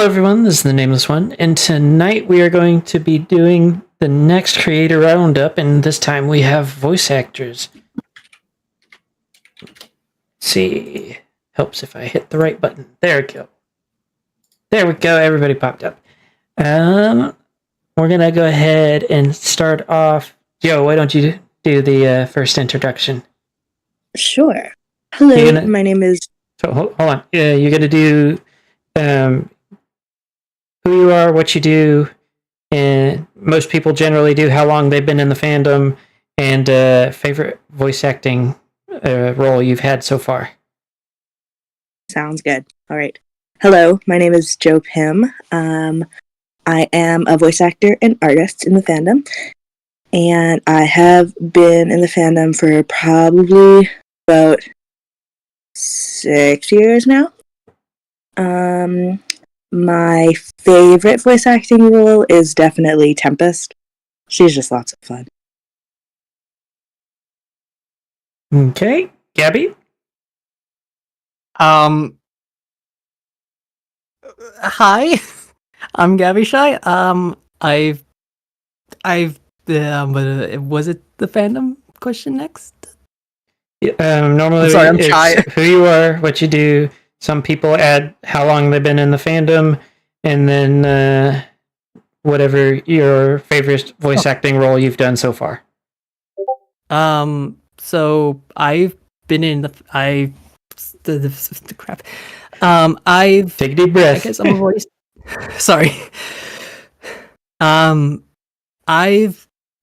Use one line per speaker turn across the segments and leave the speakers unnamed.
everyone, this is the Nameless One, and tonight we are going to be doing the next Creator Roundup, and this time we have voice actors. Let's see, helps if I hit the right button. There we go. There we go, everybody popped up. We're gonna go ahead and start off. Joe, why don't you do the first introduction?
Sure. Hello, my name is...
So, hold on. You're gonna do... who you are, what you do, and most people generally do, how long they've been in the fandom, and favorite voice acting role you've had so far.
Sounds good. All right. Hello, my name is Joe Pym. I am a voice actor and artist in the fandom, and I have been in the fandom for probably about 6 years now. My favorite voice acting role is definitely Tempest. She's just lots of fun.
Okay, Gabby?
Hi, I'm GabiShy. Was it the fandom question next?
Normally,
I'm shy.
Who you are, what you do. Some people add how long they've been in the fandom, and then whatever your favorite voice acting role you've done so far.
So I've been in the crap. I've
take a deep breath.
I guess I'm a voice. Sorry.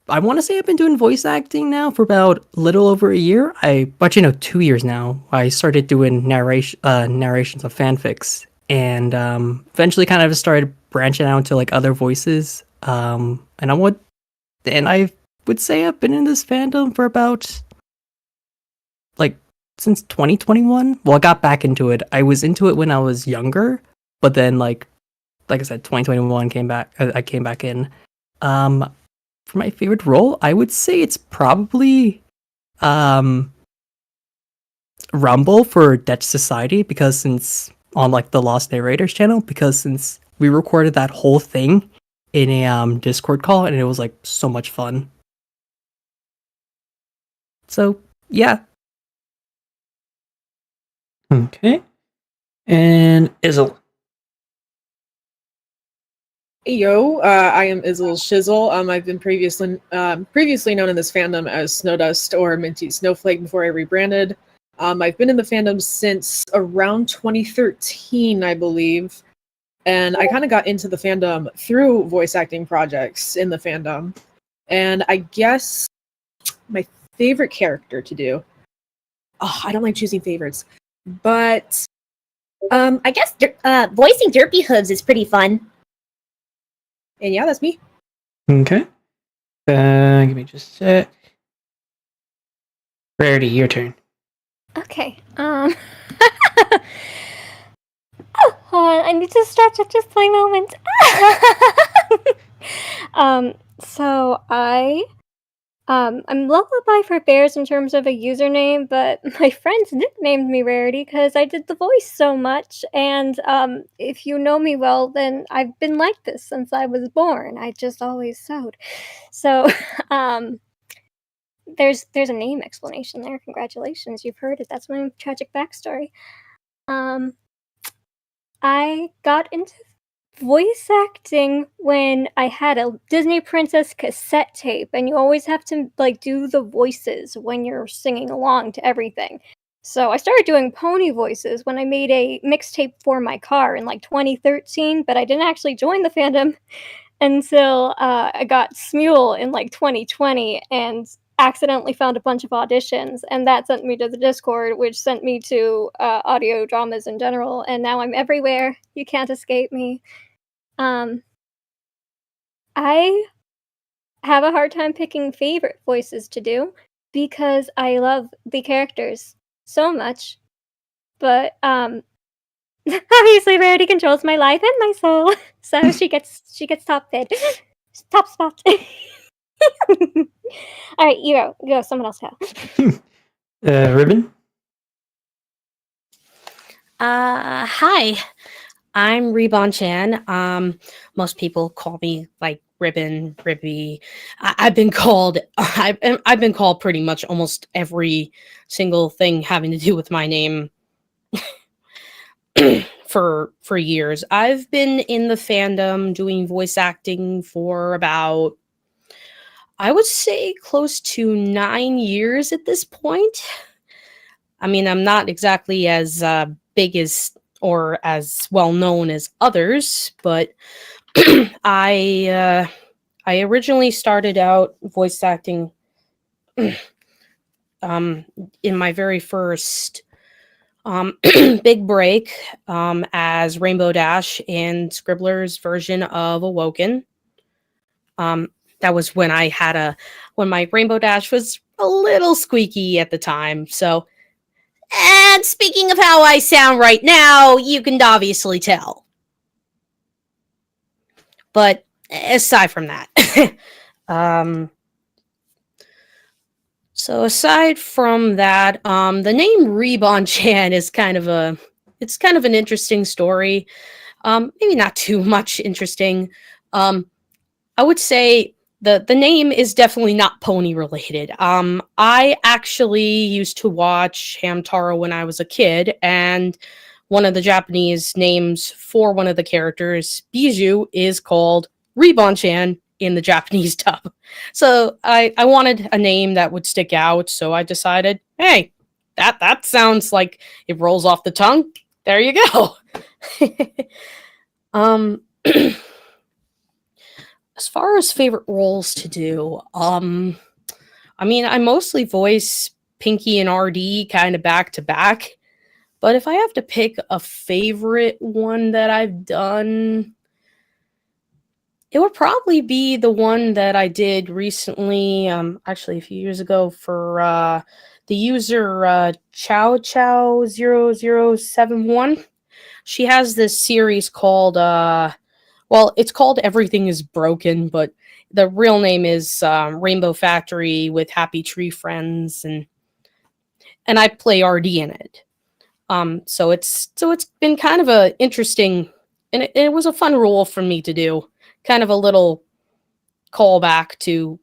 I want to say I've been doing voice acting now for about a little over a year. 2 years now. I started doing narrations of fanfics, and eventually kind of started branching out to like other voices. And I would say I've been in this fandom for about like since 2021. Well, I got back into it. I was into it when I was younger, but then like I said, 2021 came back. I came back in. For my favorite role, I would say it's probably Rumble for Dead Society, because since on like the Lost Narrators channel, because since we recorded that whole thing in a Discord call, and it was like so much fun. So yeah.
Okay. And Izzle.
Yo, I am Izzle Shizzle. I've been previously known in this fandom as Snowdust or Minty Snowflake before I rebranded. I've been in the fandom since around 2013, I believe, and I kind of got into the fandom through voice acting projects in the fandom. And I guess my favorite character to do... Oh, I don't like choosing favorites, but
I guess voicing Derpy Hooves is pretty fun.
And yeah, that's me.
Okay. Give me just a sec. Rarity, your turn.
Okay. Oh, hold on. I need to stretch at just my moment. So I'm LullabyForBears in terms of a username, but my friends nicknamed me Rarity because I did the voice so much, and if you know me well, then I've been like this since I was born. I just always sewed. So there's a name explanation there. Congratulations, you've heard it. That's my tragic backstory. I got into voice acting when I had a Disney Princess cassette tape, and you always have to like do the voices when you're singing along to everything. So I started doing pony voices when I made a mixtape for my car in like 2013, but I didn't actually join the fandom until I got Smule in like 2020 and accidentally found a bunch of auditions, and that sent me to the Discord, which sent me to audio dramas in general, and now I'm everywhere. You can't escape me. I have a hard time picking favorite voices to do because I love the characters so much, but obviously Rarity controls my life and my soul, so she gets top bid, top spot. All right, you go. Someone else go.
Ribbon.
Hi.
I'm Ribonchan. Most people call me like Ribbon, Ribby. I've been called. I've been called pretty much almost every single thing having to do with my name for years. I've been in the fandom doing voice acting for about, I would say, close to 9 years at this point. I mean, I'm not exactly as big as or as well known as others, but I originally started out voice acting in my very first big break as Rainbow Dash in Scribbler's version of Awoken. That was when when my Rainbow Dash was a little squeaky at the time. So, and speaking of how I sound right now, you can obviously tell. But aside from that, so aside from that, the name Ribonchan is kind of an interesting story. Maybe not too much interesting. I would say the name is definitely not pony related. I actually used to watch Hamtaro when I was a kid, and one of the Japanese names for one of the characters, Bijou, is called Ribonchan in the Japanese dub. So I wanted a name that would stick out, so I decided, hey, that sounds like it rolls off the tongue. There you go. As far as favorite roles to do, I mean, I mostly voice Pinky and RD kind of back to back. But if I have to pick a favorite one that I've done, it would probably be the one that I did recently, actually a few years ago for the user Chow Chow 0071. She has this series called, well, it's called Everything is Broken, but the real name is Rainbow Factory with Happy Tree Friends, and I play RD in it. So it's been kind of a interesting, and it was a fun role for me to do. Kind of a little callback to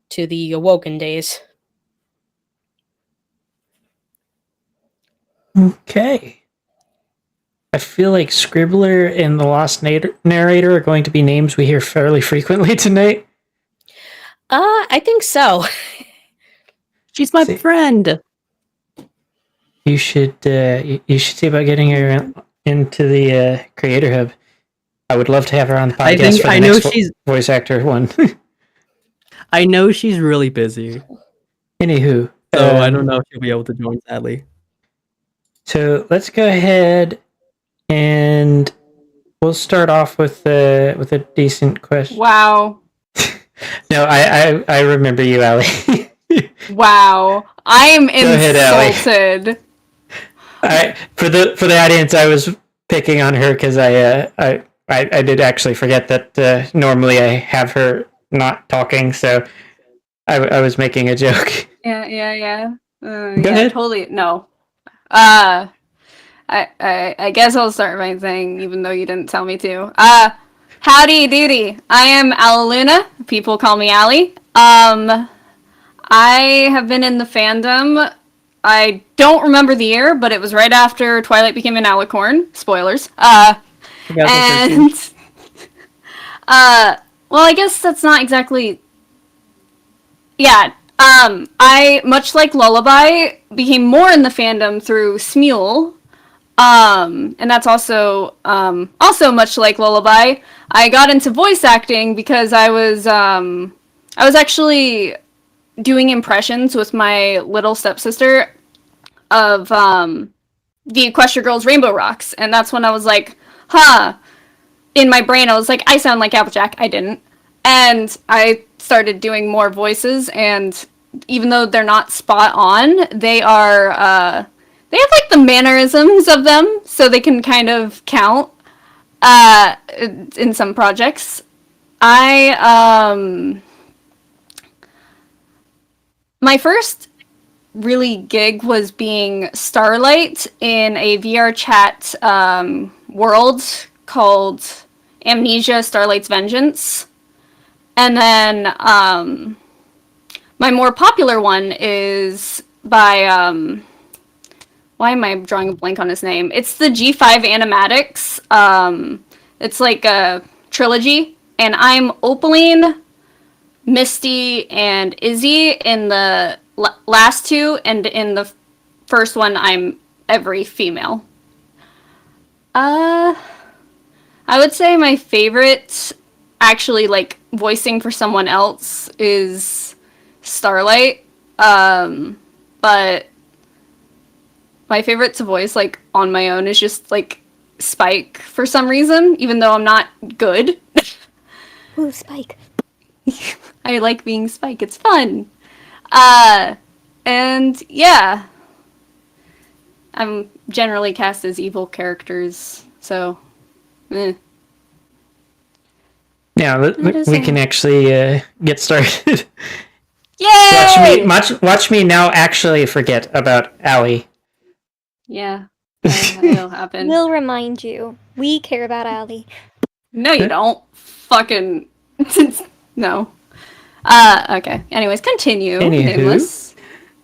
the Awoken days.
Okay. I feel like Scribbler and the Lost Narrator are going to be names we hear fairly frequently tonight.
I think so.
She's my friend.
You should see about getting her into the Creator Hub. I would love to have her on the podcast for the next voice actor one.
I know she's really busy.
Anywho.
So I don't know if she'll be able to join, sadly.
So let's go ahead and we'll start off with a decent question.
Wow.
No, I remember you, Allie.
Wow. I am insulted.
Ahead, Allie. For the audience, I was picking on her because I did actually forget that normally I have her not talking, so I was making a joke.
Yeah.
Go ahead.
Totally. No. I guess I'll start by saying, even though you didn't tell me to. Howdy doody. I am Alilunaa. People call me Allie. I have been in the fandom. I don't remember the year, but it was right after Twilight became an alicorn. Spoilers. And well, I guess that's not exactly. Yeah. I, much like Lullaby, became more in the fandom through Smule. And that's also much like Lullaby. I got into voice acting because I was actually doing impressions with my little stepsister of the Equestria Girls Rainbow Rocks, and that's when I was like, in my brain I was like, I sound like Applejack. I didn't. And I started doing more voices, and even though they're not spot on, they are they have like the mannerisms of them, so they can kind of count in some projects. My first really gig was being Starlight in a VR chat world called Amnesia: Starlight's Vengeance. And then my more popular one is by why am I drawing a blank on his name? It's the G5 Animatics. It's like a trilogy, and I'm Opaline, Misty, and Izzy in the last two, and in the first one, I'm every female. I would say my favorite, actually, like, voicing for someone else is Starlight. But my favorite to voice, like, on my own is just, like, Spike for some reason, even though I'm not good.
Ooh, Spike.
I like being Spike. It's fun. And yeah. I'm generally cast as evil characters, so
Now we can actually get started.
Yay!
Watch me now actually forget about Allie.
Yeah, it'll happen.
We'll remind you. We care about Allie.
No, you don't. Fucking no. Okay. Anyways, continue. Nameless.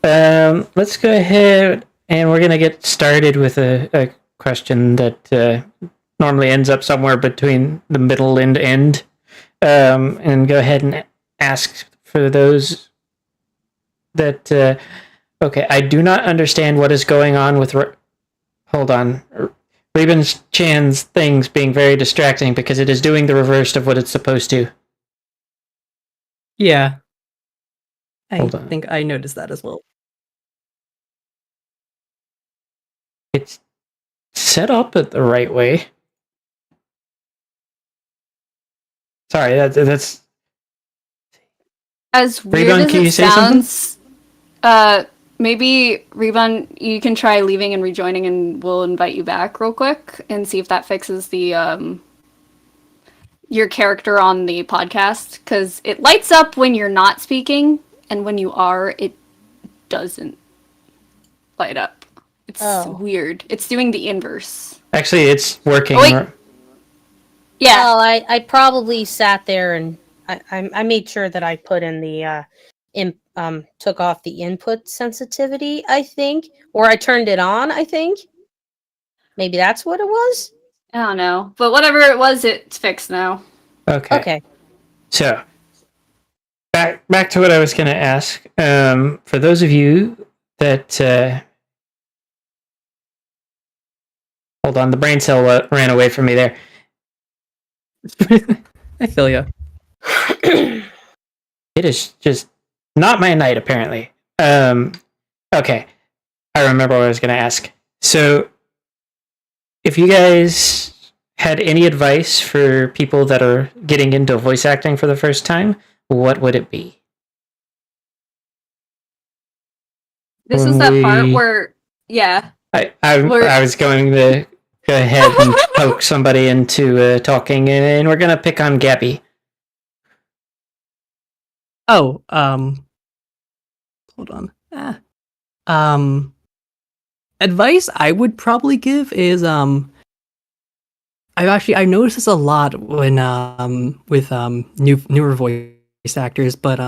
Let's go ahead and we're gonna get started with a question that normally ends up somewhere between the middle and end. And go ahead and ask for those that. Okay, I do not understand what is going on with. Hold on. Ribonchan's things being very distracting because it is doing the reverse of what it's supposed to.
Yeah. I
Hold on.
think I noticed that as well.
It's set up it the right way. Sorry, that's
As weird
Ribon,
as
can you
it
say something?
sounds, maybe Ribon, you can try leaving and rejoining, and we'll invite you back real quick and see if that fixes the your character on the podcast, because it lights up when you're not speaking, and when you are, it doesn't light up. It's weird. It's doing the inverse.
actually it's working.
Oh, wait. Yeah.
Oh, I probably sat there and I made sure that I put in the took off the input sensitivity, I think, or I turned it on, I think. Maybe that's what it was.
I don't know, but whatever it was, it's fixed now.
Okay. So back to what I was going to ask. For those of you that hold on, the brain cell ran away from me there.
I feel ya.
It is just not my night, apparently. Okay. I remember what I was going to ask. So, if you guys had any advice for people that are getting into voice acting for the first time, what would it be?
This is that part where, yeah.
I was going to go ahead and poke somebody into talking, and we're going to pick on Gabby.
Oh, hold on. Advice I would probably give is I've noticed this a lot when with newer voice actors, but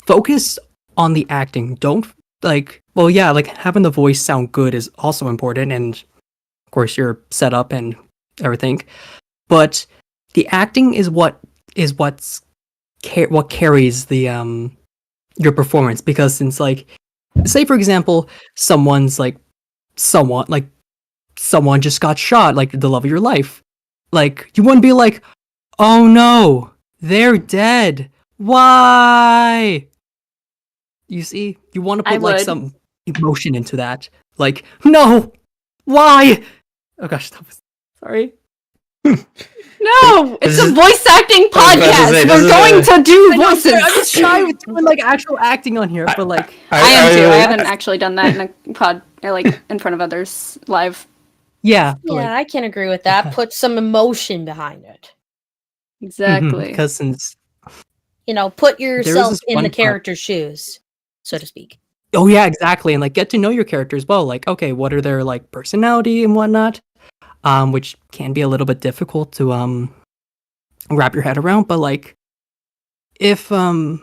focus on the acting. Don't having the voice sound good is also important, and of course you're set up and everything. But the acting is what carries the your performance, because since, like, say for example someone just got shot, like the love of your life, like you wouldn't be like, oh no, they're dead, why? You see, you want to put like some emotion into that, like, no, why? Oh gosh, sorry.
No, it's a voice acting podcast. We're going to do voices.
I'm just shy with doing like actual acting on here, but like
I am too. I haven't actually done that in a pod, like in front of others live.
Yeah,
yeah, I can agree with that. Put some emotion behind it.
Exactly.
Because since
put yourself in the character's shoes, so to speak.
Oh yeah, exactly, and like get to know your characters well. Like, okay, what are their like personality and whatnot. which can be a little bit difficult to wrap your head around. But like, if and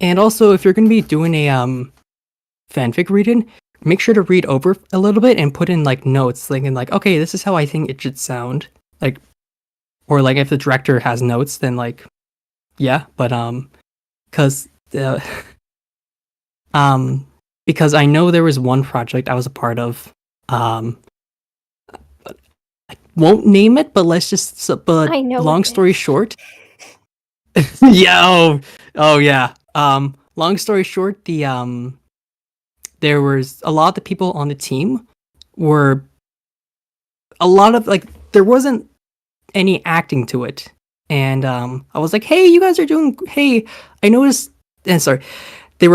also if you're gonna be doing a fanfic reading, make sure to read over a little bit and put in like notes, thinking like, okay, this is how I think it should sound, like, or like if the director has notes, then like, yeah, but because because I know there was one project I was a part of, I won't name it, but let's just, but
I know
long
it
story
is.
short, yeah, oh yeah, long story short, there was a lot of the people on the team were a lot of like, there wasn't any acting to it. And I was like, hey, you guys are doing, hey, I noticed, and sorry, I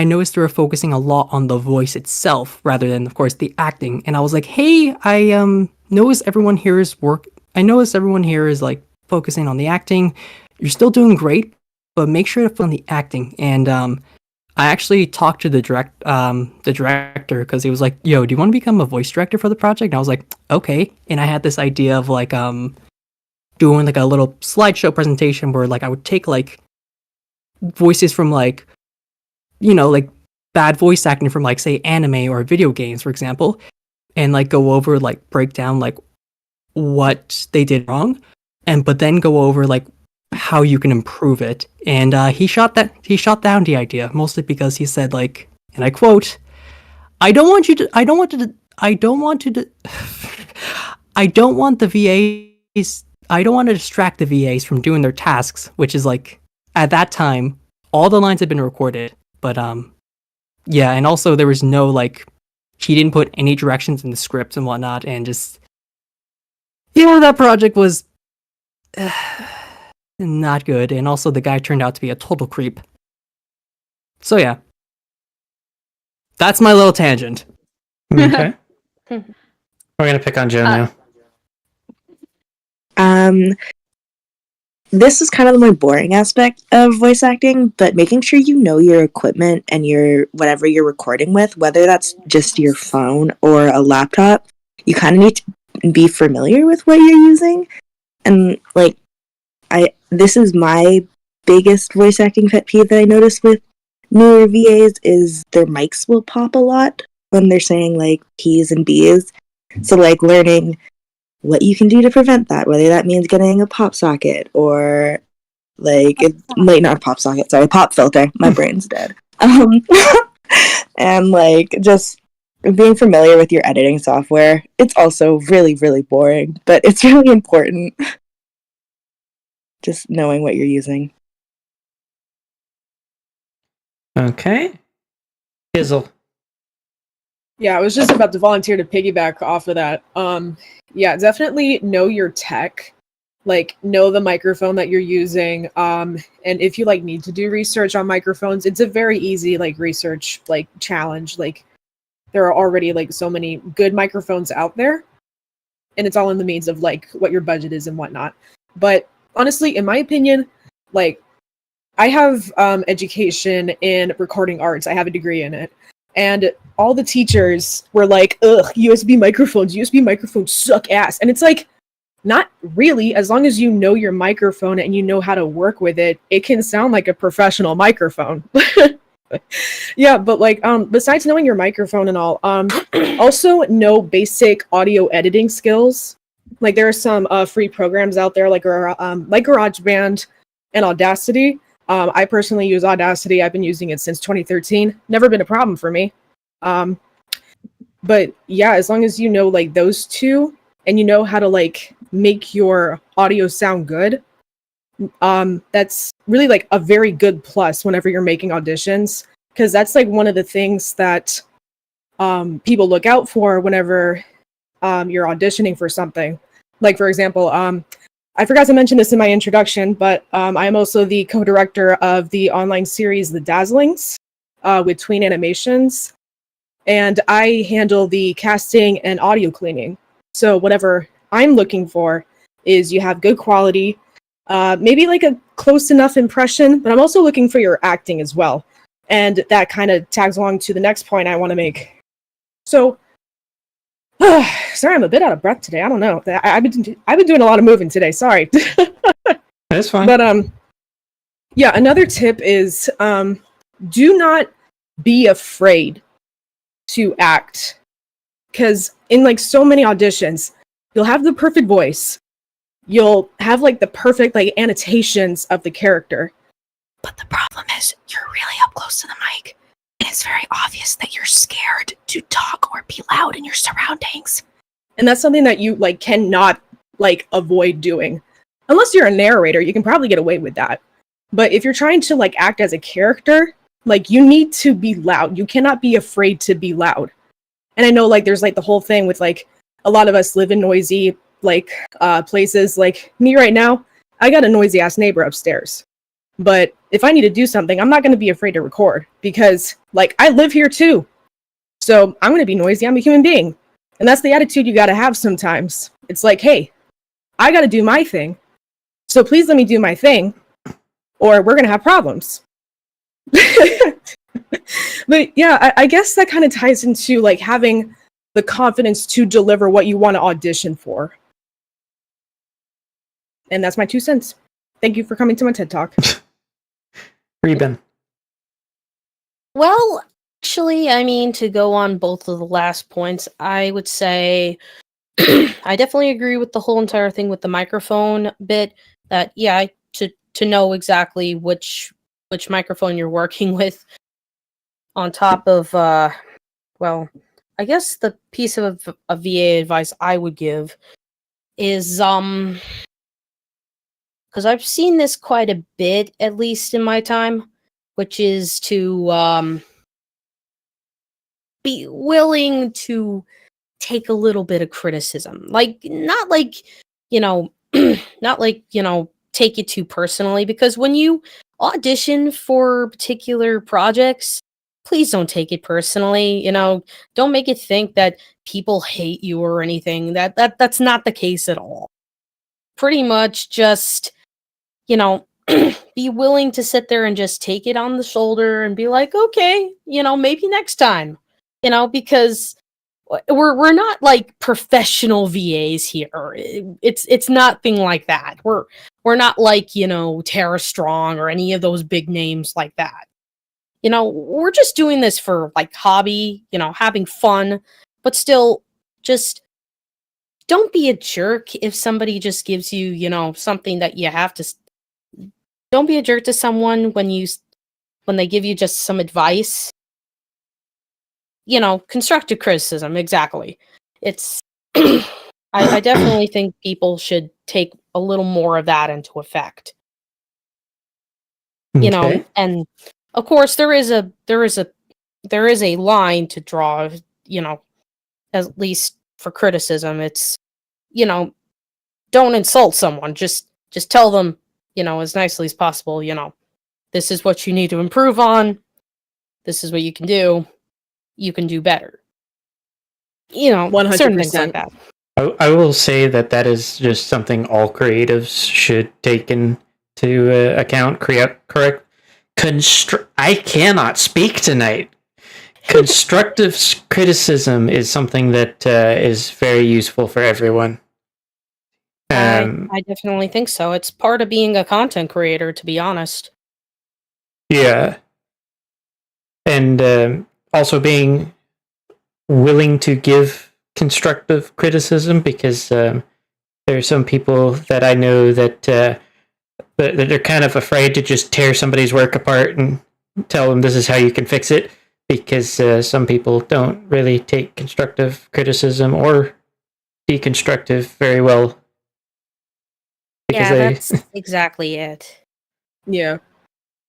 noticed they were focusing a lot on the voice itself rather than, of course, the acting. And I was like, hey, I noticed everyone here is like focusing on the acting. You're still doing great, but make sure to focus on the acting. And I actually talked to the director because he was like, yo, do you want to become a voice director for the project? And I was like, okay. And I had this idea of like doing like a little slideshow presentation where like I would take like voices from like, you know, like bad voice acting from like say anime or video games, for example, and like go over like break down like what they did wrong, but then go over like how you can improve it. And he shot down the idea mostly because he said like, and I quote, I don't want the VAs, I don't want to distract the VAs from doing their tasks, which is like, at that time, all the lines had been recorded, but yeah, and also there was no like, he didn't put any directions in the script and whatnot, and just, yeah, that project was not good, and also the guy turned out to be a total creep. So yeah, that's my little tangent.
Okay. We're gonna pick on Joe now.
This is kind of the more boring aspect of voice acting, but making sure you know your equipment and your whatever you're recording with, whether that's just your phone or a laptop, you kind of need to be familiar with what you're using. And like, this is my biggest voice acting pet peeve that I noticed with newer VAs is their mics will pop a lot when they're saying like P's and B's. So like learning what you can do to prevent that, whether that means getting a pop socket or like not a pop socket, sorry, pop filter. My brain's dead. And like just being familiar with your editing software. It's also really, really boring, but it's really important. Just knowing what you're using.
Okay. Izzle.
Yeah, I was just about to volunteer to piggyback off of that. Yeah, definitely know your tech. Like, know the microphone that you're using. And if you like need to do research on microphones, it's a very easy like research like challenge. Like, there are already like so many good microphones out there, and it's all in the means of like what your budget is and whatnot. But honestly, in my opinion, like I have education in recording arts. I have a degree in it. And all the teachers were like, ugh, USB microphones suck ass. And it's like, not really. As long as you know your microphone and you know how to work with it, it can sound like a professional microphone. Yeah, but like, besides knowing your microphone and all, also know basic audio editing skills. Like there are some free programs out there like GarageBand and Audacity. I personally use Audacity. I've been using it since 2013. Never been a problem for me. But yeah, as long as you know like those two and you know how to like make your audio sound good, that's really like a very good plus whenever you're making auditions, because that's like one of the things that people look out for whenever you're auditioning for something. Like for example, I forgot to mention this in my introduction, but I am also the co-director of the online series The Dazzlings with Tween Animations, and I handle the casting and audio cleaning. So whatever I'm looking for is you have good quality, maybe like a close enough impression, but I'm also looking for your acting as well. And that kind of tags along to the next point I want to make. So Sorry, I'm a bit out of breath today. I don't know. I've been doing a lot of moving today. Sorry.
That's fine.
But yeah. Another tip is do not be afraid to act, because in like so many auditions, you'll have the perfect voice, you'll have like the perfect like annotations of the character, but the problem is you're really up close to the mic. It's very obvious that you're scared to talk or be loud in your surroundings. And that's something that you like cannot like avoid doing. Unless you're a narrator, you can probably get away with that. But if you're trying to like act as a character, like you need to be loud. You cannot be afraid to be loud. And I know like there's like the whole thing with like a lot of us live in noisy like places. Like me right now, I got a noisy ass neighbor upstairs. But if I need to do something, I'm not going to be afraid to record because, like, I live here too. So I'm going to be noisy. I'm a human being. And that's the attitude you got to have sometimes. It's like, hey, I got to do my thing. So please let me do my thing or we're going to have problems. But yeah, I guess that kind of ties into, like, having the confidence to deliver what you want to audition for. And that's my 2 cents. Thank you for coming to my TED Talk.
Reben.
Well, actually, I mean, to go on both of the last points, I would say I definitely agree with the whole entire thing with the microphone bit. That yeah, to know exactly which microphone you're working with. On top of, well, I guess the piece of VA advice I would give is because I've seen this quite a bit, at least in my time, which is to be willing to take a little bit of criticism. Like, not like, not like, take it too personally, because when you audition for particular projects, please don't take it personally. Don't make it think that people hate you or anything. That's not the case at all. Pretty much just, be willing to sit there and just take it on the shoulder and be like, okay, maybe next time, because we're not like professional VAs here. It's nothing like that. We're not like, Tara Strong or any of those big names like that. We're just doing this for like hobby, having fun, but still just don't be a jerk if somebody just gives you, something that you have to. Don't be a jerk to someone when they give you just some advice. Constructive criticism, exactly. It's I definitely think people should take a little more of that into effect.
Okay.
And of course there is a line to draw, at least for criticism. It's, don't insult someone. Just tell them, as nicely as possible, this is what you need to improve on. This is what you can do. You can do better.
100%.
Certain things like that.
I will say that is just something all creatives should take into account. Correct. I cannot speak tonight. Constructive criticism is something that is very useful for everyone.
I definitely think so. It's part of being a content creator, to be honest.
Yeah. And also being willing to give constructive criticism, because there are some people that I know that they're kind of afraid to just tear somebody's work apart and tell them this is how you can fix it, because some people don't really take constructive criticism or deconstructive very well.
Yeah, that's exactly it.
Yeah.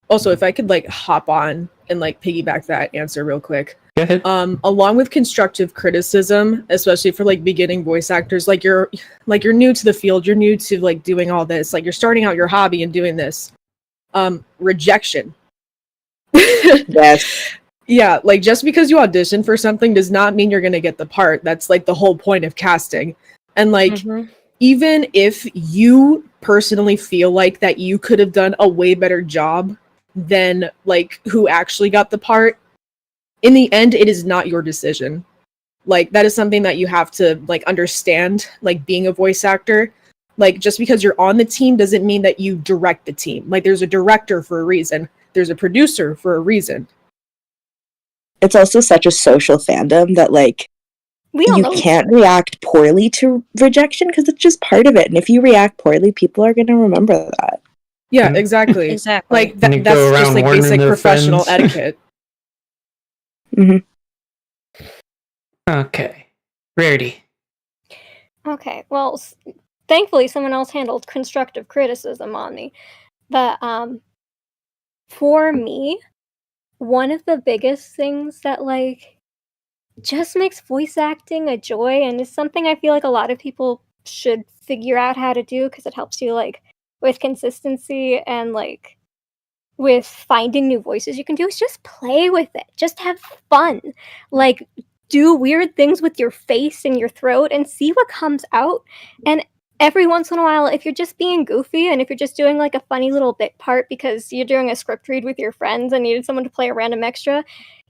Also, if I could like hop on and like piggyback that answer real quick.
Go ahead.
Along with constructive criticism, especially for like beginning voice actors, like you're new to the field, you're new to like doing all this, like you're starting out your hobby and doing this. Rejection.
Yes.
Yeah, like just because you audition for something does not mean you're gonna get the part. That's like the whole point of casting. And like even if you personally feel like that you could have done a way better job than like who actually got the part, in the end, it is not your decision. Like that is something that you have to like understand, like being a voice actor. Like just because you're on the team doesn't mean that you direct the team. Like there's a director for a reason. There's a producer for a reason.
It's also such a social fandom that like
We all
you
know
can't react poorly to rejection because it's just part of it. And if you react poorly, people are going to remember that.
Yeah, exactly.
Exactly.
Like
And you
that's
go
just
around
like
warning
basic
their
professional
friends.
etiquette.
Okay. Rarity.
Okay, well, thankfully someone else handled constructive criticism on me. But for me, one of the biggest things that like just makes voice acting a joy and is something I feel like a lot of people should figure out how to do because it helps you like with consistency and like with finding new voices you can do is just play with it. Just have fun. Like do weird things with your face and your throat and see what comes out. And every once in a while, if you're just being goofy and if you're just doing like a funny little bit part because you're doing a script read with your friends and needed someone to play a random extra,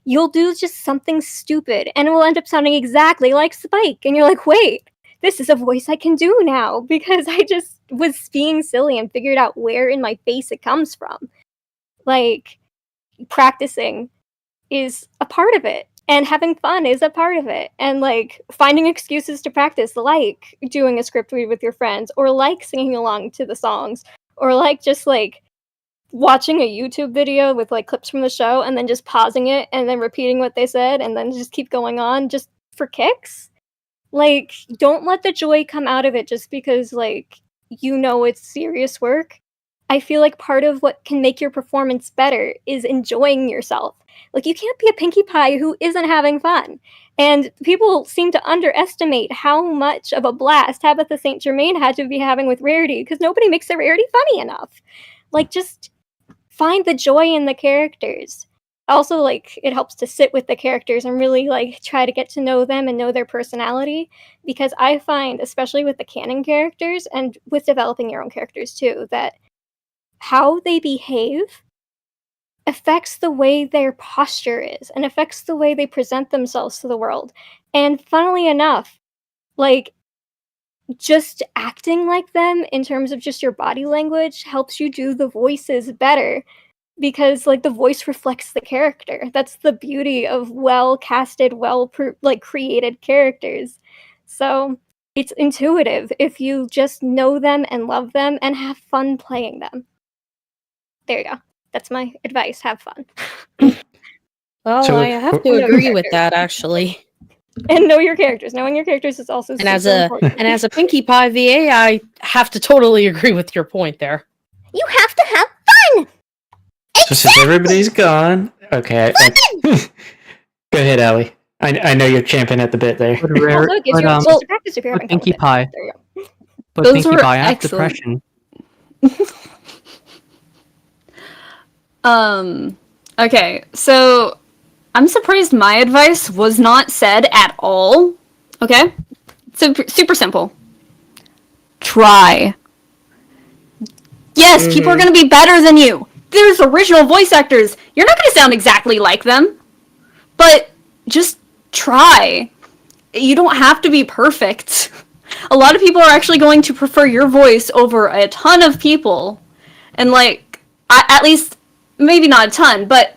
you'll do just something stupid and it will end up sounding exactly like Spike. And you're like, wait, this is a voice I can do now because I just was being silly and figured out where in my face it comes from. Like, practicing is a part of it. And having fun is a part of it. And like finding excuses to practice, like doing a script read with your friends, or like singing along to the songs, or like just like watching a YouTube video with like clips from the show and then just pausing it and then repeating what they said and then just keep going on just for kicks. Like, don't let the joy come out of it just because like you know it's serious work. I feel like part of what can make your performance better is enjoying yourself. Like, you can't be a Pinkie Pie who isn't having fun. And people seem to underestimate how much of a blast Tabitha St. Germain had to be having with Rarity, because nobody makes the Rarity funny enough. Like, just find the joy in the characters. Also, like, it helps to sit with the characters and really, like, try to get to know them and know their personality. Because I find, especially with the canon characters, and with developing your own characters too, that how they behave affects the way their posture is and affects the way they present themselves to the world. And funnily enough, like just acting like them in terms of just your body language helps you do the voices better because like the voice reflects the character. That's the beauty of well casted, like created characters. So it's intuitive if you just know them and love them and have fun playing them. There you go. That's my advice. Have fun.
Well,
So
I have to
Know your
agree with
characters.
that actually.
And know your characters. Knowing your characters is also
And
super
as a
important.
and as a Pinkie Pie VA, I have to totally agree with your point there.
You have to have fun.
So since everybody's gone, okay. Go ahead, Allie. I know you're champing at the bit there.
But rare,
Also, it gives
but,
you a chance to practice if you're
but
having fun with
Pinkie
it.
Pie.
There you go.
But
Those
Pinkie
were
Pie, I have
excellent.
depression.
Okay, so I'm surprised my advice was not said at all. Okay? Super simple. Try. Yes, people are going to be better than you. There's original voice actors. You're not going to sound exactly like them. But just try. You don't have to be perfect. A lot of people are actually going to prefer your voice over a ton of people. And like, at least, maybe not a ton, but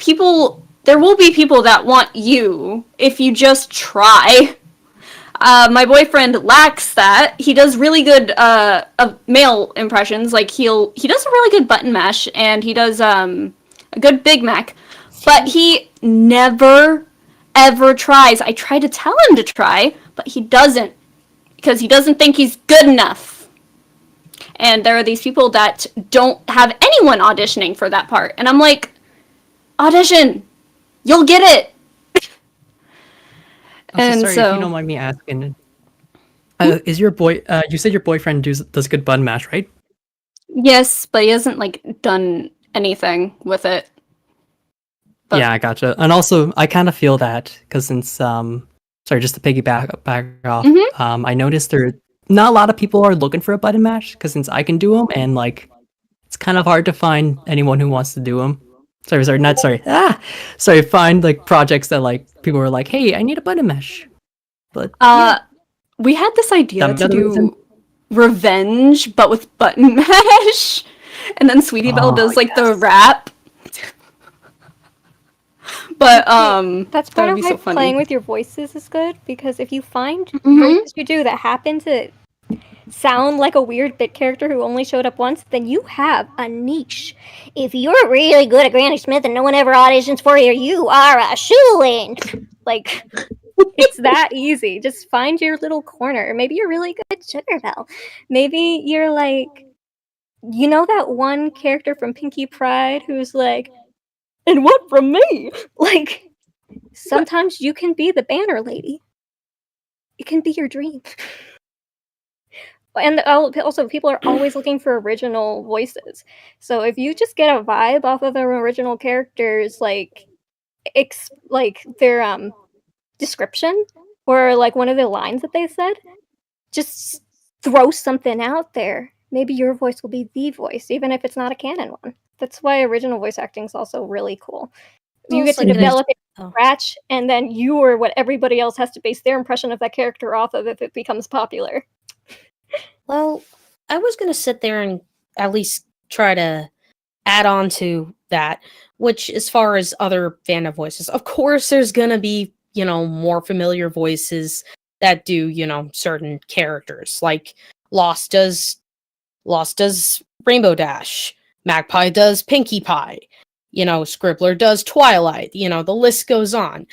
there will be people that want you if you just try. My boyfriend lacks that. He does really good male impressions. Like he does a really good button mash and he does a good Big Mac, but he never ever tries. I try to tell him to try, but he doesn't because he doesn't think he's good enough. And there are these people that don't have anyone auditioning for that part, and I'm like, audition, you'll get it.
Also, sorry,
so
if you don't mind me asking, is your boy? You said your boyfriend does good bun mash, right?
yes, but he hasn't like done anything with it. But
Yeah, I gotcha. And also, I kind of feel that because since sorry, just to piggyback back off, I noticed there not a lot of people are looking for a button mash because since I can do them and like it's kind of hard to find anyone who wants to do them. Sorry, find like projects that like people are like, hey, I need a button mesh. But
We had this idea
Some
to
other reason?
do revenge, but with button mesh, and then Sweetie Belle does like the rap. But
That's
that
part
would
of
be
why
so funny.
playing with your voices is good, because if you find
Mhm.
voices you do that happen to sound like a weird bit character who only showed up once, then you have a niche. If you're really good at Granny Smith and no one ever auditions for you, you are a shoo-in. Like, it's that easy. Just find your little corner. Maybe you're really good at Sugar Belle. Maybe you're like, you know that one character from Pinkie Pride who's like, and what from me? Like, sometimes you can be the banner lady. It can be your dream. And also, people are always looking for original voices. So if you just get a vibe off of their original characters, like their description or like one of the lines that they said, just throw something out there. Maybe your voice will be the voice, even if it's not a canon one. That's why original voice acting is also really cool. You
Well,
get
it's
to
like
develop it
oh.
from scratch, and then you are what everybody else has to base their impression of that character off of if it becomes popular.
Well, I was going to sit there and at least try to add on to that, which as far as other fandom voices, of course there's going to be, more familiar voices that do, certain characters. Like Lost does Rainbow Dash, Magpie does Pinkie Pie, Scribbler does Twilight, the list goes on.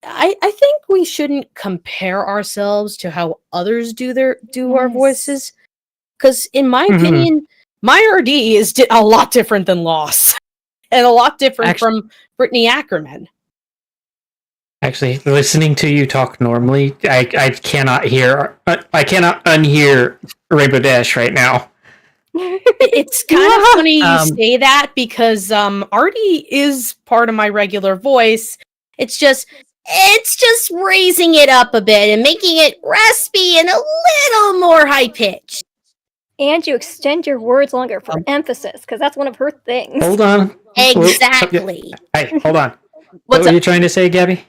I think we shouldn't compare ourselves to how others do our voices, because in my opinion, my RD is a lot different than Lost, and a lot different from Brittany Ackerman.
Actually, listening to you talk normally, I cannot unhear Rainbow Dash right now.
It's kind of funny you say that, because RD is part of my regular voice. It's just raising it up a bit and making it raspy and a little more high pitched.
And you extend your words longer for emphasis, because that's one of her things.
Hold on.
Exactly.
Hey, hold on. What were you trying to say, Gabby?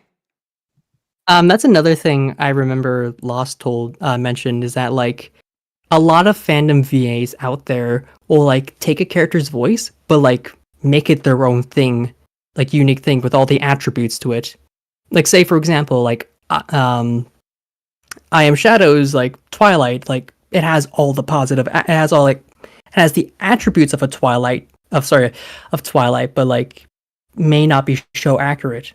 That's another thing I remember Lost mentioned, is that like a lot of fandom VAs out there will like take a character's voice, but like make it their own thing, like unique thing with all the attributes to it. Like, say for example, like I Am Shadow's like Twilight, like it has all the positive, it has the attributes of Twilight, but like may not be show accurate.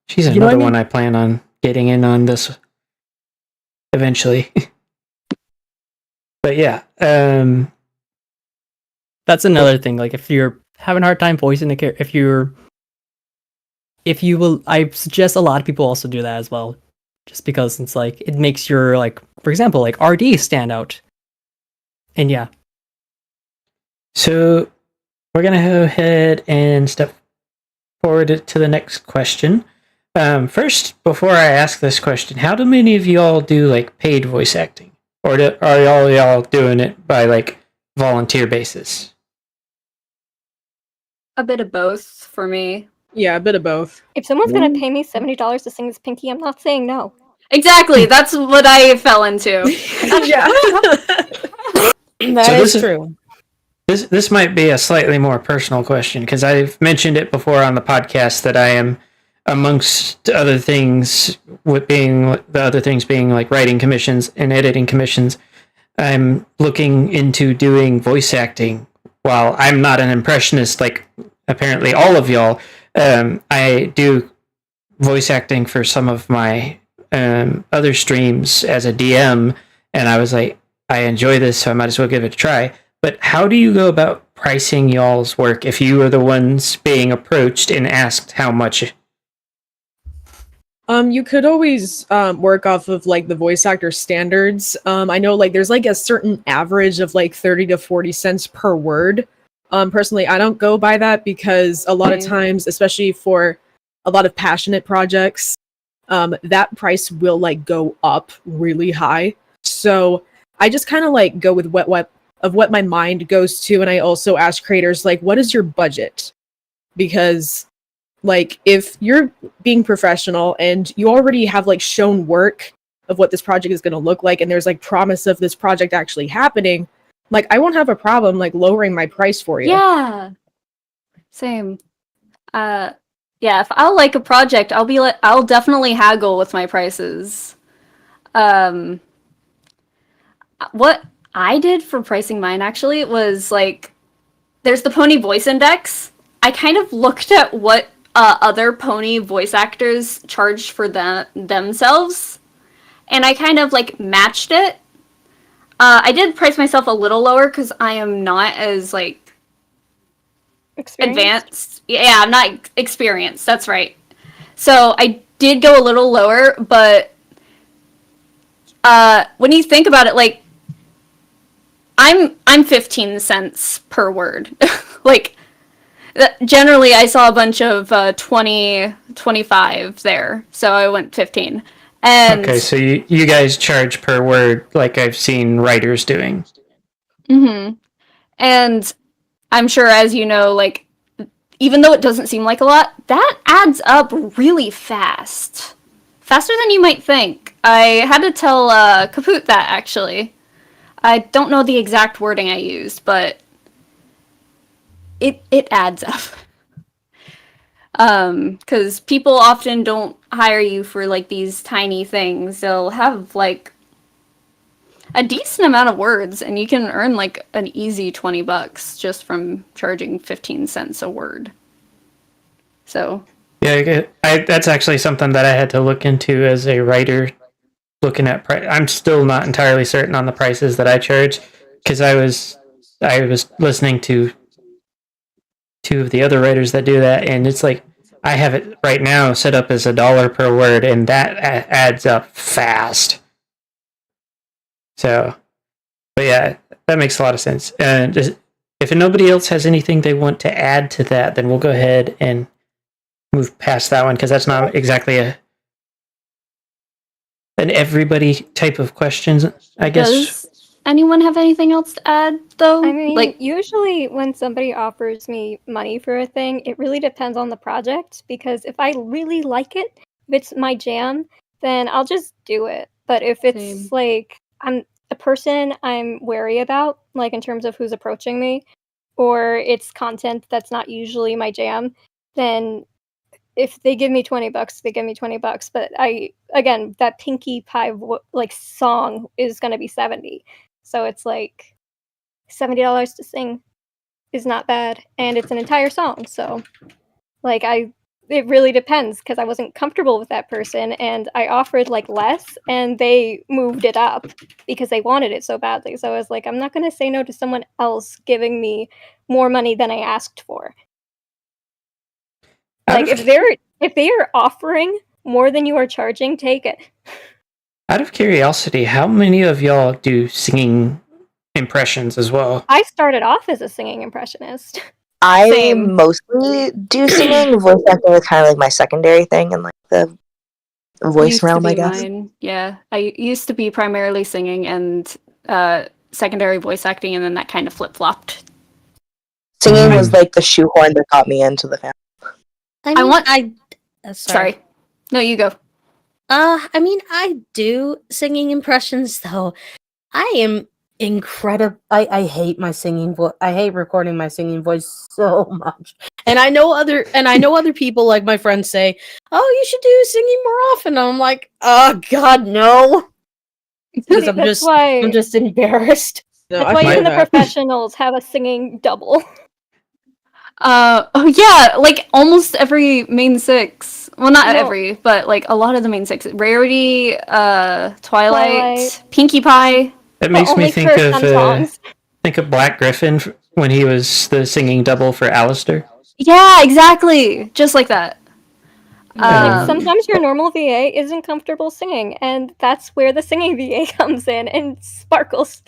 She's another one I plan on getting in on this eventually. But yeah,
that's another thing. Like, if you're having a hard time voicing the character, I suggest a lot of people also do that as well, just because it's like it makes your, like, for example, like RD stand out. And yeah.
So we're gonna go ahead and step forward to the next question. First, before I ask this question, how do many of y'all do like paid voice acting? Or are y'all doing it by like volunteer basis?
A bit of both for me.
Yeah, a bit of both.
If someone's gonna pay me $70 to sing as Pinkie, I'm not saying no.
Exactly, that's what I fell into.
Yeah.
That is true.
This might be a slightly more personal question, because I've mentioned it before on the podcast that I am, amongst other things, being like writing commissions and editing commissions, I'm looking into doing voice acting. While I'm not an impressionist like apparently all of y'all, I do voice acting for some of my other streams as a DM, and I was like, I enjoy this, so I might as well give it a try. But how do you go about pricing y'all's work if you are the ones being approached and asked how much?
You could always work off of like the voice actor standards. I know like there's like a certain average of like 30 to 40 cents per word. Personally, I don't go by that, because a lot of times, especially for a lot of passionate projects, that price will like go up really high. So I just kind of like go with what my mind goes to, and I also ask creators like, what is your budget? Because like if you're being professional and you already have like shown work of what this project is going to look like, and there's like promise of this project actually happening, like I won't have a problem like lowering my price for you.
Yeah. Same. Yeah, if I'll like a project, I'll definitely haggle with my prices. What I did for pricing mine actually was like, there's the Pony Voice Index. I kind of looked at what other pony voice actors charged for themselves, and I kind of like matched it. I did price myself a little lower because I am not as like advanced. Yeah, I'm not experienced. That's right. So I did go a little lower, but when you think about it, like I'm 15 cents per word. Like generally I saw a bunch of 20, 25 there, so I went 15. And
okay, so you guys charge per word like I've seen writers doing.
Mm-hmm. And I'm sure, as you know, like, even though it doesn't seem like a lot, that adds up really fast. Faster than you might think. I had to tell Kaput that, actually. I don't know the exact wording I used, but it adds up. Because people often don't hire you for, like, these tiny things. They'll have, like, a decent amount of words, and you can earn, like, an easy $20 just from charging 15 cents a word. So...
yeah, that's actually something that I had to look into as a writer, looking at I'm still not entirely certain on the prices that I charge, because I was listening to two of the other writers that do that, and it's like I have it right now set up as $1 per word, and that adds up fast. So, but yeah, that makes a lot of sense. And if nobody else has anything they want to add to that, then we'll go ahead and move past that one, because that's not exactly an everybody type of questions, I guess.
Does anyone have anything else to add, though?
I mean,
like,
usually when somebody offers me money for a thing, it really depends on the project, because if I really like it, if it's my jam, then I'll just do it. But if it's like I'm a person I'm wary about, like in terms of who's approaching me, or it's content that's not usually my jam, then if they give me $20, they give me $20. But again, that Pinkie Pie like song is gonna be $70, so it's like $70 to sing is not bad, and it's an entire song. So, like, it really depends, because I wasn't comfortable with that person, and I offered like less, and they moved it up because they wanted it so badly. So I was like, I'm not gonna say no to someone else giving me more money than I asked for. Like, if they are offering more than you are charging, take it.
Out of curiosity, how many of y'all do singing impressions as well?
I started off as a singing impressionist.
I mostly do singing. Voice acting is kind of like my secondary thing in like the voice realm, I guess.
Mine. Yeah, I used to be primarily singing and secondary voice acting, and then that kind of flip-flopped.
Singing was like the shoehorn that got me into the family.
Sorry. No, you go.
I mean, I do singing impressions, though. I am incredible. I hate my singing voice. I hate recording my singing voice so much. And I know other people, like my friends, say, "Oh, you should do singing more often." And I'm like, "Oh God, no!" Because I'm just embarrassed.
No,
That's why even the professionals have a singing double.
Oh yeah, like almost every main six. Well, not every, but like a lot of the main six. Rarity, Twilight, Pinkie Pie.
That makes me think of Black Griffin when he was the singing double for Alistair.
Yeah, exactly. Just like that.
Like, sometimes your normal VA isn't comfortable singing, and that's where the singing VA comes in and sparkles.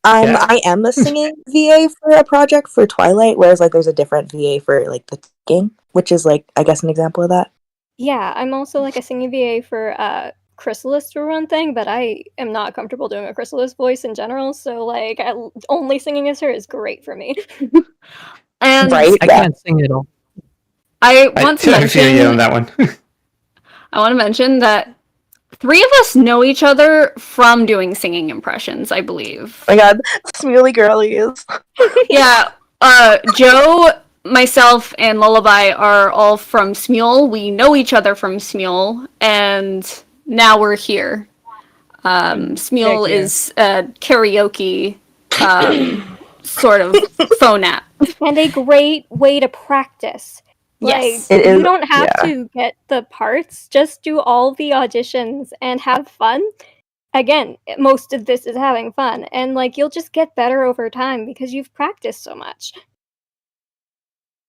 I am a singing VA for a project for Twilight, whereas like there's a different VA for like the singing, which is like I guess an example of that.
Yeah, I'm also like a singing VA for Chrysalis for one thing, but I am not comfortable doing a Chrysalis voice in general, so like only singing as her is great for me.
And
right?
I can't sing at all.
I want to
I feel you on
mention.
that one.
I want to mention that 3 of us know each other from doing singing impressions, I believe.
Oh my god, Smealy Girlies.
Yeah, Joe, myself, and Lullaby are all from Smule. We know each other from Smule, and now we're here. Smule is a karaoke sort of phone app.
And a great way to practice.
Yes.
Like,
It is,
you don't have
yeah.
to get the parts, just do all the auditions and have fun. Again, most of this is having fun, and like you'll just get better over time because you've practiced so much.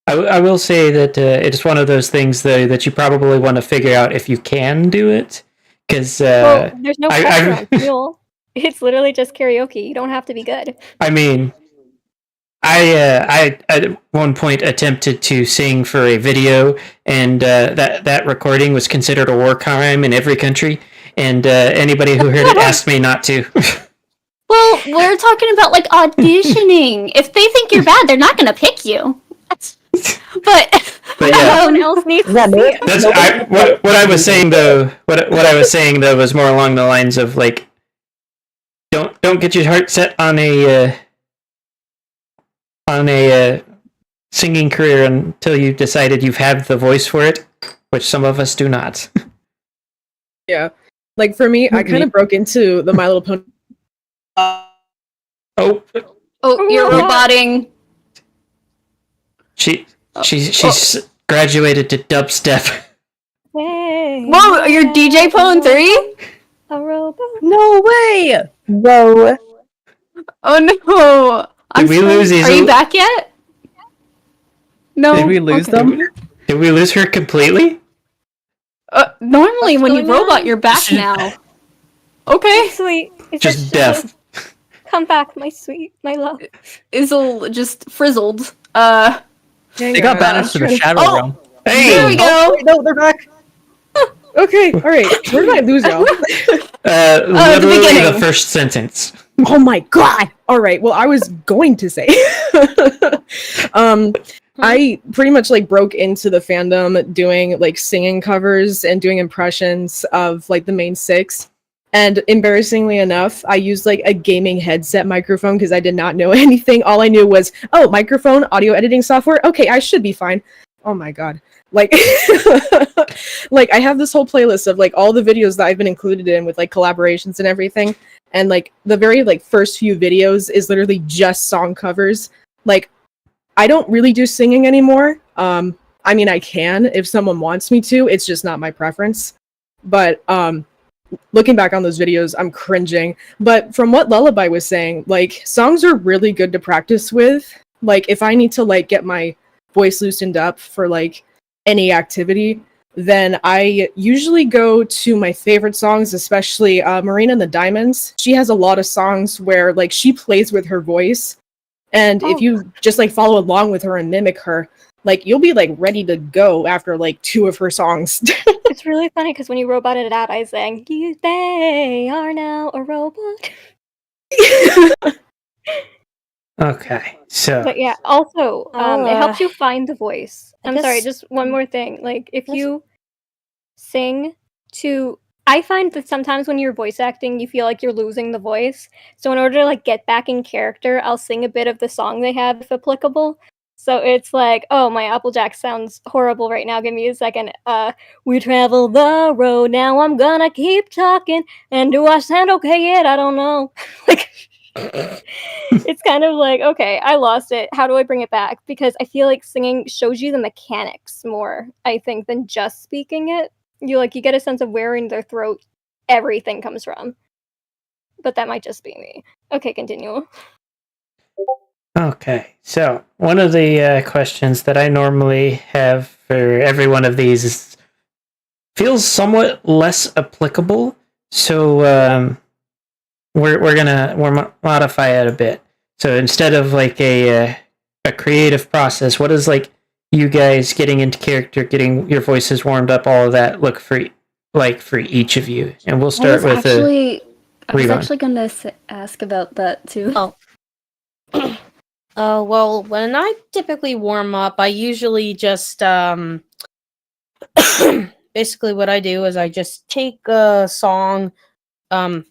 I will say that it's one of those things, though, that you probably want to figure out if you can do it. Because,
Well, there's no pressure
I-
on Fuel. It's literally just karaoke. You don't have to be good.
I mean, I at one point attempted to sing for a video, and that recording was considered a war crime in every country, and anybody who heard it asked me not to.
Well, we're talking about like auditioning. If they think you're bad, they're not gonna pick you. But
yeah,
Someone else needs
Yeah,
to see it.
that's what I was saying though. What I was saying though was more along the lines of like, don't get your heart set on a singing career until you've decided you've had the voice for it, which some of us do not.
Yeah. Like for me, I kind of broke into the My Little Pony.
Oh,
you're roboting.
She's graduated to dubstep.
Hey,
Whoa, you're DJ Pone 3?
a robot.
No way! Whoa.
Oh no.
Did we lose
Are you
Izzle?
back yet? No.
Did we lose
Okay.
them?
Did we lose her completely?
Normally
What's
when you
going
robot,
on?
you're back now. Okay.
Sweet. Is
Just
that
deaf.
Come back, my sweet, my love.
Izzle just frizzled.
They got banished to the Shadow
Oh!
Realm.
Hey,
There we go.
Wait, no, they're back. Okay, all right. Where did I lose y'all?
literally the
beginning.
first sentence.
Oh my god! All right. Well, I was going to say, I pretty much like broke into the fandom doing like singing covers and doing impressions of like the main 6. And embarrassingly enough, I used like a gaming headset microphone because I did not know anything. All I knew was, oh, microphone, audio editing software. Okay, I should be fine. Oh my god. Like, like I have this whole playlist of like all the videos that I've been included in with like collaborations and everything. And like the very like first few videos is literally just song covers. Like, I don't really do singing anymore. I mean, I can if someone wants me to. It's just not my preference. But looking back on those videos, I'm cringing. But from what Lullaby was saying, like songs are really good to practice with. Like if I need to like get my voice loosened up for like any activity, then I usually go to my favorite songs, especially Marina and the Diamonds. She has a lot of songs where like she plays with her voice. And if you just like follow along with her and mimic her, like you'll be like ready to go after like 2 of her songs.
It's really funny because when you roboted it out, I sang, they are now a robot.
Okay, so
But yeah, also, it helps you find the voice.
I
I'm sorry,
guess-
just one more thing. Like, if
Yes.
you sing to... I find that sometimes when you're voice acting, you feel like you're losing the voice. So in order to, like, get back in character, I'll sing a bit of the song they have, if applicable. So it's like, oh, my Applejack sounds horrible right now. Give me a second. We travel the road, now I'm gonna keep talking. And do I sound okay yet? I don't know. Like... It's kind of like, okay, I lost it. How do I bring it back? Because I feel like singing shows you the mechanics more, I think, than just speaking it. You get a sense of where in their throat everything comes from. But that might just be me. Okay, continue.
okay, so one of the questions that I normally have for every one of these is, feels somewhat less applicable. So we're gonna modify it a bit. So instead of like a creative process, what is like you guys getting into character, getting your voices warmed up, all of that look for each of you? And we'll start with
I was
Ribon.
actually gonna ask about that too.
Oh. Well, when I typically warm up, I usually just basically what I do is I just take a song from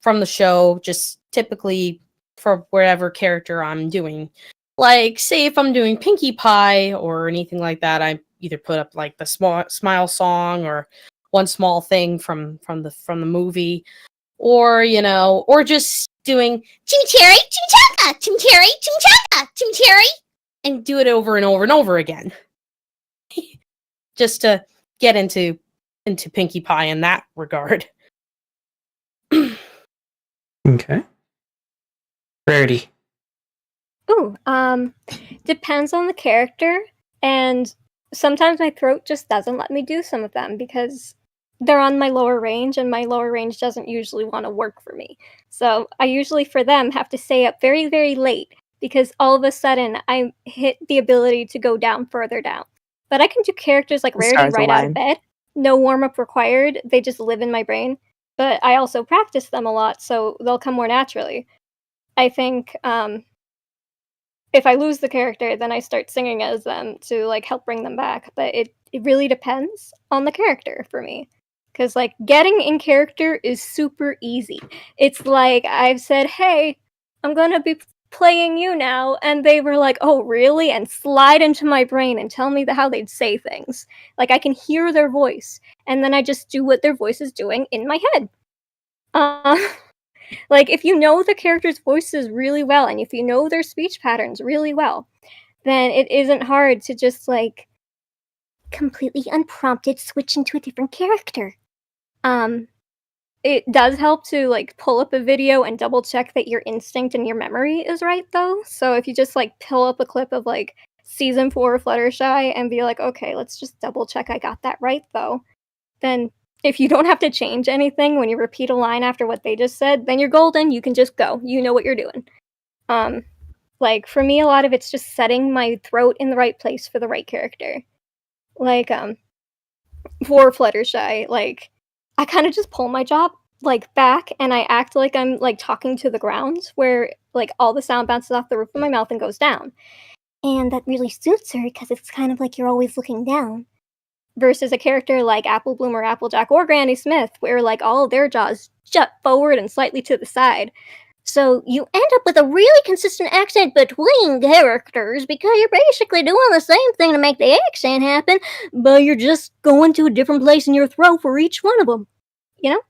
the show, just typically for whatever character I'm doing. Like, say if I'm doing Pinkie Pie or anything like that, I either put up like the smile song or one small thing from the movie, or or just doing
Chimichurri, chimichanga, chimichurri, chimichanga, chimichurri.
and do it over and over and over again, just to get into Pinkie Pie in that regard.
Okay. Rarity.
Ooh, depends on the character, and sometimes my throat just doesn't let me do some of them because they're on my lower range, and my lower range doesn't usually want to work for me. So I usually, for them, have to stay up very, very late because all of a sudden I hit the ability to go down further down. But I can do characters like
The
Rarity
stars
right out
align.
of bed. No warm-up required. They just live in my brain. But I also practice them a lot, so they'll come more naturally. I think if I lose the character, then I start singing as them to like help bring them back. But it really depends on the character for me. Because like getting in character is super easy. It's like I've said, hey, I'm gonna be playing you now, and they were like, oh really? And slide into my brain and tell me how they'd say things. Like I can hear their voice, and then I just do what their voice is doing in my head. Like, if you know the character's voices really well, and if you know their speech patterns really well, then it isn't hard to just, like, completely unprompted switch into a different character. It does help to, like, pull up a video and double check that your instinct and your memory is right, though. So if you just, like, pull up a clip of, like, Season 4 of Fluttershy and be like, okay, let's just double check I got that right, though, then if you don't have to change anything when you repeat a line after what they just said, then you're golden. You can just go. You know what you're doing. Like, for me, a lot of it's just setting my throat in the right place for the right character. Like, for Fluttershy, like, I kind of just pull my jaw, like, back, and I act like I'm, like, talking to the ground, where, like, all the sound bounces off the roof of my mouth and goes down. And that really suits her, because it's kind of like you're always looking down. Versus a character like Apple Bloom or Applejack or Granny Smith, where like all of their jaws jut forward and slightly to the side. So you end up with a really consistent accent between characters because you're basically doing the same thing to make the accent happen, but you're just going to a different place in your throat for each one of them. You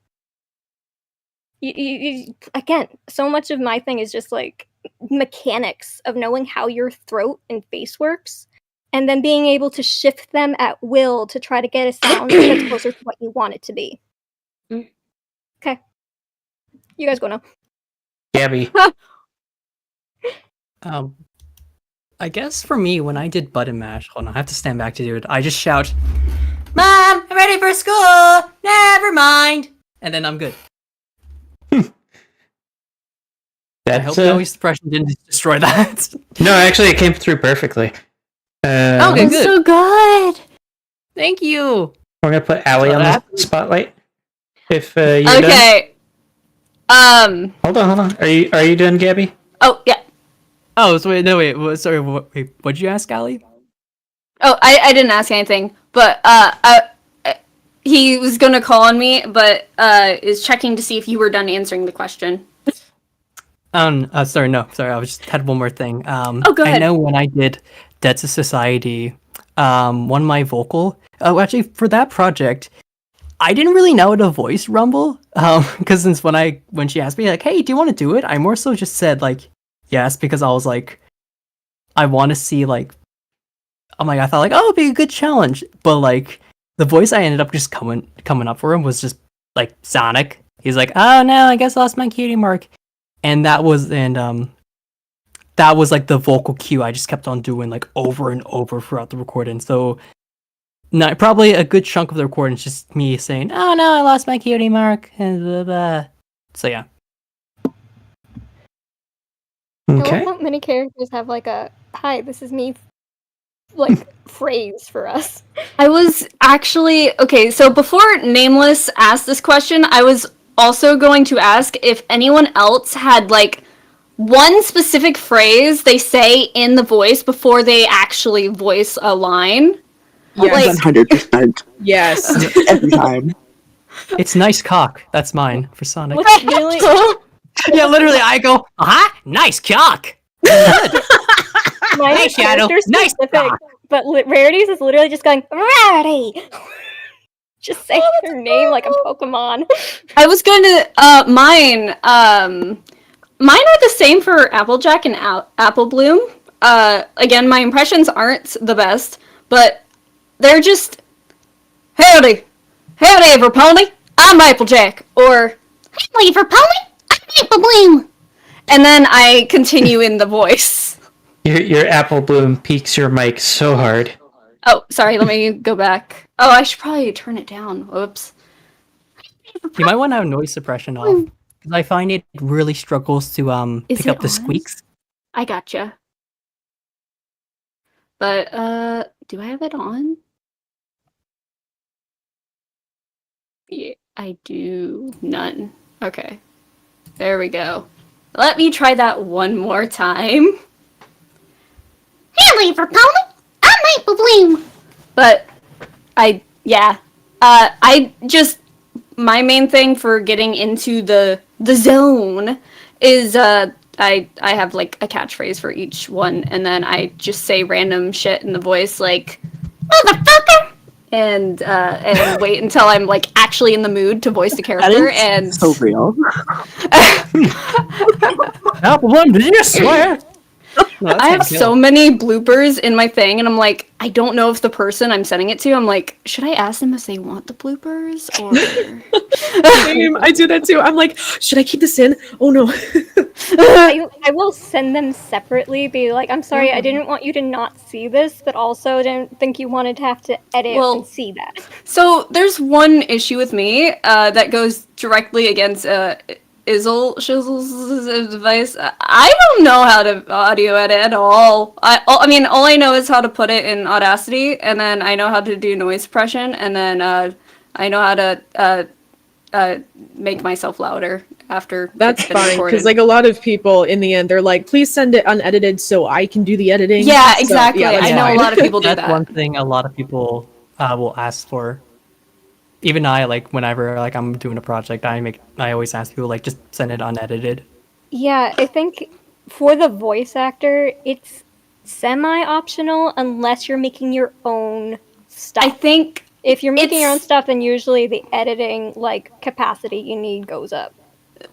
know? Again, so much of my thing is just like mechanics of knowing how your throat and face works, and then being able to shift them at will to try to get a sound that's closer to what you want it to be. Okay. You guys go now.
Gabby.
I guess for me, when I did button mash, hold on, I have to stand back to do it. I just shout, "Mom, I'm ready for school. Never mind," and then I'm good. I hope noise suppression didn't destroy that.
No, actually, it came through perfectly.
Okay, good.
So good.
Thank you.
We're gonna put Allie on the spotlight. If you're done.
Okay.
Hold on. Are you done, Gabby?
Oh yeah.
Oh, so wait. Sorry. Wait. What'd you ask, Allie?
Oh, I didn't ask anything, but he was gonna call on me, but is checking to see if you were done answering the question.
Sorry. I just had one more thing.
Oh, go ahead.
I know when I did Debts of Society, one of my vocal. Oh, actually, for that project, I didn't really know how to voice Rumble. Because since when she asked me like, "Hey, do you want to do it?" I more so just said like, yes, because I was like, I want to see like, oh my god, I thought like, oh, it'd be a good challenge. But like, the voice I ended up just coming up for him was just like Sonic. He's like, oh no, I guess I lost my cutie mark, and that was like the vocal cue I just kept on doing like over and over throughout the recording. So probably a good chunk of the recording is just me saying, "Oh no, I lost my cutie mark," and blah, blah. So yeah.
Okay.
I love how many characters have like a "Hi, this is me" like phrase for us.
I was actually okay. So before Nameless asked this question, I was also going to ask if anyone else had like one specific phrase they say in the voice before they actually voice a line.
Yes.
Like-
100%.
Yes.
Every time.
It's nice cock. That's mine for Sonic.
What's really
Yeah, literally, I go, nice cock.
mine
Hey,
is
Shadow,
character
nice
specific,
cock.
but Rarity's is literally just going Rarity. Just saying her name like a Pokemon.
I was going to mine are the same for Applejack and Apple Bloom. Again, my impressions aren't the best, but they're just howdy for pony, I'm Applejack, or howdy for pony, I'm Apple Bloom, and then I continue in the voice.
Your Apple Bloom peaks your mic so hard.
Oh, sorry, let me go back. Oh, I should probably turn it down. Whoops.
You might want to have noise suppression off, because I find it really struggles to
Is
pick
it
up the
on?
squeaks.
I gotcha. But, do I have it on? Yeah, I do. None. Okay. There we go. Let me try that one more time. Howdy for pony, I'm Maple Bloom. But, my main thing for getting into the zone is, I have like a catchphrase for each one, and then I just say random shit in the voice, like motherfucker, and wait until I'm like actually in the mood to voice the character. And
so real.
Apple Bloom, did you swear? No,
I have so many bloopers in my thing, and I'm like, I don't know if the person I'm sending it to, I'm like, should I ask them if they want the bloopers, or...
Same, I do that too. I'm like, should I keep this in? Oh no.
I will send them separately, be like, I'm sorry, I didn't want you to not see this, but also didn't think you wanted to have to edit and see that.
So there's one issue with me that goes directly against Izzle Shizzle's advice. I don't know how to audio edit at all. I mean, all I know is how to put it in Audacity, and then I know how to do noise suppression, and then I know how to make myself louder after.
That's
it's been
fine,
recorded.
because like a lot of people in the end, they're like, please send it unedited so I can do the editing.
Yeah,
So,
exactly.
yeah, that's
I know
fine.
a lot of people do
That's
that.
one thing a lot of people will ask for. Even I, like, whenever like I'm doing a project, I always ask people, like, just send it unedited.
Yeah, I think for the voice actor, it's semi-optional unless you're making your own stuff.
I think
if you're making your own
it's-
stuff, then usually the editing like capacity you need goes up.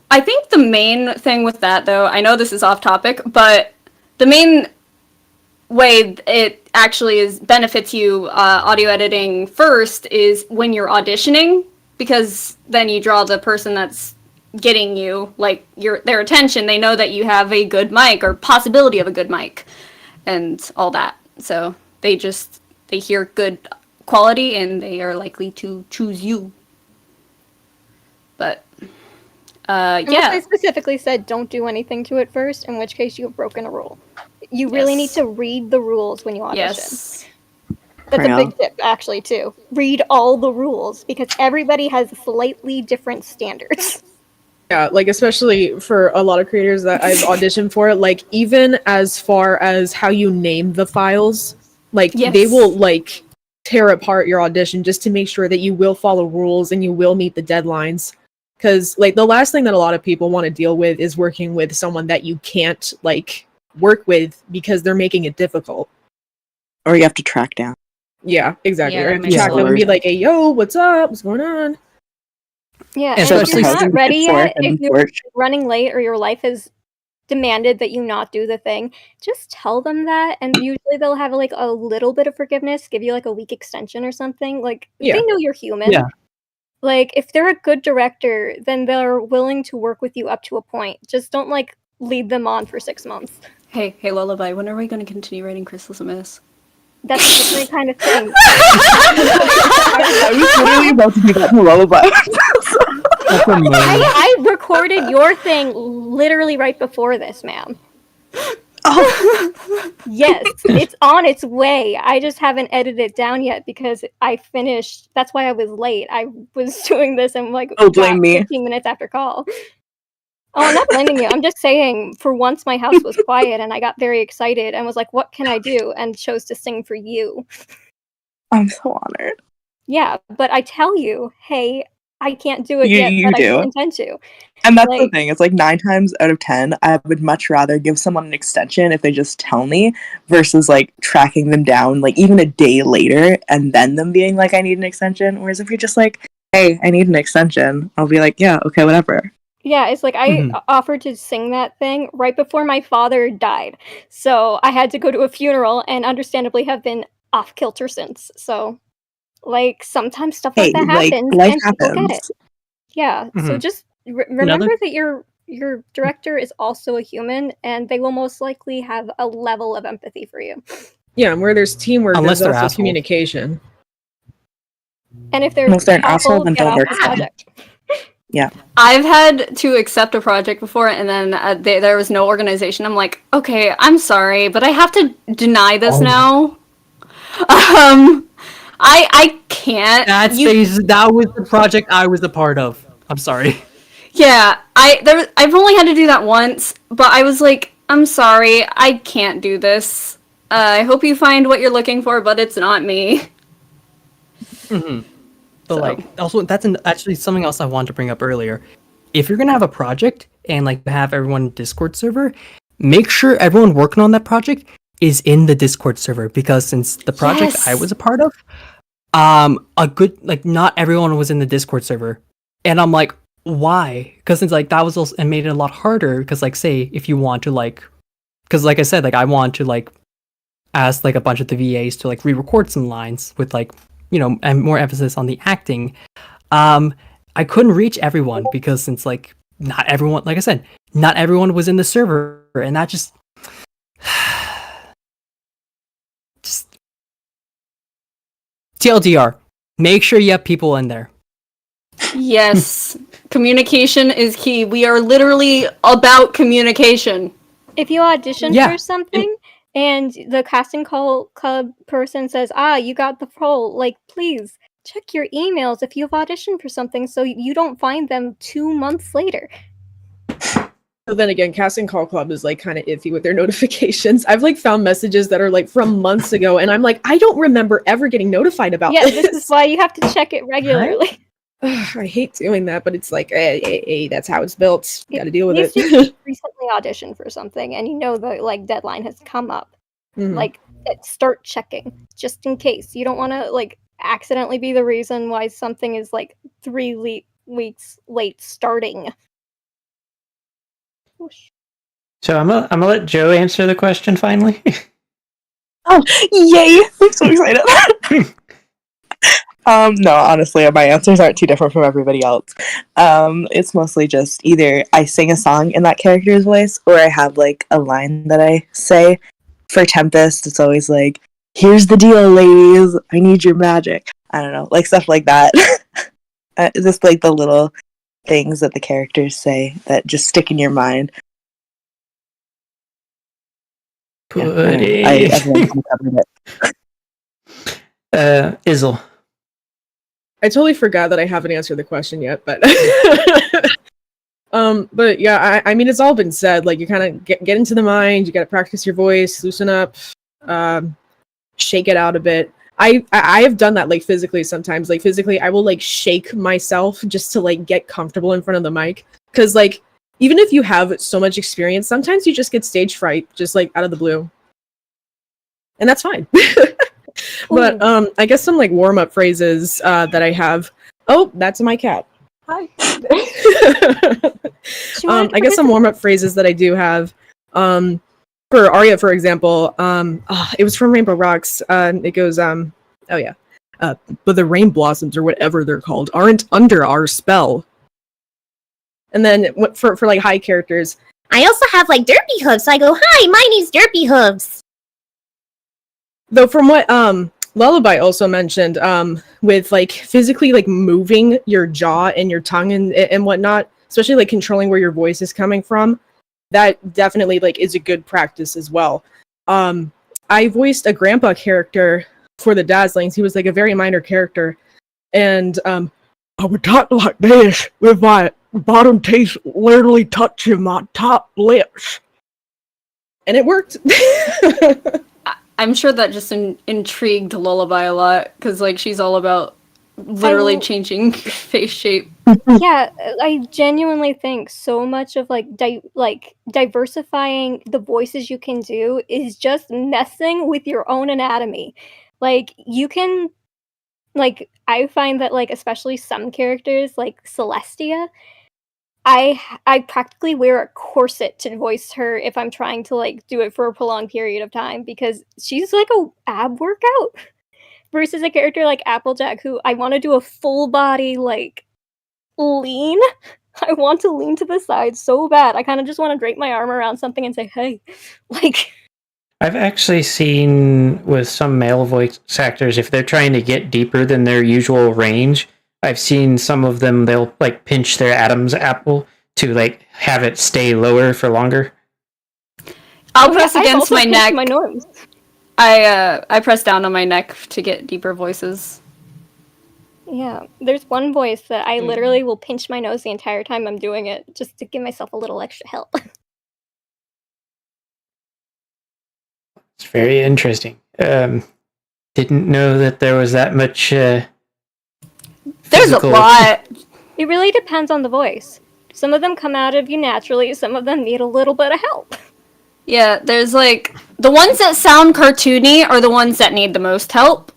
I think the main thing with that, though, I know this is off topic, but the main way it actually benefits you audio editing first is when you're auditioning, because then you draw the person that's getting you, like, their attention. They know that you have a good mic or possibility of a good mic and all that. So they hear good quality and they are likely to choose you. But
Unless I specifically said don't do anything to it first, in which case you have broken a rule. You really need to read the rules when you audition.
Yes.
That's a big tip, actually, too. Read all the rules, because everybody has slightly different standards.
Yeah, like especially for a lot of creators that I've auditioned for, like even as far as how you name the files, like they will like tear apart your audition just to make sure that you will follow rules and you will meet the deadlines. Because like the last thing that a lot of people want to deal with is working with someone that you can't like work with because they're making it difficult.
Or you have to track down.
Yeah, exactly.
Yeah,
or
that
have to
makes
track them and be
sense.
like, hey, yo, what's up? What's going on?
Yeah,
And
and if
especially
you're not
since
ready yet,
and
if you're
work.
running late or your life has demanded that you not do the thing, just tell them that, and usually they'll have like a little bit of forgiveness, give you like a week extension or something. Like, they know you're human.
Yeah.
Like, if they're a good director, then they're willing to work with you up to a point. Just don't like lead them on for 6 months.
Hey, Lullaby, when are we going to continue writing Crystal's a Miss?
That's a different kind of thing.
I was literally about to do that to Lullaby.
I recorded your thing literally right before this, ma'am.
Oh.
Yes, it's on its way. I just haven't edited it down yet because I finished. That's why I was late. I was doing this and like
Oh, blame me.
15 minutes after call. Oh, I'm not blaming you. I'm just saying, for once my house was quiet and I got very excited and was like, what can I do? And chose to sing for you.
I'm so honored.
Yeah, but I tell you, hey, I can't do it
You-
yet,
you
but
do.
I intend to.
And that's the
Like-
thing. It's like 9 times out of 10, I would much rather give someone an extension if they just tell me versus like tracking them down like even a day later and then them being like, I need an extension. Whereas if you're just like, hey, I need an extension, I'll be like, yeah, okay, whatever.
Yeah, it's like I offered to sing that thing right before my father died. So I had to go to a funeral and understandably have been off kilter since. So, like, sometimes stuff like
Hey,
that
like,
happens
life
and people get it.
happens.
Yeah, so just remember that your director is also a human and they will most likely have a level of empathy for you.
Yeah, and where there's teamwork,
Unless
there's
they're
also
assholes.
communication.
And if they're
Well, if they're an asshole, then
get
don't
off
work
the
with them.
project.
I've had to accept a project before, and then there was no organization. I'm like, okay, I'm sorry, but I have to deny this now. I can't.
That was the project I was a part of. I'm sorry.
Yeah, I've only had to do that once, but I was like, I'm sorry, I can't do this. I hope you find what you're looking for, but it's not me.
But like, also actually something else I wanted to bring up earlier. If you're gonna have a project and like have everyone in Discord server, make sure everyone working on that project is in the Discord server, because since the project I was a part of, not everyone was in the Discord server, and I'm like, why? Because it's like that was also, and made it a lot harder. Because like, say if you want to like, because like I said, like I want to like ask like a bunch of the VAs to like re-record some lines with like, you know, and more emphasis on the acting. I couldn't reach everyone because since like not everyone, like I said, not everyone was in the server, and that just TLDR, make sure you have people in there.
Yes, communication is key. We are literally about communication.
If you audition
Yeah.
for something and the casting call club person says, you got the role, like, please check your emails if you've auditioned for something so you don't find them 2 months later.
So then again, Casting Call Club is like kind of iffy with their notifications. I've like found messages that are like from months ago, and I'm like, I don't remember ever getting notified about
Yeah,
this.
this is why you have to check it regularly.
I hate doing that, but it's like, hey, that's how it's built. You got to deal with
If
it.
you recently auditioned for something and you know the like deadline has come up, like start checking just in case. You don't want to like accidentally be the reason why something is like 3 weeks late starting. Whoosh.
So I'm gonna let Joe answer the question finally.
Oh, yay! I'm so excited. No, honestly, my answers aren't too different from everybody else. It's mostly just either I sing a song in that character's voice, or I have like a line that I say. For Tempest, it's always like, "Here's the deal, ladies. I need your magic." I don't know, like stuff like that. Just like the little things that the characters say that just stick in your mind.
Putty.
Everyone covered it.
Izzle.
I totally forgot that I haven't answered the question yet, but but yeah, I mean, it's all been said. Like, you kind of get into the mind, you got to practice your voice, loosen up, shake it out a bit. I have done that like physically sometimes. Like physically, I will like shake myself just to like get comfortable in front of the mic. Because like, even if you have so much experience, sometimes you just get stage fright, just like out of the blue, and that's fine. But I guess some like warm up phrases that I have. Oh, that's my cat. Hi. I guess some warm up phrases that I do have. For Arya, for example, it was from Rainbow Rocks. It goes, but the rain blossoms or whatever they're called aren't under our spell. And then for like high characters,
I also have like derpy hooves, so I go, hi, my name's Derpy Hooves.
though, from what Lullaby also mentioned, with like physically like moving your jaw and your tongue and whatnot, especially like controlling where your voice is coming from, that definitely like is a good practice as well. I voiced a grandpa character for the Dazzlings. He was like a very minor character, and I would talk like this with my
bottom teeth literally touching my top lips.
And it worked.
I'm sure that just intrigued Lullaby a lot, because like she's all about literally changing face shape.
Yeah, I genuinely think so much of like diversifying the voices you can do is just messing with your own anatomy. Like you can, like I find that like especially some characters like Celestia, I practically wear a corset to voice her if I'm trying to like do it for a prolonged period of time, because she's like a ab workout versus a character like Applejack, who I want to do a full body like lean. I want to lean to the side so bad. I kind of just want to drape my arm around something and say, "Hey," like.
I've actually seen with some male voice actors, if they're trying to get deeper than their usual range, I've seen some of them, they'll like pinch their Adam's apple to like have it stay lower for longer.
I'll press against my neck.
My nose.
I press down on my neck to get deeper voices.
Yeah, there's one voice that I literally will pinch my nose the entire time I'm doing it, just to give myself a little extra help.
It's very interesting. Didn't know that there was that much.
There's a
physical-
lot.
It really depends on the voice. Some of them come out of you naturally, some of them need a little bit of help.
Yeah, there's like the ones that sound cartoony are the ones that need the most help.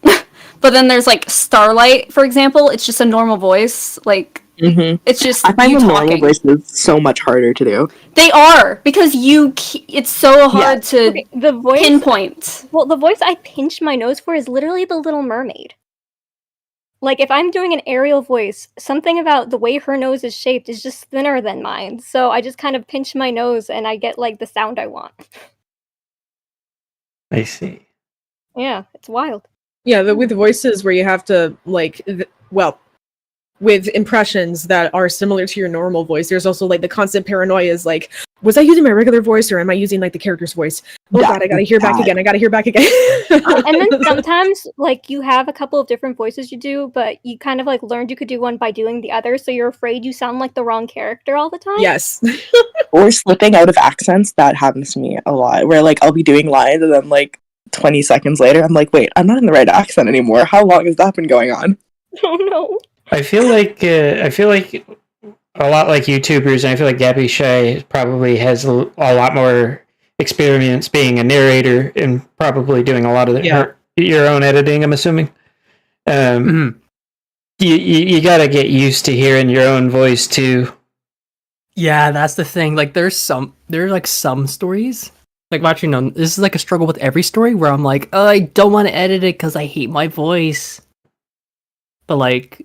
But then there's like Starlight, for example. It's just a normal voice. Like it's just
I find
you
the normal
talking.
voices so much harder to do.
They are, because it's so hard to
The voice,
pinpoint.
well, the voice I pinch my nose for is literally the Little Mermaid. Like, if I'm doing an Ariel voice, something about the way her nose is shaped is just thinner than mine. So I just kind of pinch my nose and I get, like, the sound I want.
I see.
Yeah, it's wild.
Yeah, with voices where you have to, like, with impressions that are similar to your normal voice, there's also, like, the constant paranoia is, like, was I using my regular voice or am I using, like, the character's voice? Oh, God, I gotta hear back again.
And then sometimes, like, you have a couple of different voices you do, but you kind of, like, learned you could do one by doing the other, so you're afraid you sound like the wrong character all the time?
Yes.
Or slipping out of accents, that happens to me a lot, where, like, I'll be doing lines and then, like, 20 seconds later, I'm like, wait, I'm not in the right accent anymore. How long has that been going on?
Oh, no.
I feel like a lot like YouTubers, and I feel like GabiShy probably has a lot more experience being a narrator and probably doing a lot of your own editing, I'm assuming. You got to get used to hearing your own voice too.
Yeah, that's the thing. Like, there's some stories. Like, watching on this is like a struggle with every story where I'm like, oh, I don't want to edit it because I hate my voice. But like,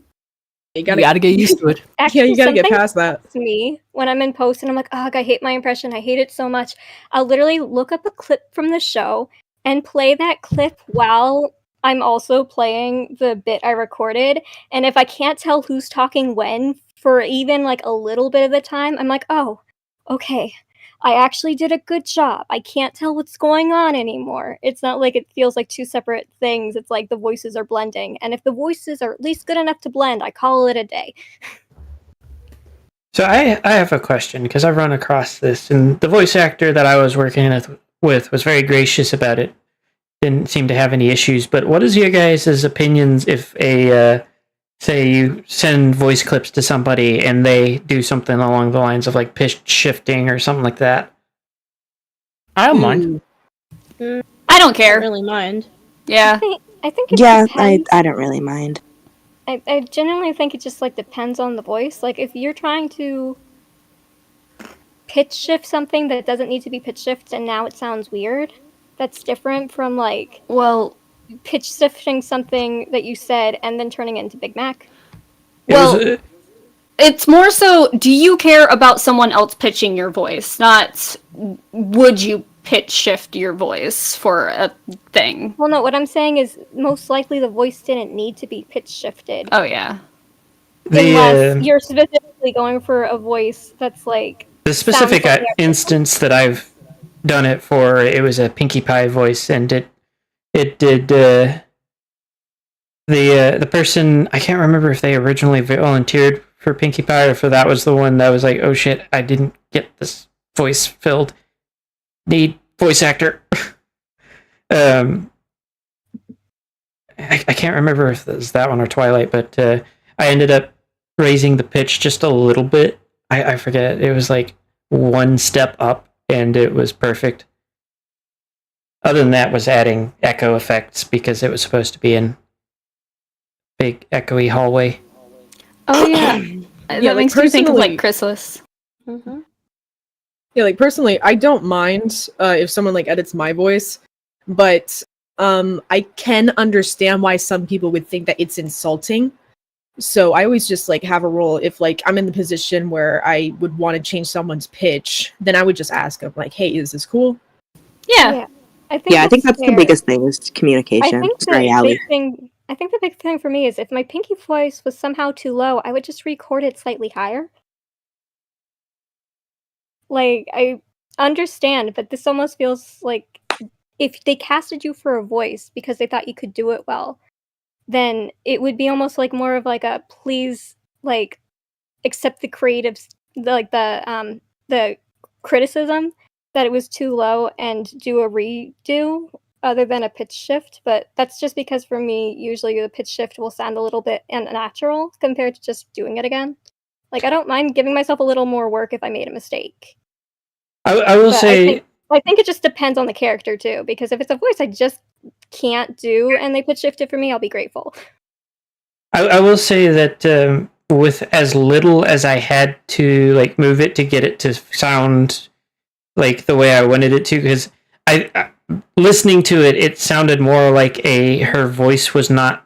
you gotta get used to it.
Actually,
you gotta get
something
past that.
to me when I'm in post and I'm like, oh, I hate my impression. I hate it so much. I'll literally look up a clip from the show and play that clip while I'm also playing the bit I recorded. And if I can't tell who's talking when for even like a little bit of the time, I'm like, oh, okay. I actually did a good job. I can't tell what's going on anymore. It's not like it feels like two separate things. It's like the voices are blending. And if the voices are at least good enough to blend, I call it a day.
So I have a question, because I've run across this, and the voice actor that I was working with was very gracious about it. Didn't seem to have any issues. But what is your guys' opinions if say you send voice clips to somebody and they do something along the lines of like pitch shifting or something like that?
I don't mind.
I don't care.
Really mind.
Yeah.
I think it
Yeah,
depends.
I don't really mind.
I genuinely think it just like depends on the voice. Like if you're trying to pitch shift something that doesn't need to be pitch shifted and now it sounds weird, that's different from like pitch shifting something that you said and then turning it into Big Mac.
Well, it's more so, do you care about someone else pitching your voice? Not, would you pitch shift your voice for a thing?
Well, no, what I'm saying is most likely the voice didn't need to be pitch shifted.
Oh, yeah.
Unless you're specifically going for a voice that's like...
The specific instance that I've done it for, it was a Pinkie Pie voice, and it did... the person, I can't remember if they originally volunteered for Pinkie Pie, or if that was the one that was like, oh shit, I didn't get this voice filled. Need voice actor. I can't remember if it was that one or Twilight, but I ended up raising the pitch just a little bit. I forget. It was like one step up, and it was perfect. Other than that, was adding echo effects because it was supposed to be in big echoey hallway.
Oh yeah, that makes me think of like Chrysalis.
Mm-hmm. Yeah, like personally, I don't mind if someone like edits my voice, but I can understand why some people would think that it's insulting. So I always just like have a rule. If like I'm in the position where I would want to change someone's pitch, then I would just ask them like, "Hey, is this cool?"
Yeah.
I think that's the biggest thing is communication.
I think the big thing for me is if my Pinkie voice was somehow too low, I would just record it slightly higher. Like, I understand, but this almost feels like if they casted you for a voice because they thought you could do it well, then it would be almost like more of like a please, like, accept the the criticism that it was too low and do a redo other than a pitch shift. But that's just because for me, usually the pitch shift will sound a little bit unnatural compared to just doing it again. Like, I don't mind giving myself a little more work if I made a mistake.
I will say...
I think it just depends on the character, too, because if it's a voice I just can't do and they pitch shift it for me, I'll be grateful.
I will say that with as little as I had to like move it to get it to sound like the way I wanted it to, because I listening to it, it sounded more like her voice was not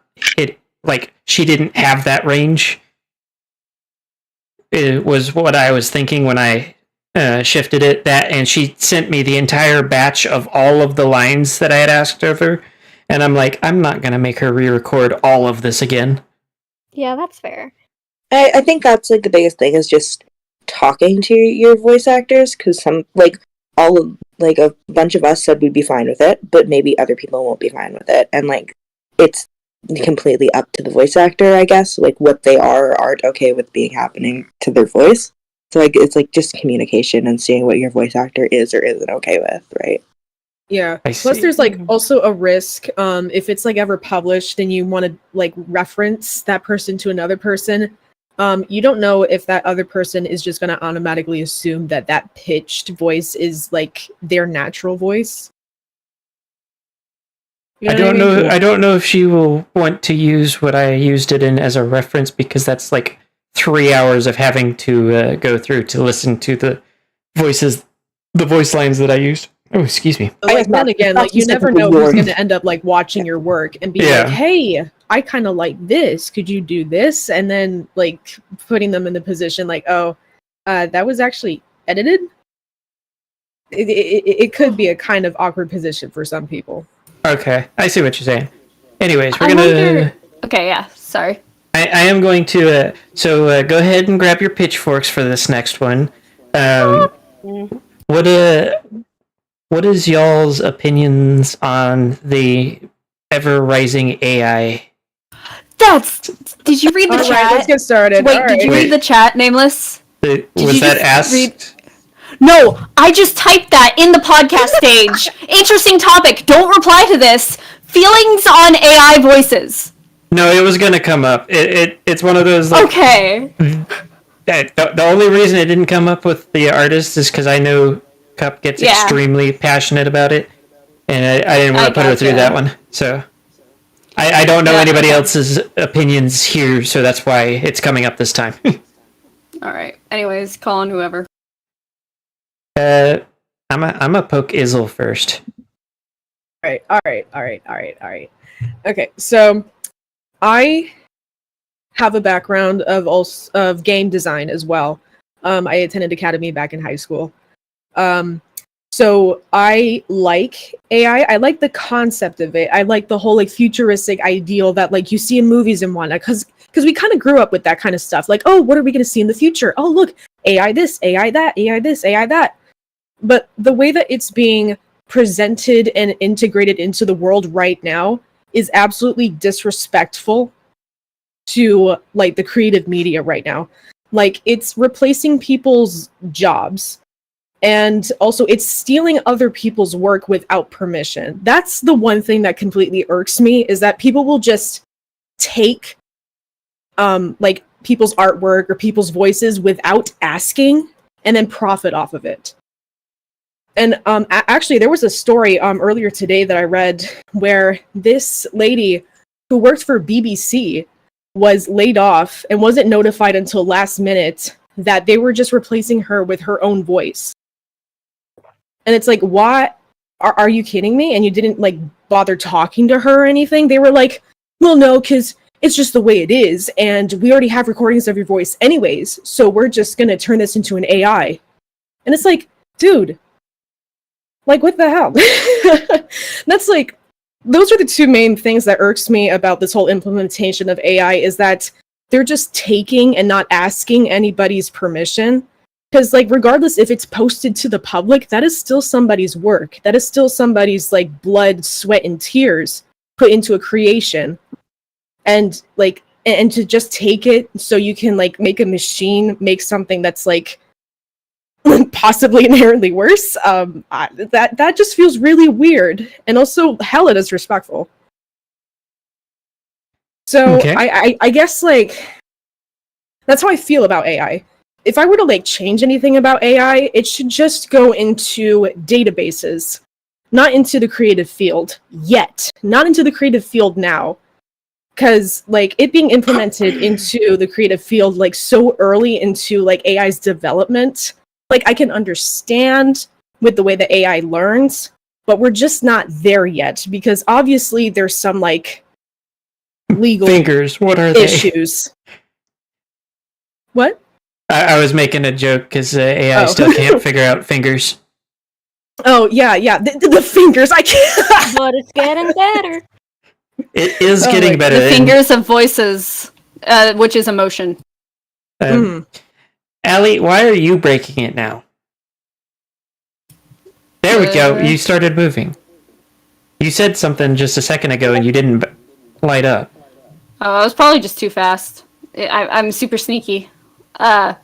like she didn't have that range. It was what I was thinking when I shifted it, and she sent me the entire batch of all of the lines that I had asked of her, and I'm like, I'm not gonna make her re-record all of this again.
Yeah, that's fair.
I think that's like the biggest thing is just talking to your voice actors, because a bunch of us said we'd be fine with it, but maybe other people won't be fine with it, and like it's completely up to the voice actor, I guess, like what they are or aren't okay with being happening to their voice. So like it's like just communication and seeing what your voice actor is or isn't okay with, right?
Yeah. Plus there's like also a risk if it's like ever published and you want to like reference that person to another person, you don't know if that other person is just going to automatically assume that that pitched voice is like their natural voice. You know
I don't know if she will want to use what I used it in as a reference, because that's like 3 hours of having to go through to listen to the voice lines that I used. Oh, excuse me.
But, like, then again, like you never know who's going to end up like watching your work and be like, "Hey, I kind of like this. Could you do this?" And then like putting them in the position like, "Oh, that was actually edited." It could be a kind of awkward position for some people.
Okay, I see what you're saying. Anyways, we're gonna.
Okay, yeah. Sorry.
I am going to. So go ahead and grab your pitchforks for this next one. What is y'all's opinions on the ever-rising AI?
Did you read the chat?
Right, let's get started.
Wait, did you read the chat, Nameless?
Was that asked?
No, I just typed that in the podcast stage. Interesting topic. Don't reply to this. Feelings on AI voices.
No, it was going to come up. It's one of those... Like,
okay.
The only reason it didn't come up with the artist is because I know Cup gets extremely passionate about it, and I didn't want to put her through that one. So I don't know anybody else's opinions here, so that's why it's coming up this time.
All right. Anyways, call on whoever.
I'm a poke Izzle first.
All right. Okay, so I have a background of game design as well. I attended Academy back in high school. So I like AI. I like the concept of it. I like the whole like futuristic ideal that like you see in movies and whatnot. Because we kind of grew up with that kind of stuff. Like, oh, what are we going to see in the future? Oh, look, AI this, AI that, AI this, AI that. But the way that it's being presented and integrated into the world right now is absolutely disrespectful to like the creative media right now. Like, it's replacing people's jobs, and also it's stealing other people's work without permission. That's the one thing that completely irks me, is that people will just take like people's artwork or people's voices without asking and then profit off of it. And actually, there was a story earlier today that I read where this lady who worked for BBC was laid off and wasn't notified until last minute that they were just replacing her with her own voice. And it's like, what? Are you kidding me? And you didn't like bother talking to her or anything? They were like, well, no, because it's just the way it is, and we already have recordings of your voice anyways, so we're just gonna turn this into an AI. And it's like, dude, like, what the hell? That's like, those are the two main things that irks me about this whole implementation of AI, is that they're just taking and not asking anybody's permission. Because, like, regardless if it's posted to the public, that is still somebody's work. That is still somebody's, like, blood, sweat, and tears put into a creation. And, like, and to just take it so you can, like, make a machine make something that's, like, possibly inherently worse, that just feels really weird, and also hella disrespectful. So
Okay.
I guess, like, that's how I feel about AI. If I were to like change anything about AI, it should just go into databases, not into the creative field yet, not into the creative field now. Because like it being implemented into the creative field like so early into like AI's development, like I can understand with the way the AI learns, but we're just not there yet, because obviously there's some like legal
Fingers, what are they?
issues. What?
I was making a joke because AI still can't figure out fingers.
Oh yeah, the fingers. I can't.
But it's getting better.
It is getting better.
The fingers of voices, which is emotion.
Allie, why are you breaking it now? There we go. You started moving. You said something just a second ago and you didn't light up.
Oh, I was probably just too fast. I'm super sneaky.
Trying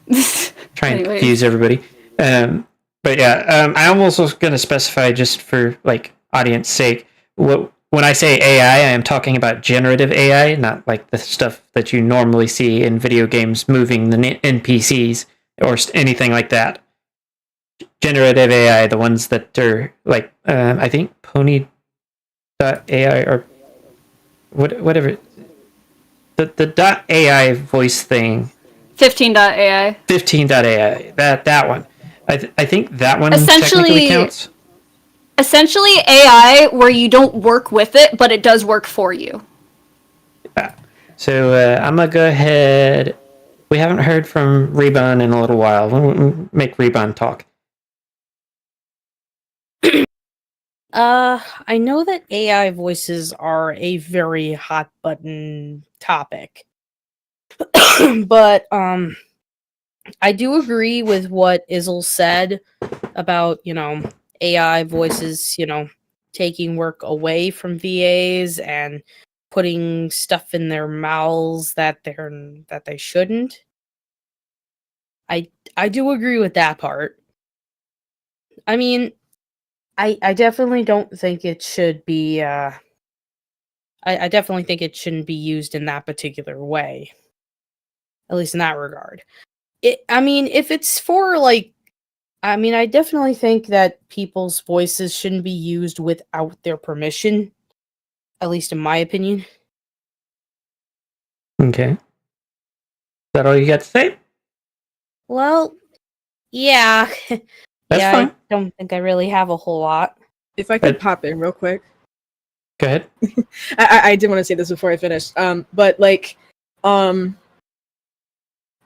to confuse everybody. But yeah, I almost was going to specify, just for like audience sake, when I say AI, I am talking about generative AI, not like the stuff that you normally see in video games moving the NPCs or anything like that. Generative AI, the ones that are like, I think Pony.ai or whatever. The .ai voice thing.
15.ai.
15.ai. That one. I think that one
Essentially
technically counts.
Essentially AI where you don't work with it, but it does work for you.
Yeah. So I'm going to go ahead. We haven't heard from Ribon in a little while. We'll make Ribon talk.
I know that AI voices are a very hot button topic. But I do agree with what Izzle said about, AI voices, taking work away from VAs and putting stuff in their mouths that they shouldn't. I do agree with that part. I mean, I definitely don't think it should be I definitely think it shouldn't be used in that particular way. At least in that regard. If it's for I definitely think that people's voices shouldn't be used without their permission. At least in my opinion.
Okay. Is that all you got to say?
Well, yeah.
That's fine.
I don't think I really have a whole lot.
If I could pop in real quick.
Go ahead.
I did want to say this before I finish. But like, I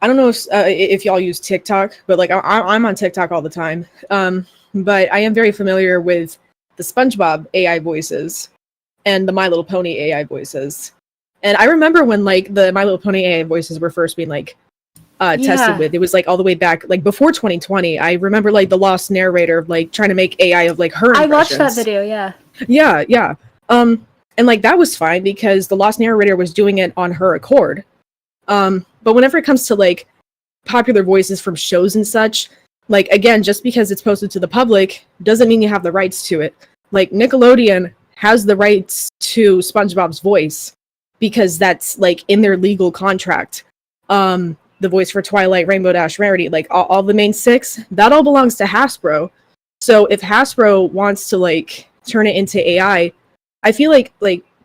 don't know if y'all use TikTok, but like I'm on TikTok all the time. But I am very familiar with the SpongeBob AI voices and the My Little Pony AI voices. And I remember when like the My Little Pony AI voices were first being like tested with. It was like all the way back like before 2020. I remember like the Lost narrator like trying to make AI of like her impressions.
I watched that video, yeah.
Yeah. And like that was fine because the lost narrator was doing it on her accord. But whenever it comes to like popular voices from shows and such, like again, just because it's posted to the public doesn't mean you have the rights to it. Like Nickelodeon has the rights to SpongeBob's voice because that's like in their legal contract. The voice for Twilight, Rainbow Dash, Rarity, like all the main 6, that all belongs to Hasbro. So if Hasbro wants to like turn it into AI, I feel like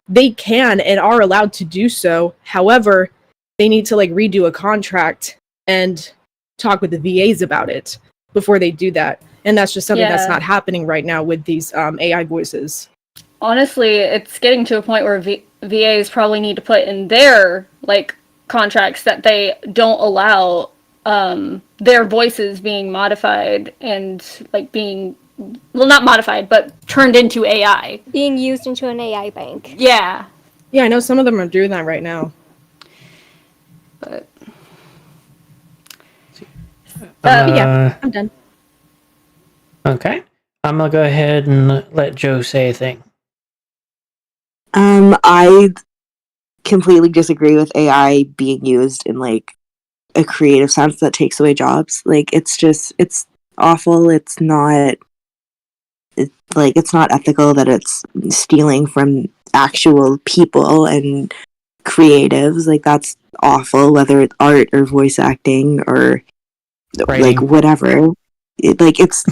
they can and are allowed to do so. However, they need to like redo a contract and talk with the VAs about it before they do that. And that's just something that's not happening right now with these AI voices.
Honestly, it's getting to a point where VAs probably need to put in their like contracts that they don't allow their voices being modified and like being, well, not modified, but turned into AI.
Being used into an AI bank.
Yeah.
Yeah, I know some of them are doing that right now.
But
yeah, I'm done.
Okay. I'm going to go ahead and let Joe say a thing.
I completely disagree with AI being used in like a creative sense that takes away jobs. Like it's awful. It's not ethical that it's stealing from actual people and creatives. Like that's awful, whether it's art or voice acting or
Writing.
like whatever. It's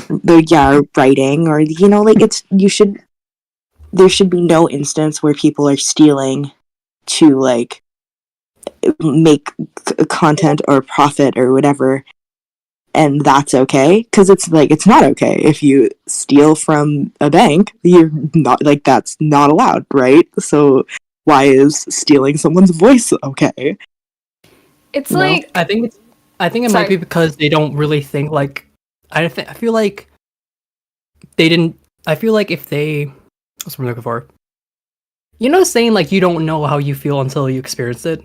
writing or there should be no instance where people are stealing to like make content or profit or whatever, and that's okay, because it's not okay if you steal from a bank. You're not, like, that's not allowed, right? So why is stealing someone's voice okay?
it's
No,
like
I think it might be because they don't really think like I feel like they didn't. I feel like if they, what's what I'm looking for? You know, saying like you don't know how you feel until you experience it.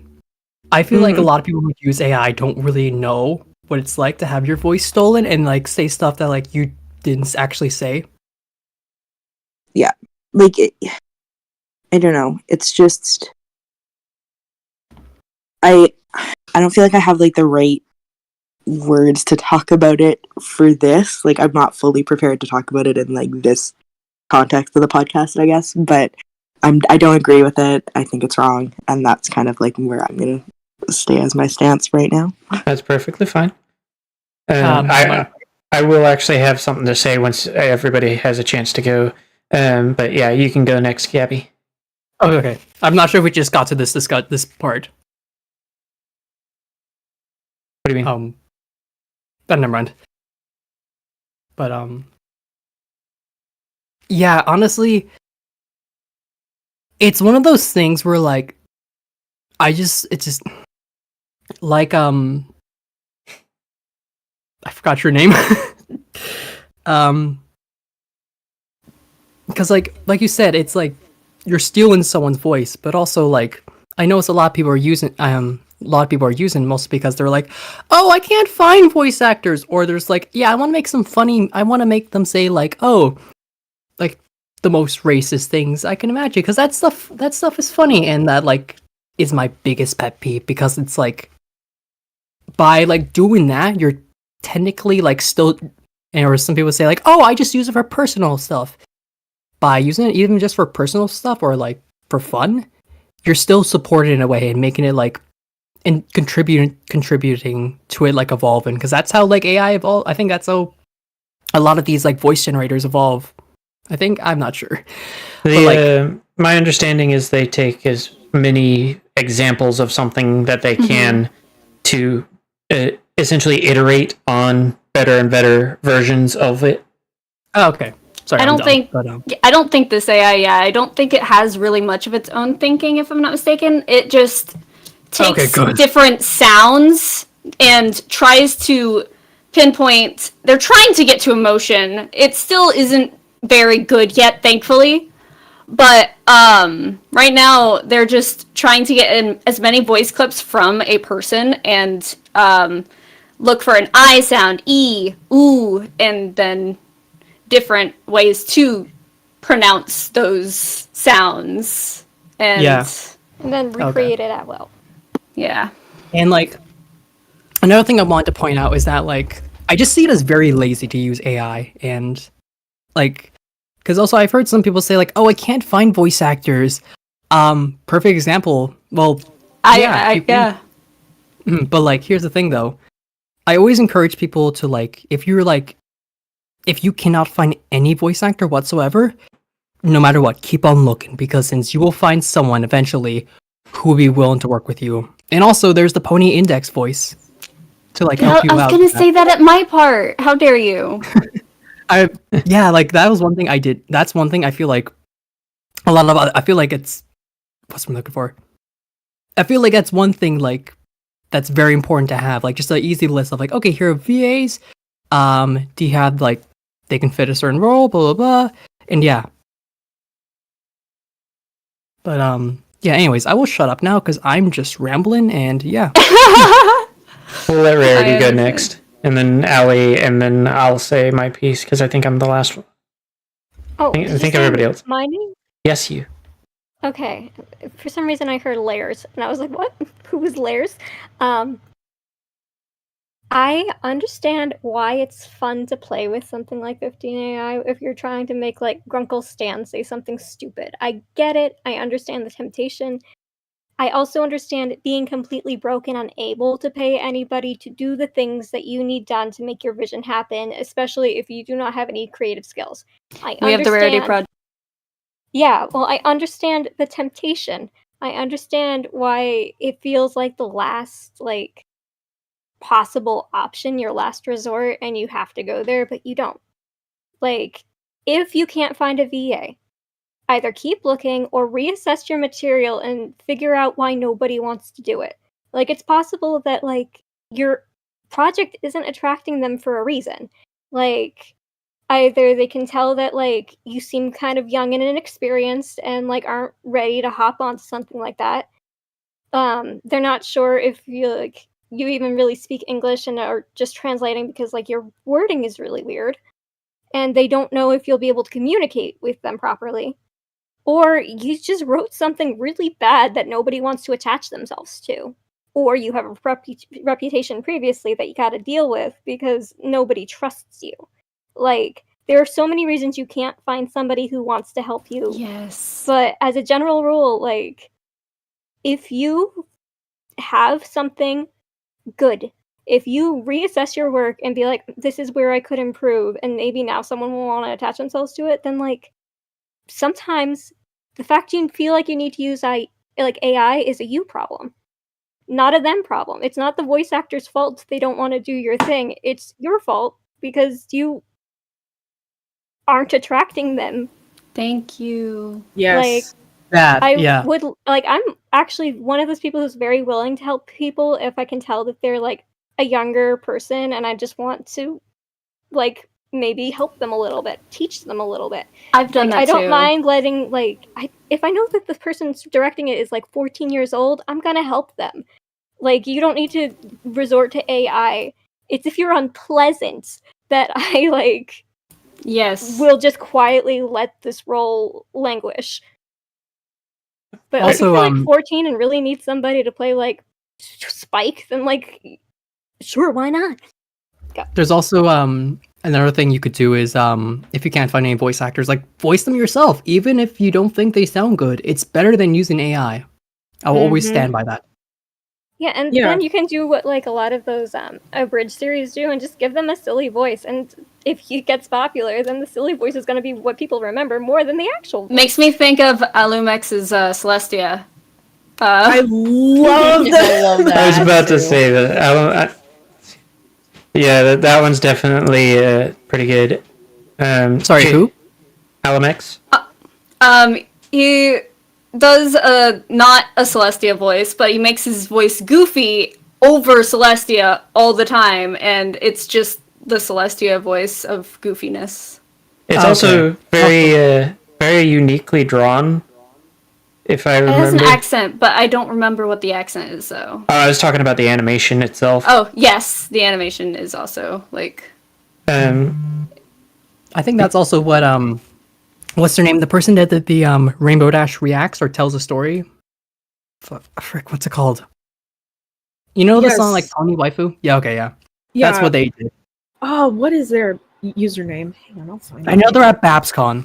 I feel like a lot of people who use AI don't really know what it's like to have your voice stolen and like say stuff that like you didn't actually say.
Yeah, like I don't know. It's just I don't feel like I have like the right words to talk about it for this. Like I'm not fully prepared to talk about it in like this context of the podcast, I guess. But I don't agree with it. I think it's wrong, and that's kind of like where I'm gonna stay as my stance right now.
That's perfectly fine. I will actually have something to say once everybody has a chance to go. But yeah, you can go next, Gabby.
Oh, okay. I'm not sure if we just got to this part.
What do you mean?
But never mind. But yeah, honestly, it's one of those things where like it's just like I forgot your name. Because like you said, it's like you're stealing someone's voice, but also like I know it's a lot of people are using mostly because they're like, oh, I can't find voice actors, or there's like, yeah, I want to make them say like, oh, like the most racist things I can imagine, because that stuff is funny, and that like is my biggest pet peeve, because it's like by like doing that you're technically like still, or some people say like, oh, I just use it for personal stuff. By using it even just for personal stuff or like for fun, you're still supporting it in a way and making it like and contributing to it, like evolving, because that's how like AI evolve. I think that's how a lot of these like voice generators evolve. I'm not sure.
My understanding is they take as many examples of something that they can to essentially iterate on better and better versions of it.
Oh, okay. Sorry,
I don't think this AI. Yeah, I don't think it has really much of its own thinking. If I'm not mistaken, it just takes different sounds and tries to pinpoint. They're trying to get to emotion. It still isn't very good yet, thankfully. But right now, they're just trying to get in as many voice clips from a person and look for an I sound, E, ooh, and then different ways to pronounce those sounds. And
Yeah.
And then recreate it at will.
yeah.
And like another thing I want to point out is that like I just see it as very lazy to use AI, and like because also I've heard some people say like, oh, I can't find voice actors. Perfect example. Well,
Yeah.
But like here's the thing though. I always encourage people to like if you cannot find any voice actor whatsoever, no matter what, keep on looking, because since you will find someone eventually who will be willing to work with you. And also there's the Pony Index voice to like help you out.
I was gonna say that at my part. How dare you?
Yeah, like that was one thing I did. That's one thing I feel like I feel like it's what's I'm looking for. I feel like that's one thing like that's very important to have, like just an easy list of like, okay, here are VAs. Do you have like they can fit a certain role, blah blah blah, and yeah. But yeah. Anyways, I will shut up now because I'm just rambling, and yeah.
We'll let Rarity go
understand.
next, and then Allie, and then I'll say my piece because I think I'm the last one.
Oh,
I
did you
think
say
everybody else.
My name?
Yes, you.
Okay. For some reason, I heard layers, and I was like, "What? Who was layers?" I understand why it's fun to play with something like 15 AI if you're trying to make like Grunkle Stan say something stupid. I get it. I understand the temptation. I also understand being completely broken, unable to pay anybody to do the things that you need done to make your vision happen, especially if you do not have any creative skills.
We have the Rarity project.
Yeah, well, I understand the temptation. I understand why it feels like the last, like, possible option, your last resort, and you have to go there, but you don't. Like, if you can't find a VA, either keep looking or reassess your material and figure out why nobody wants to do it. Like, it's possible that, like, your project isn't attracting them for a reason. Like, either they can tell that, like, you seem kind of young and inexperienced and, like, aren't ready to hop onto something like that. They're not sure if you even really speak English and are just translating because, like, your wording is really weird. And they don't know if you'll be able to communicate with them properly. Or you just wrote something really bad that nobody wants to attach themselves to. Or you have a reputation previously that you gotta deal with because nobody trusts you. Like, there are so many reasons you can't find somebody who wants to help you.
Yes.
But as a general rule, like, if you have something good, if you reassess your work and be like, this is where I could improve, and maybe now someone will want to attach themselves to it, then, like, sometimes the fact you feel like you need to use AI is a you problem, not a them problem. It's not the voice actor's fault they don't want to do your thing. It's your fault because you aren't attracting them.
Thank you.
Yes.
I would, like, I'm actually one of those people who's very willing to help people if I can tell that they're, like, a younger person and I just want to, like, maybe help them a little bit, teach them a little bit.
I've done
Like,
that
I don't
too.
mind letting, like, if I know that the person directing it is, like, 14 years old, I'm gonna help them. Like, you don't need to resort to AI. It's if you're unpleasant that I, like,
Yes.
will just quietly let this role languish. But
Also,
if you're, like, 14 and really need somebody to play, like, Spike, then, like, sure, why not?
there's also another thing you could do is if you can't find any voice actors, like voice them yourself, even if you don't think they sound good. It's better than using AI. I will always stand by that.
Yeah, and
Yeah.
then you can do what, like, a lot of those abridged series do and just give them a silly voice. And if he gets popular, then the silly voice is going to be what people remember more than the actual voice.
Makes me think of Alumex's Celestia.
I love that.
I love that.
I was about to
too.
say that. Yeah, that one's definitely pretty good.
Sorry, who?
Alamex?
He does not a Celestia voice, but he makes his voice goofy over Celestia all the time, and it's just the Celestia voice of goofiness.
It's also very uniquely drawn, if I
It
remember.
has an accent, but I don't remember what the accent is, though.
I was talking about the animation itself.
Oh, yes, the animation is also, like...
Um,
I think that's also what what's their name? The person that did the Rainbow Dash reacts or tells a story. Frick, what's it called? You know the
Yes.
song like Pony Waifu? Yeah, okay, yeah.
Yeah.
That's what they did.
Oh, what is their username? Hang on, I'll find
I
it.
know they're at BabsCon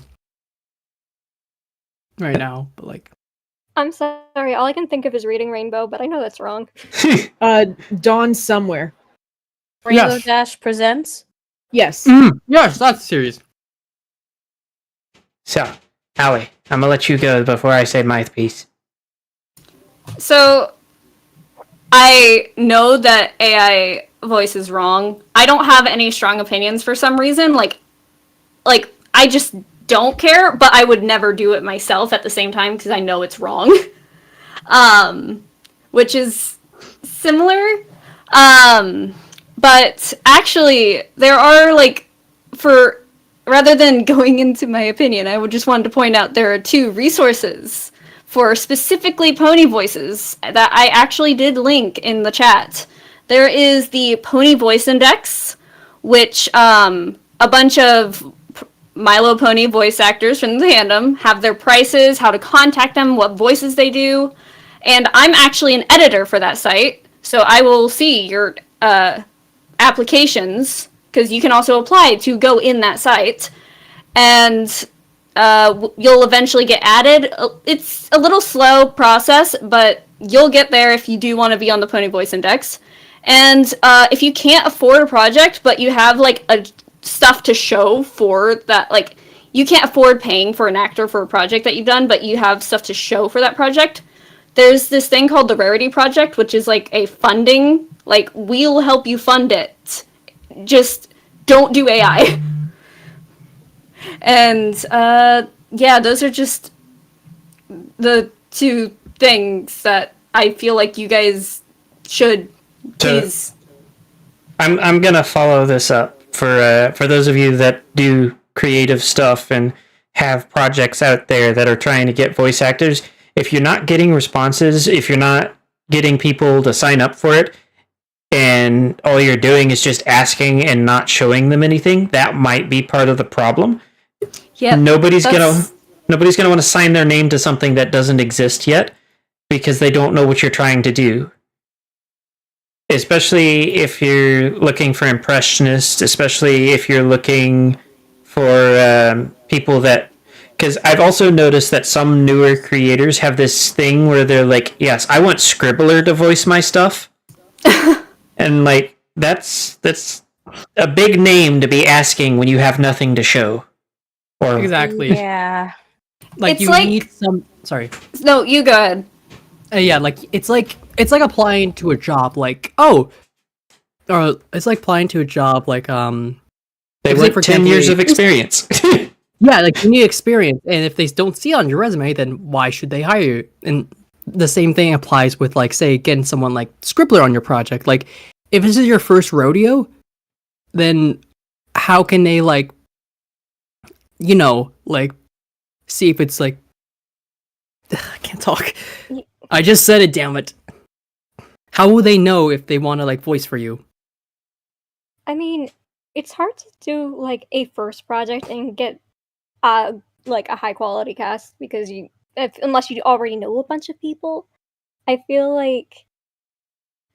right now, but like
I'm sorry, all I can think of is reading Rainbow, but I know that's wrong.
Dawn somewhere.
Rainbow
Yes.
Dash presents.
Yes.
yes, that's serious.
So, Allie, I'm gonna let you go before I say my piece.
So, I know that AI voice is wrong. I don't have any strong opinions for some reason. Like I just don't care, but I would never do it myself at the same time because I know it's wrong. Which is similar. But actually, there are rather than going into my opinion, I would just wanted to point out there are 2 resources for specifically pony voices that I actually did link in the chat. There is the Pony Voice Index, which a bunch of My Little Pony voice actors from the fandom have their prices, how to contact them, what voices they do, and I'm actually an editor for that site, so I will see your applications, because you can also apply to go in that site, and you'll eventually get added. It's a little slow process, but you'll get there if you do want to be on the Pony Voice Index. And if you can't afford a project, but you have stuff to show for that, you can't afford paying for an actor for a project that you've done, but you have stuff to show for that project, there's this thing called the Rarity Project, which is a funding, we'll help you fund it. Just don't do AI. And yeah, those are just the 2 things that I feel like you guys should please.
I'm gonna follow this up for those of you that do creative stuff and have projects out there that are trying to get voice actors. If you're not getting responses, if you're not getting people to sign up for it, and all you're doing is just asking and not showing them anything, that might be part of the problem.
Yeah,
nobody's gonna want to sign their name to something that doesn't exist yet because they don't know what you're trying to do. Especially if you're looking for impressionists, especially if you're looking for people that... Because I've also noticed that some newer creators have this thing where they're like, yes, I want Scribbler to voice my stuff. And that's a big name to be asking when you have nothing to show. Or
Exactly.
Yeah.
It's
you need some. Sorry.
No, you go ahead.
Yeah, it's like applying to a job. Or it's like applying to a job.
they
say,
want
for
10
example,
years of experience.
Yeah, you need experience, and if they don't see it on your resume, then why should they hire you? And the same thing applies with say getting someone like Scribbler on your project. If this is your first rodeo, then how can they see if it's I can't talk. I just said it, damn it. How will they know if they want to voice for you?
I mean, it's hard to do a first project and get a high quality cast because unless you already know a bunch of people. I feel like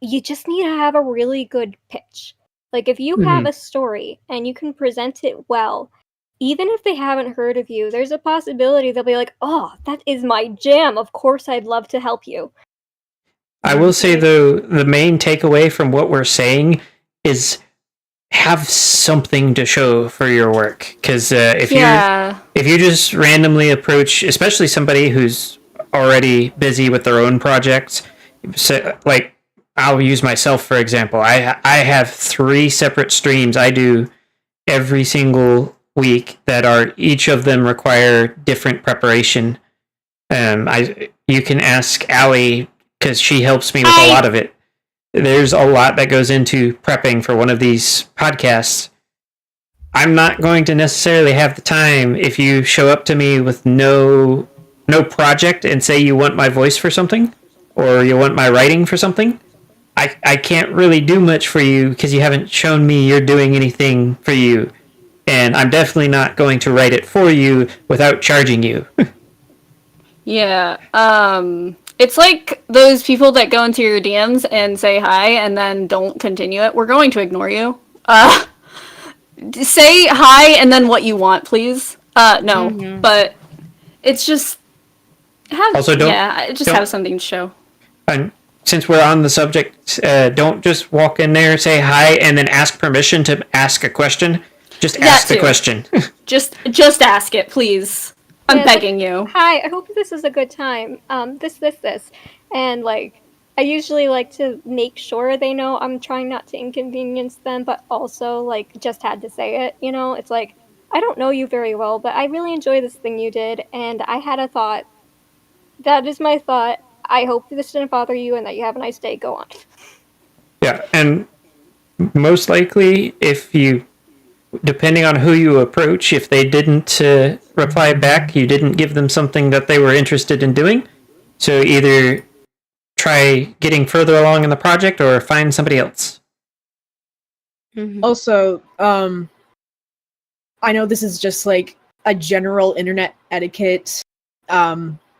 you just need to have a really good pitch. If you have a story and you can present it well, even if they haven't heard of you, there's a possibility they'll be like, oh, that is my jam. Of course, I'd love to help you.
I will say, though, the main takeaway from what we're saying is have something to show for your work. Because if you just randomly approach, especially somebody who's already busy with their own projects, I'll use myself for example. I have 3 separate streams I do every single week that are each of them require different preparation. You can ask Allie because she helps me with a lot of it. There's a lot that goes into prepping for one of these podcasts. I'm not going to necessarily have the time if you show up to me with no project and say you want my voice for something or you want my writing for something. I can't really do much for you because you haven't shown me you're doing anything for you. and I'm definitely not going to write it for you without charging you.
Yeah. It's like those people that go into your DMs and say hi and then don't continue it. We're going to ignore you. Say hi and then what you want, please. No. But it's just have have something to show.
And since we're on the subject, don't just walk in there, say hi, and then ask permission to ask a question. Just ask the question.
just ask it, please. I'm begging you.
Hi, I hope this is a good time. This. And, like, I usually like to make sure they know I'm trying not to inconvenience them, but also, like, just had to say it, you know? It's like, I don't know you very well, but I really enjoy this thing you did, and I had a thought. That is my thought. I hope this didn't bother you and that you have a nice day. Go on.
Yeah, and most likely, depending on who you approach, if they didn't reply back, you didn't give them something that they were interested in doing. So either try getting further along in the project or find somebody else.
Also, I know this is just like a general internet etiquette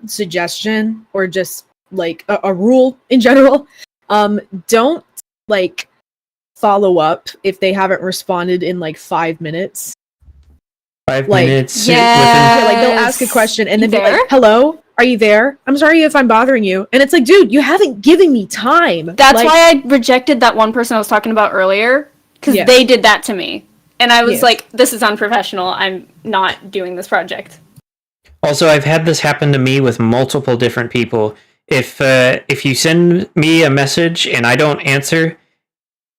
suggestion, or just like a rule in general. Don't like follow up if they haven't responded in like 5 minutes.
5
like,
minutes.
Yeah, like they'll ask a question and then be like, "Hello, are you there? I'm sorry if I'm bothering you." And it's like, dude, you haven't given me time.
That's
like,
why I rejected that one person I was talking about earlier, because they did that to me. And I was like, this is unprofessional. I'm not doing this project.
Also, I've had this happen to me with multiple different people. If you send me a message and I don't answer,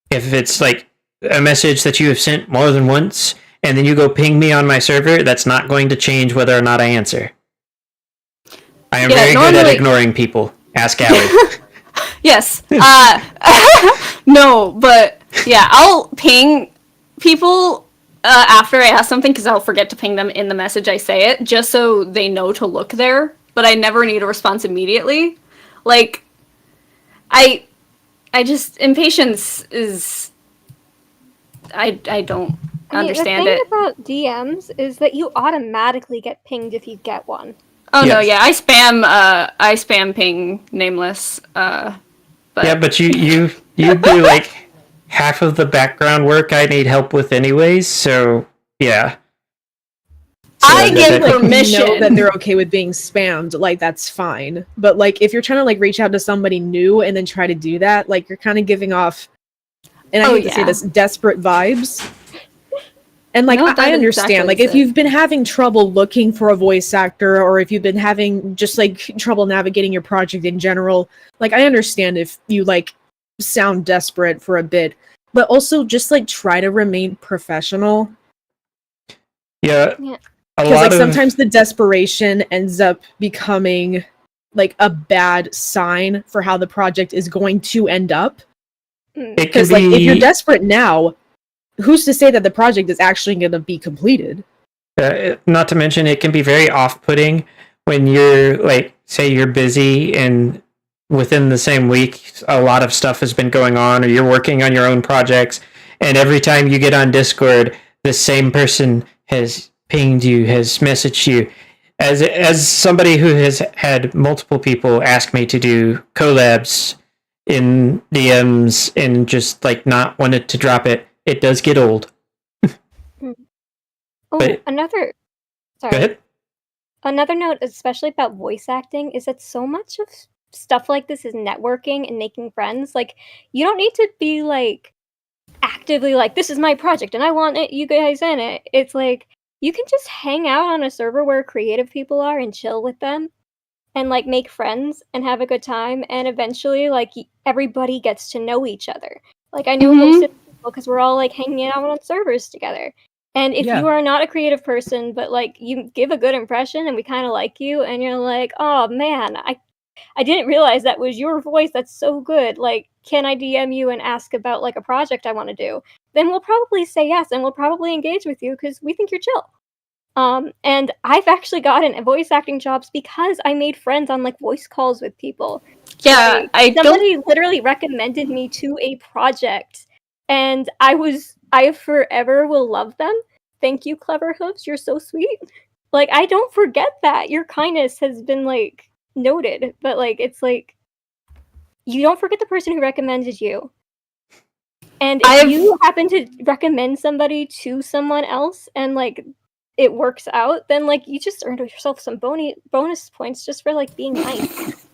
if it's like a message that you have sent more than once, and then you go ping me on my server, that's not going to change whether or not I answer. I am very good at ignoring people. Ask Allie.
Yes. No, but yeah, I'll ping people after I ask something, because I'll forget to ping them in the message I say it, just so they know to look there, but I never need a response immediately. Like, I just, impatience is, I don't understand it.
The thing about DMs is that you automatically get pinged if you get one.
Oh no, yeah, I spam ping nameless. But
yeah, but you do like half of the background work I need help with anyways, so yeah. So
I give permission.
Know that they're okay with being spammed, like that's fine. But like if you're trying to like reach out to somebody new and then try to do that, like you're kind of giving off, and I hate to say this, desperate vibes. And like I understand, exactly, like if you've been having trouble looking for a voice actor, or if you've been having just like trouble navigating your project in general, like I understand if you like sound desperate for a bit, but also just like try to remain professional.
Yeah.
Because like sometimes the desperation ends up becoming like a bad sign for how the project is going to end up. Because like if you're desperate now, who's to say that the project is actually going to be completed?
Not to mention, it can be very off-putting when you're like, say you're busy and within the same week a lot of stuff has been going on, or you're working on your own projects, and every time you get on Discord, the same person has pinged you, has messaged you. As somebody who has had multiple people ask me to do collabs in DMs and just like not wanted to drop it, it does get old.
Sorry.
Go ahead.
Another note, especially about voice acting, is that so much of stuff like this is networking and making friends. Like, you don't need to be like actively like, this is my project and I want you guys in it. It's like, you can just hang out on a server where creative people are and chill with them and like make friends and have a good time, and eventually like everybody gets to know each other. Like, I know most of the people because we're all like hanging out on servers together. And if you are not a creative person, but like you give a good impression and we kind of like you, and you're like, oh man, I didn't realize that was your voice. That's so good. Like, can I DM you and ask about like a project I want to do? Then we'll probably say yes, and we'll probably engage with you because we think you're chill. And I've actually gotten voice acting jobs because I made friends on like voice calls with people.
Yeah,
like, somebody literally recommended me to a project, and I forever will love them thank you, Clever Hooves. You're so sweet. Like, I don't forget that. Your kindness has been, like, noted. But, like, it's like, you don't forget the person who recommended you. And if you happen to recommend somebody to someone else and, like, it works out, then, like, you just earned yourself some bonus points just for, like, being nice.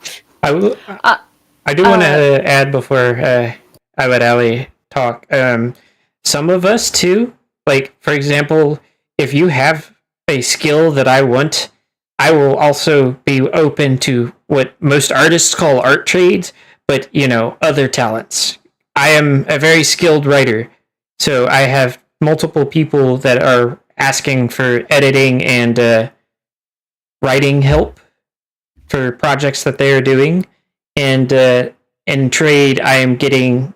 I do want to add before I let Allie talk. Some of us, too, like, for example, if you have a skill that I want, I will also be open to what most artists call art trades, but, you know, other talents. I am a very skilled writer, so I have multiple people that are asking for editing and writing help for projects that they are doing. And in trade, I am getting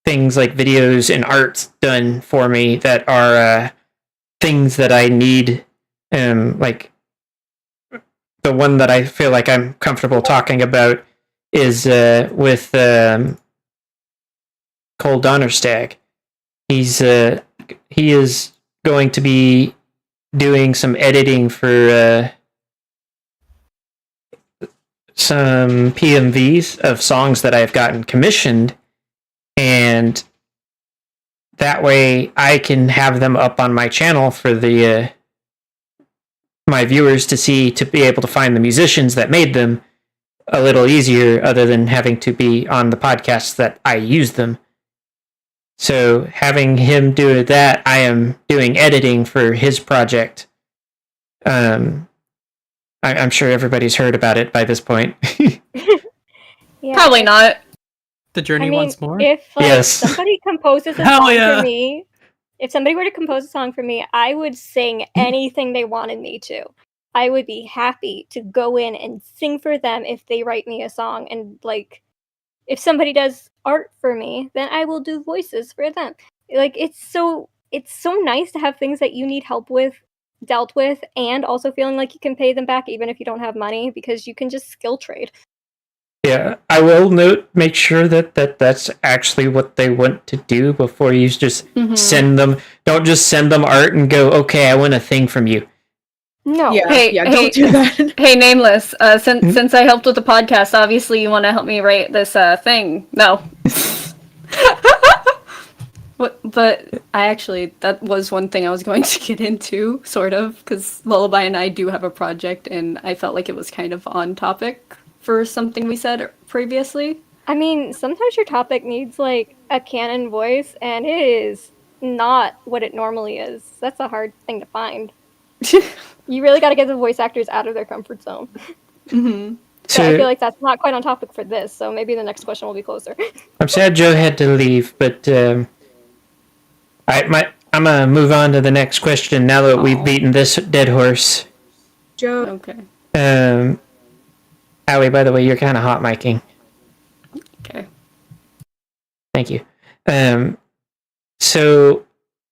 things like videos and art done for me that are things that I need. Like the one that I feel like I'm comfortable talking about is with Cole Donnerstag. He is going to be doing some editing for some PMVs of songs that I've gotten commissioned, and that way I can have them up on my channel for the my viewers to see, to be able to find the musicians that made them a little easier, other than having to be on the podcasts that I use them. So having him do that, I am doing editing for his project. I'm sure everybody's heard about it by this point.
Yeah.
Probably not.
The journey once more.
If
Yes.
somebody composes a
Hell
song
yeah.
for me, if somebody were to compose a song for me, I would sing anything they wanted me to. I would be happy to go in and sing for them if they write me a song. And like, if somebody does art for me, then I will do voices for them. Like, it's so nice to have things that you need help with dealt with, and also feeling like you can pay them back even if you don't have money, because you can just skill trade.
Yeah, I will make sure that that's actually what they want to do before you just send them. Don't just send them art and go, okay, I want a thing from you.
No.
Yeah, don't do that.
Hey, Nameless, since I helped with the podcast, obviously you want to help me write this thing. No. But that was one thing I was going to get into, sort of, because Lullaby and I do have a project, and I felt like it was kind of on topic for something we said previously.
I mean, sometimes your topic needs, like, a canon voice, and it is not what it normally is. That's a hard thing to find. You really got to get the voice actors out of their comfort zone.
Mm-hmm.
So I feel like that's not quite on topic for this, so maybe the next question will be closer.
I'm sad Joe had to leave, but I'm gonna move on to the next question now that we've beaten this dead horse.
Joe.
Okay.
Allie, by the way, you're kind of hot micing.
Okay.
Thank you. So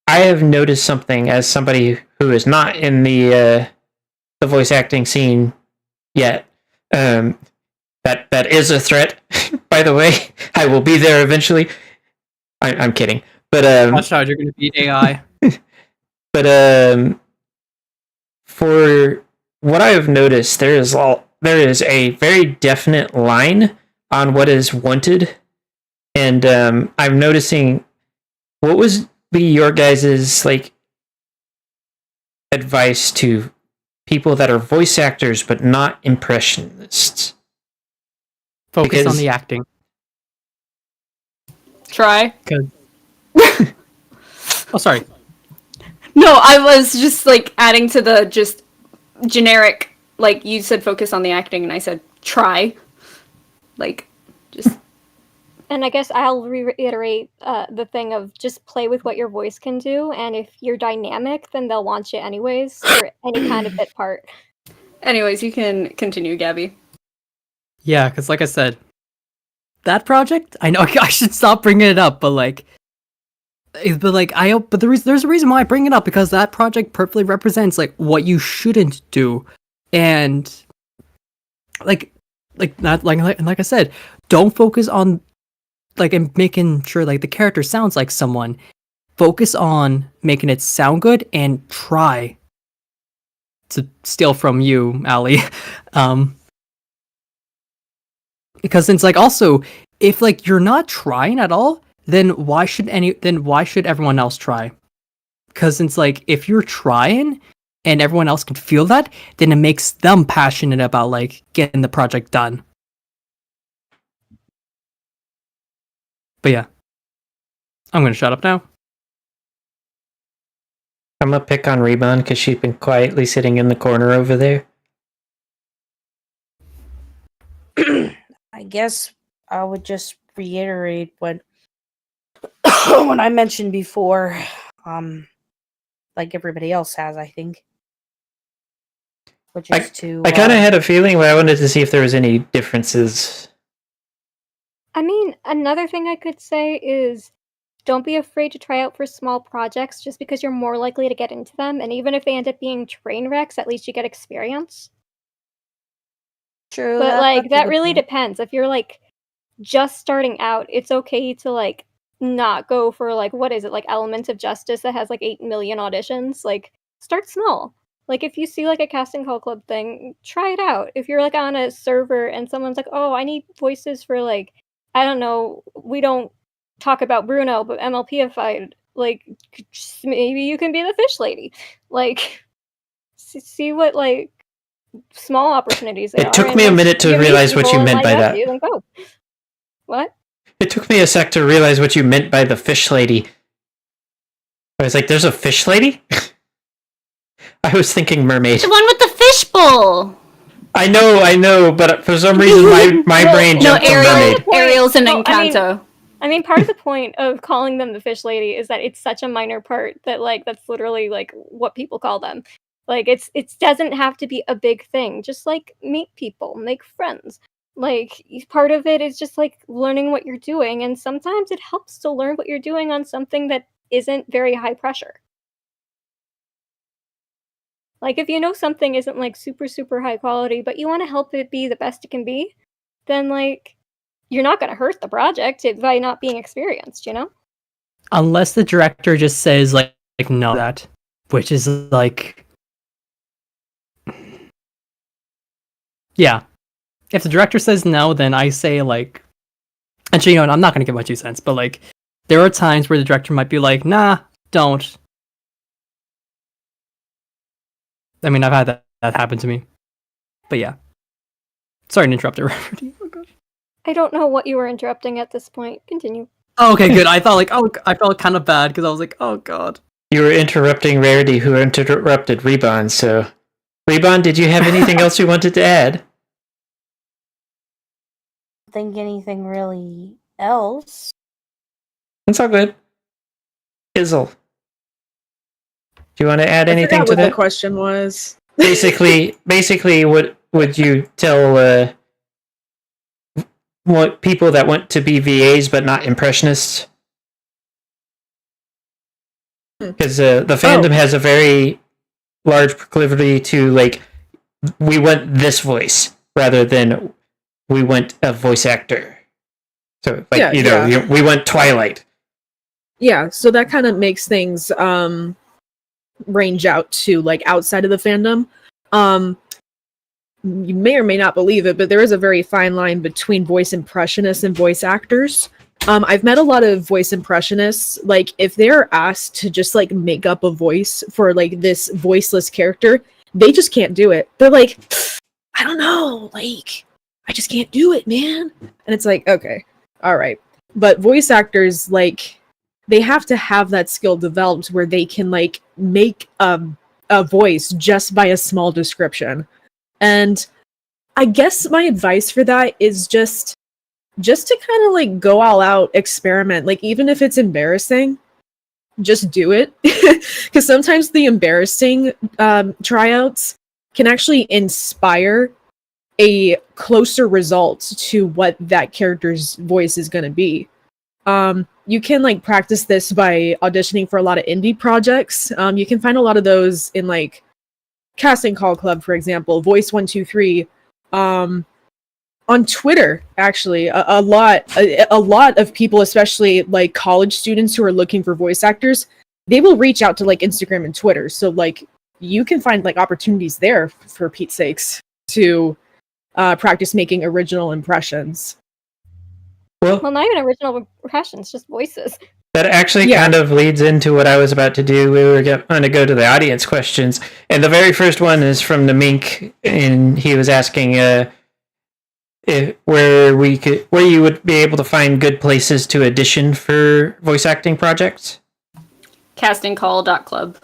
I have noticed something as somebody who is not in the voice acting scene yet. That is a threat. By the way, I will be there eventually. I'm kidding, but
Watch out, you're going to beat AI.
But for what I have noticed, there is a very definite line on what is wanted, and I'm noticing. What would be your guys' like advice to people that are voice actors but not impressionists?
Focus on the acting.
Try.
Oh, sorry.
No, I was just like adding to the just generic, like you said focus on the acting and I said try. Like just
And I guess I'll reiterate the thing of just play with what your voice can do, and if you're dynamic, then they'll want you anyways for any kind of bit part.
anyways, you can continue, Gabby.
Yeah, because like I said, that project, I know I should stop bringing it up, but there's a reason why I bring it up, because that project perfectly represents like what you shouldn't do, and like I said, don't focus on like and making sure like the character sounds like someone. focus on making it sound good and try to steal from you, Ali. Because it's like also if like you're not trying at all, then why should everyone else try? Because it's like if you're trying and everyone else can feel that, then it makes them passionate about like getting the project done. But yeah, I'm gonna shut up now.
I'm gonna pick on Rebon because she's been quietly sitting in the corner over there.
I guess I would just reiterate what what I mentioned before, like everybody else has, I think. Which is
I kind of had a feeling, but I wanted to see if there was any differences.
I mean, another thing I could say is don't be afraid to try out for small projects just because you're more likely to get into them. And even if they end up being train wrecks, at least you get experience.
True.
But, like,
that's a
that
good
really
point.
depends. If you're, like, just starting out, it's okay to, like, not go for, like, what is it, like, Element of Justice that has, like, 8 million auditions? Like, start small. Like, if you see, like, a casting call club thing, try it out. If you're, like, on a server and someone's like, oh, I need voices for, like, I don't know, we don't talk about Bruno, but MLPified, like, maybe you can be the fish lady. Like, see what, like, small opportunities there are.
It took me a minute to realize what you meant by that.
Like, oh, what?
It took me a sec to realize what you meant by the fish lady. I was like, there's a fish lady? I was thinking mermaid.
The one with the fishbowl.
I know, but for some reason my brain jumped to mermaid.
Ariel's an
Well,
Encanto.
I mean, part of the point of calling them the fish lady is that it's such a minor part that, like, that's literally, like, what people call them. Like, it doesn't have to be a big thing. Just, like, meet people, make friends. Like, part of it is just, like, learning what you're doing, and sometimes it helps to learn what you're doing on something that isn't very high pressure. Like, if you know something isn't, like, super, super high quality, but you want to help it be the best it can be, then, like, you're not going to hurt the project by not being experienced, you know?
Unless the director just says like no that, which is like, yeah. If the director says no, then I say like, actually, you know, I'm not gonna give my 2 cents, but like, there are times where the director might be like, nah, don't. I mean, I've had that happen to me, but yeah. Sorry to interrupt it, Rarity. Oh gosh.
I don't know what you were interrupting at this point. Continue.
Oh, okay, good. I thought like, oh, I felt kind of bad because I was like, oh god.
You were interrupting Rarity, who interrupted Rebon, so... Rebon, did you have anything else you wanted to add?
Think anything really else.
That's all good. Izzle. Do you want to add anything to
what
that?
the question was.
basically, what would you tell what people that want to be VAs but not impressionists? Because the fandom has a very large proclivity to, like, we want this voice rather than we want a voice actor. So, like, we want Twilight.
Yeah, so that kind of makes things range out to, like, outside of the fandom. You may or may not believe it, but there is a very fine line between voice impressionists and voice actors. I've met a lot of voice impressionists. Like, if they're asked to just, like, make up a voice for, like, this voiceless character, they just can't do it. They're like, I don't know, like, I just can't do it, man. And it's like, okay, all right. But voice actors, like, they have to have that skill developed where they can, like, make a voice just by a small description. And I guess my advice for that is just to kind of, like, go all out, experiment. Like, even if it's embarrassing, just do it. Because sometimes the embarrassing tryouts can actually inspire a closer result to what that character's voice is going to be. You can, like, practice this by auditioning for a lot of indie projects. You can find a lot of those in, like, Casting Call Club, for example, Voice 123. on Twitter, actually, a lot of people, especially like college students who are looking for voice actors, they will reach out to like Instagram and Twitter. So like you can find like opportunities there for Pete's sakes to practice making original impressions.
Well,
Well, not even original impressions, just voices.
that actually
Yeah.
kind of leads into what I was about to do. We were going to go to the audience questions, and the very first one is from the Mink, and he was asking where you would be able to find good places to audition for voice acting projects.
Castingcall.club.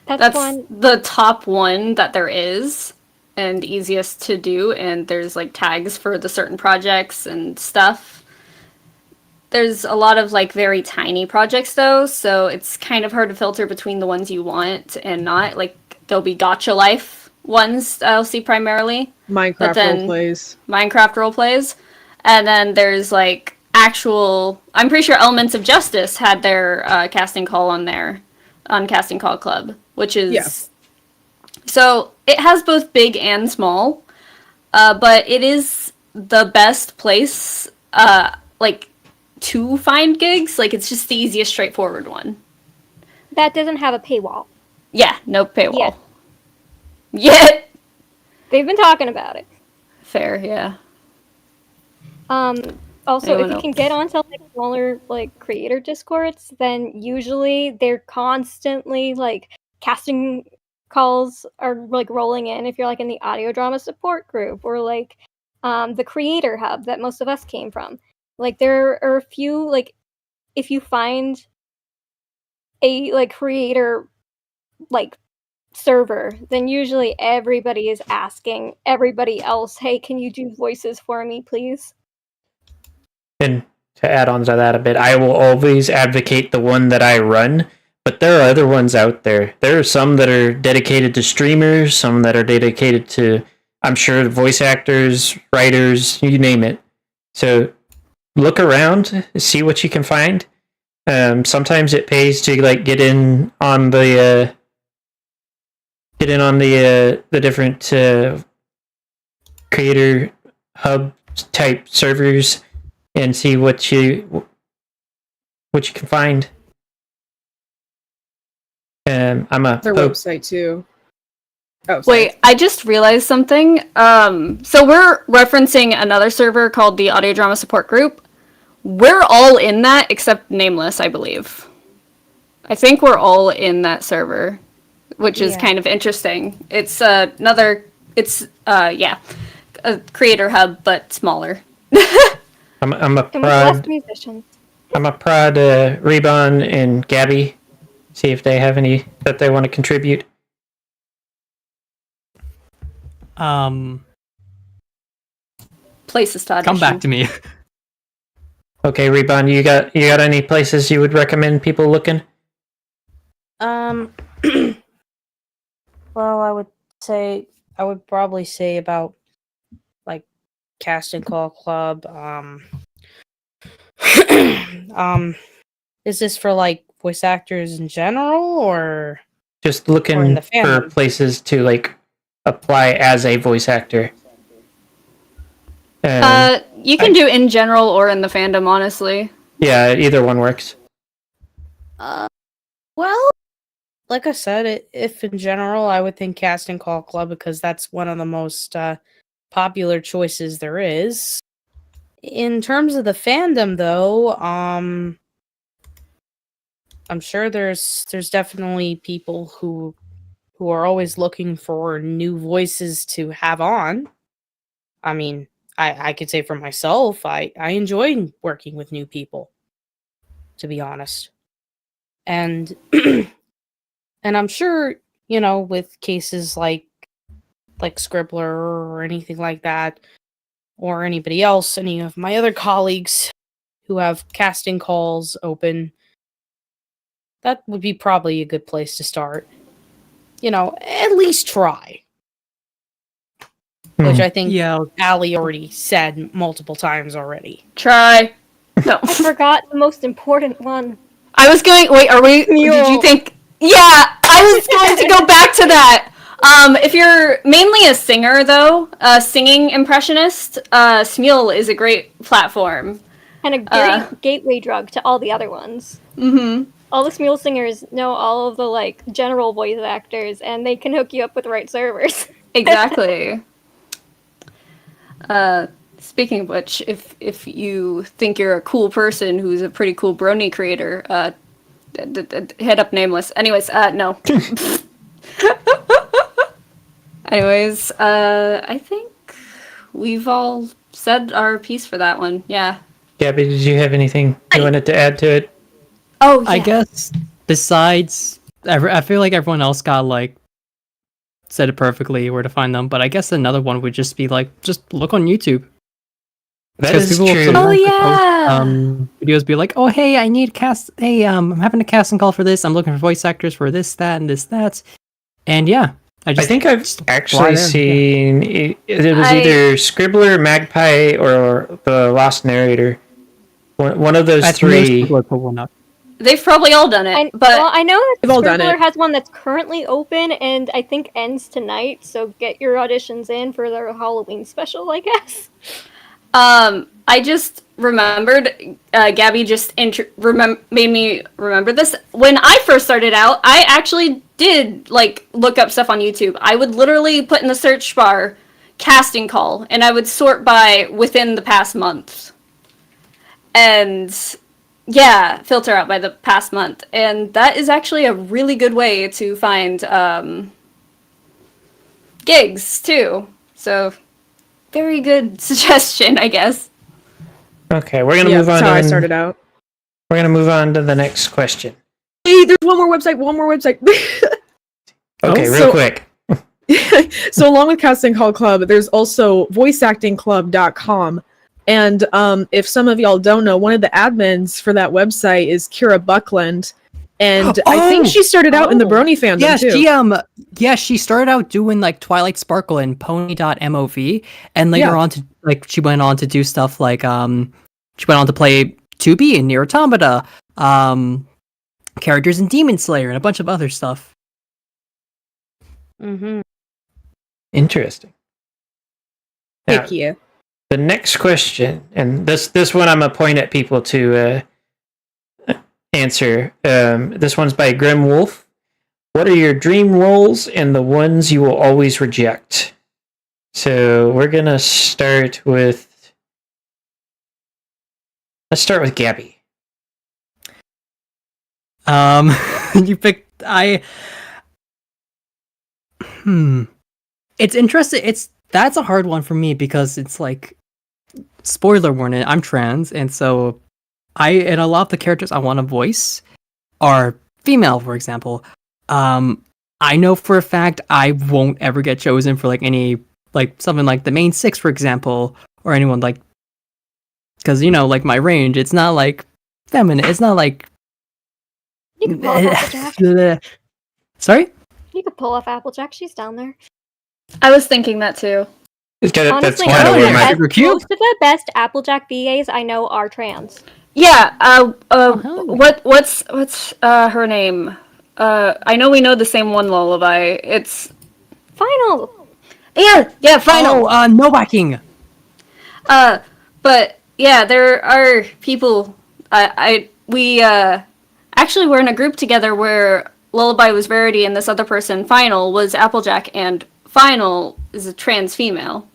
That's one.
the top one that there is and easiest to do, and there's like tags for the certain projects and stuff. There's a lot of like very tiny projects though, so it's kind of hard to filter between the ones you want and not. Like there'll be Gotcha Life ones I'll see primarily.
Minecraft roleplays.
Minecraft roleplays. And then there's like actual, I'm pretty sure Elements of Justice had their casting call on there, on Casting Call Club, which is...
Yeah.
So it has both big and small, but it is the best place, like, to find gigs. Like, it's just the easiest, straightforward one.
That doesn't have a paywall.
Yeah, no paywall.
Yet.
Yet!
They've been talking about it.
Fair, yeah.
Also,
Anyone
if you
else?
can get onto like smaller like creator discords, then usually they're constantly like casting calls are like rolling in if you're like in the audio drama support group or like the creator hub that most of us came from. Like there are a few like if you find a like creator like server, then usually everybody is asking everybody else, hey, can you do voices for me, please?
And to add on to that a bit, I will always advocate the one that I run, but there are other ones out there. There are some that are dedicated to streamers, some that are dedicated to, I'm sure, voice actors, writers, you name it. So look around, see what you can find. Sometimes it pays to like get in on the different creator hub type servers and see what you can find. I'm a
Their website too. Oh, sorry.
Wait, I just realized something. So we're referencing another server called the Audio Drama Support Group. We're all in that except Nameless, I believe. I think we're all in that server, which is kind of interesting. It's a creator hub, but smaller.
I'm a
And with
prod.
less musicians.
I'm a prod. Rebon and Gabby. See if they have any that they want to contribute.
Places to audition.
Come back to me.
Okay, Rebon, you got any places you would recommend people looking?
Well, I would probably say about like Casting Call Club. Is this for like voice actors in general, or
Just
Or in
looking
the
for
fandom.
places to like apply as a voice actor.
You can do in general or in the fandom, honestly.
Yeah, either one works.
well, like I said, if in general, I would think Casting Call Club because that's one of the most popular choices there is. In terms of the fandom, though, I'm sure there's definitely people who are always looking for new voices to have on. I mean, I could say for myself, I enjoy working with new people, to be honest. And and I'm sure, with cases like Scribbler or anything like that, or anybody else, any of my other colleagues who have casting calls open, that would be probably a good place to start. At least try. Which I think
Yeah.
Allie already said multiple times already.
Try. No.
I forgot the most important one.
I was going. Wait, are we? Did you think? Yeah, I was going to go back to that. If you're mainly a singer, though, a singing impressionist, Smule is a great platform.
And a great gateway drug to all the other ones.
Mm-hmm.
All the Smule singers know all of the like general voice actors, and they can hook you up with the right servers.
Exactly. Speaking of which, if you think you're a cool person who's a pretty cool brony creator, hit up Nameless. Anyways, no. Anyways, I think we've all said our piece for that one. Yeah.
Gabby, did you have anything you wanted to add to it?
Oh, yeah.
I guess besides, I feel like everyone else got like said it perfectly where to find them, but I guess another one would just be like, just look on YouTube.
That is
People will
true.
sometimes,
Oh,
like,
yeah.
videos be like, oh hey, I need cast. Hey, I'm having a casting call for this. I'm looking for voice actors for this, that, and this, that. And yeah,
I think I've actually
there,
seen it was either Scribbler, Magpie, or the Lost Narrator. One of those three.
They've probably all done it,
I know that
They've all done
Scribbler
it.
has one that's currently open, and I think ends tonight. So get your auditions in for their Halloween special, I guess.
I just remembered, Gabby just made me remember this. When I first started out, I actually did, like, look up stuff on YouTube. I would literally put in the search bar, casting call, and I would sort by within the past month. And, yeah, filter out by the past month. And that is actually a really good way to find, gigs, too. So, very good suggestion, I guess.
Okay, we're gonna move on.
That's how I started out.
We're gonna move on to the next question.
Hey, there's one more website.
Okay, real quick.
So along with Casting Call Club, there's also voiceactingclub.com. And if some of y'all don't know, one of the admins for that website is Kira Buckland. And I think she started out in the Brony fandom too.
She started out doing like Twilight Sparkle and Pony.mov, and later on to like she went on to do stuff like she went on to play 2B in Nier Automata, characters in Demon Slayer, and a bunch of other stuff.
Mm-hmm.
Interesting.
Thank you.
The next question, and this one I'm gonna point at people to answer. This one's by Grim Wolf. What are your dream roles and the ones you will always reject? So we're gonna start with. Let's start with Gabby.
You picked It's interesting. That's a hard one for me because it's like, spoiler warning, I'm trans, and so and a lot of the characters I want to voice are female, for example. I know for a fact I won't ever get chosen for like any like something like the main six, for example, or anyone like, because like my range, it's not like feminine. It's not like.
You can pull off Applejack.
Sorry?
You could pull off Applejack. She's down there.
I was thinking that too.
Honestly,
kind of where my
most of the best Applejack VAs I know are trans.
Yeah. What's her name? I know we know the same one lullaby. It's
Final.
Yeah, Final.
Oh, no backing.
But yeah, there are people. We actually were in a group together where Lullaby was Rarity and this other person, Final, was Applejack, and Final is a trans female.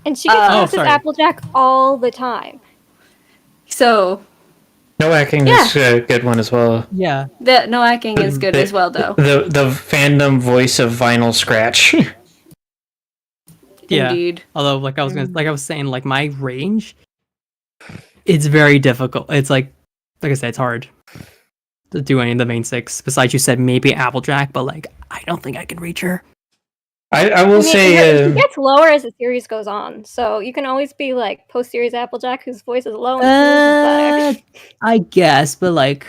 And she gets cast as Applejack all the time.
So.
No Hacking is a good one as well.
Yeah.
No Hacking is good as well, though.
The fandom voice of Vinyl Scratch.
Yeah.
Indeed.
Although, like I was saying, like my range, it's very difficult. It's like I said, it's hard to do any of the main six. Besides, you said maybe Applejack, but like I don't think I can reach her.
I will say
it gets lower as the series goes on, so you can always be like post-series Applejack, whose voice is low and
I guess, but like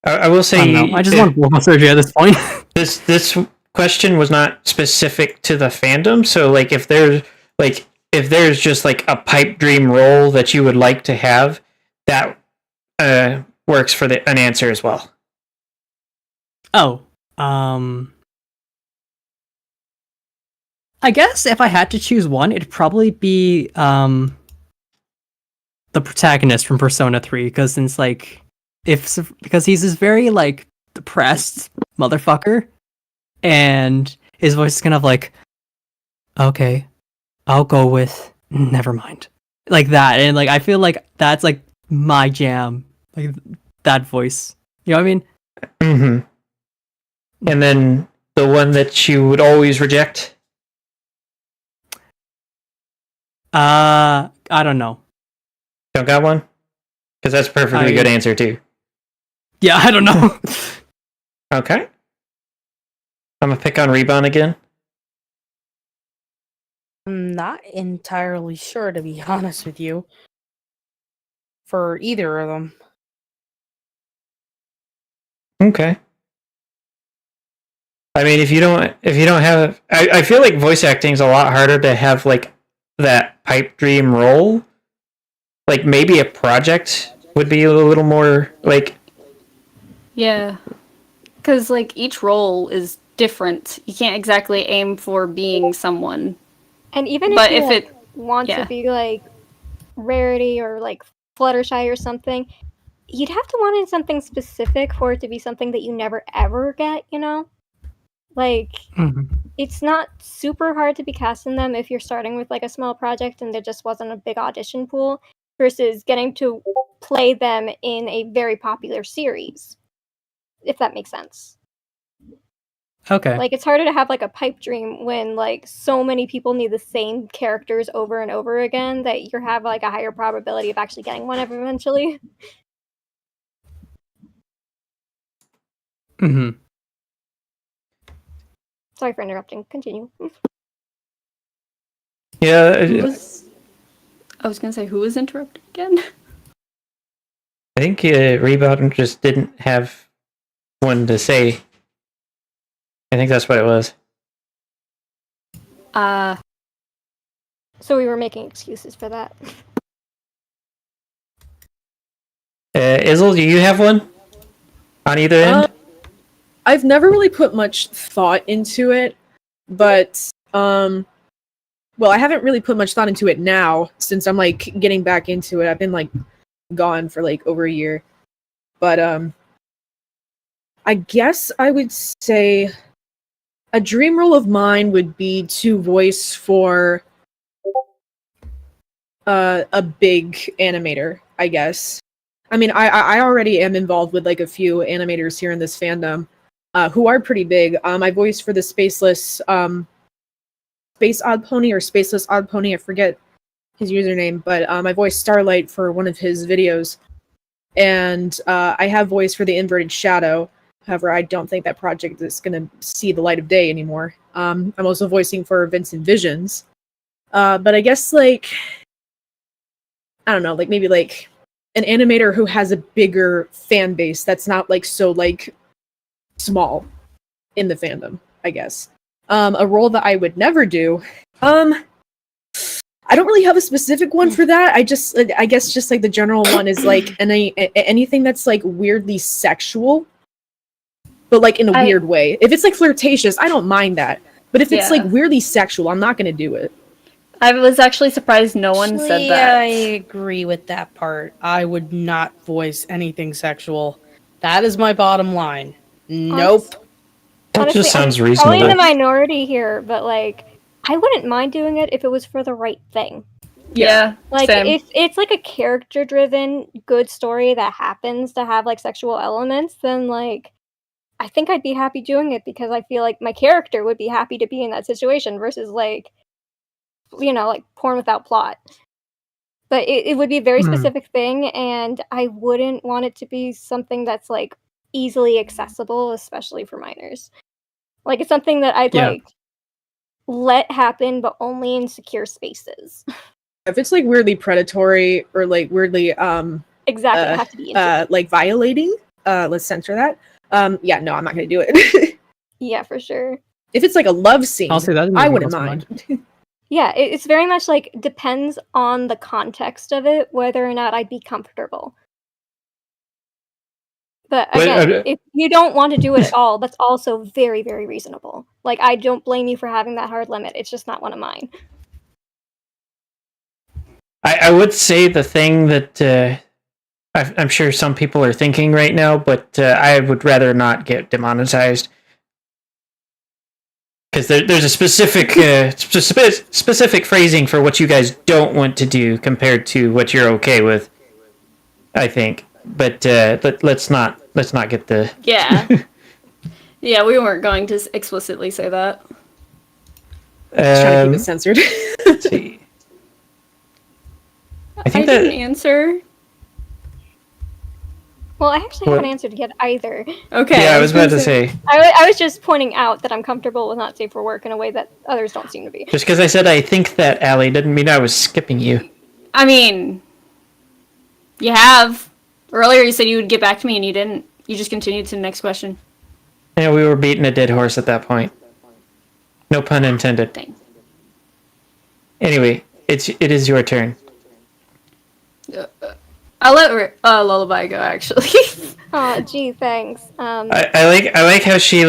I will say,
I don't know. I just want vocal surgery at this point.
This question was not specific to the fandom, so like if there's just like a pipe dream role that you would like to have, that works for an answer as well.
Oh, I guess if I had to choose one, it'd probably be the protagonist from Persona 3, because because he's this very like depressed motherfucker, and his voice is kind of like, okay, I'll go with never mind, like that, and like I feel like that's like my jam, like that voice. You know what I mean?
Mm-hmm. And then the one that you would always reject.
I don't know.
Don't got one? Because that's a perfectly good answer too.
Yeah, I don't know.
Okay. I'm gonna pick on Rebound again.
I'm not entirely sure, to be honest with you, for either of them.
Okay. I mean, if you don't have, I feel like voice acting is a lot harder to have like that pipe dream role. Like maybe a project would be a little more like.
Yeah. Because, like, each role is different. You can't exactly aim for being someone.
And even if you want to be like Rarity or like Fluttershy or something, you'd have to want in something specific for it to be something that you never ever get, you know? Like, it's not super hard to be cast in them if you're starting with like a small project and there just wasn't a big audition pool, versus getting to play them in a very popular series, if that makes sense.
Okay.
Like, it's harder to have like a pipe dream when like so many people need the same characters over and over again that you have like a higher probability of actually getting one eventually.
Mm-hmm.
Sorry for interrupting. Continue.
Yeah.
I was gonna say, who was interrupted again?
I think Rebound just didn't have one to say. I think that's what it was.
So we were making excuses for that.
Izzle, do you have one on either end?
I've never really put much thought into it, but well, I haven't really put much thought into it now since I'm like getting back into it. I've been like gone for like over a year. But I guess I would say a dream role of mine would be to voice for a big animator, I guess. I mean, I already am involved with like a few animators here in this fandom who are pretty big. I voiced for the Spaceless Space Odd Pony or Spaceless Odd Pony, I forget his username, but I voiced Starlight for one of his videos. And I have voiced for the Inverted Shadow. However, I don't think that project is going to see the light of day anymore. I'm also voicing for Vincent Visions. But I guess, like, I don't know, like maybe like an animator who has a bigger fan base that's not like so like small in the fandom, I guess. A role that I would never do. I don't really have a specific one for that. I guess just like the general one is like anything that's like weirdly sexual, but like in a weird way. If it's like flirtatious, I don't mind that. But if it's like weirdly sexual, I'm not gonna do it.
I was actually surprised no one said that.
I agree with that part. I would not voice anything sexual. That is my bottom line. Nope.
That just sounds
I'm
reasonable.
probably in the minority here, but like, I wouldn't mind doing it if it was for the right thing.
Yeah,
like
same.
if it's like a character-driven good story that happens to have like sexual elements, then like I think I'd be happy doing it because I feel like my character would be happy to be in that situation versus like, you know, like porn without plot. But it would be a very specific thing, and I wouldn't want it to be something that's like easily accessible, especially for minors. Like it's something that I'd like let happen, but only in secure spaces.
If it's like weirdly predatory or like weirdly
exactly, it has to be
like violating, let's censor that. Yeah, no, I'm not gonna do it.
Yeah, for sure.
If it's like a love scene, I wouldn't mind.
Yeah, it's very much like depends on the context of it, whether or not I'd be comfortable. But
Wait,
again, if you don't want to do it at all, that's also very, very reasonable. Like, I don't blame you for having that hard limit. It's just not one of mine.
I would say the thing that I'm sure some people are thinking right now, but I would rather not get demonetized. Because there's a specific specific phrasing for what you guys don't want to do compared to what you're okay with, I think. But let's not get the...
Yeah. Yeah, we weren't going to explicitly say that.
Just trying to keep it censored.
Let's see. I think
didn't answer.
Well, I actually haven't answered yet either.
Okay.
Yeah, I was about to say.
I was just pointing out that I'm comfortable with not safe for work in a way that others don't seem to be.
Just because I said I think that, Allie, didn't mean I was skipping you.
I mean, you have. Earlier you said you would get back to me and you didn't. You just continued to the next question.
Yeah, we were beating a dead horse at that point. No pun intended.
Dang.
Anyway, it is your turn.
I'll let Lullaby go, actually.
Oh, gee, thanks.
I like how she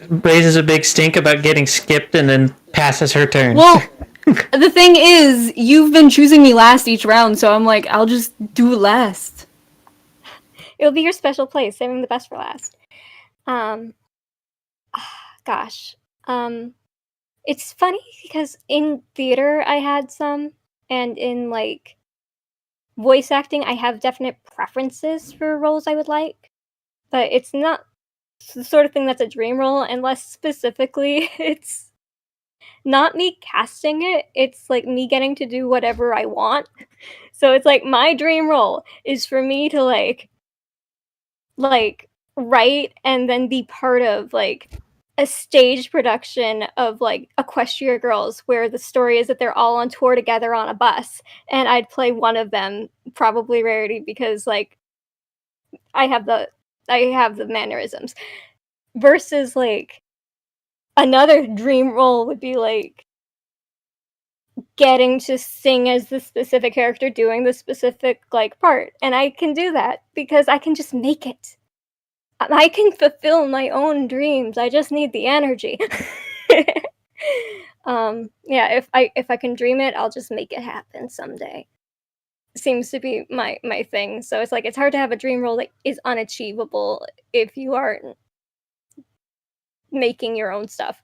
raises a big stink about getting skipped and then passes her turn.
Well, the thing is, you've been choosing me last each round, so I'm like, I'll just do it last.
It'll be your special place, saving the best for last. Gosh. It's funny because in theater I had some, and in voice acting I have definite preferences for roles I would like, but it's not the sort of thing that's a dream role unless specifically it's not me casting it, it's me getting to do whatever I want. So it's my dream role is for me to write and then be part of a stage production of Equestria Girls, where the story is that they're all on tour together on a bus, and I'd play one of them, probably Rarity, because I have the mannerisms. Versus another dream role would be getting to sing as the specific character doing the specific part, and I can do that because I can just make it. I can fulfill my own dreams. I just need the energy. Yeah, if I can dream it, I'll just make it happen someday. Seems to be my thing. So it's hard to have a dream role that is unachievable if you aren't making your own stuff.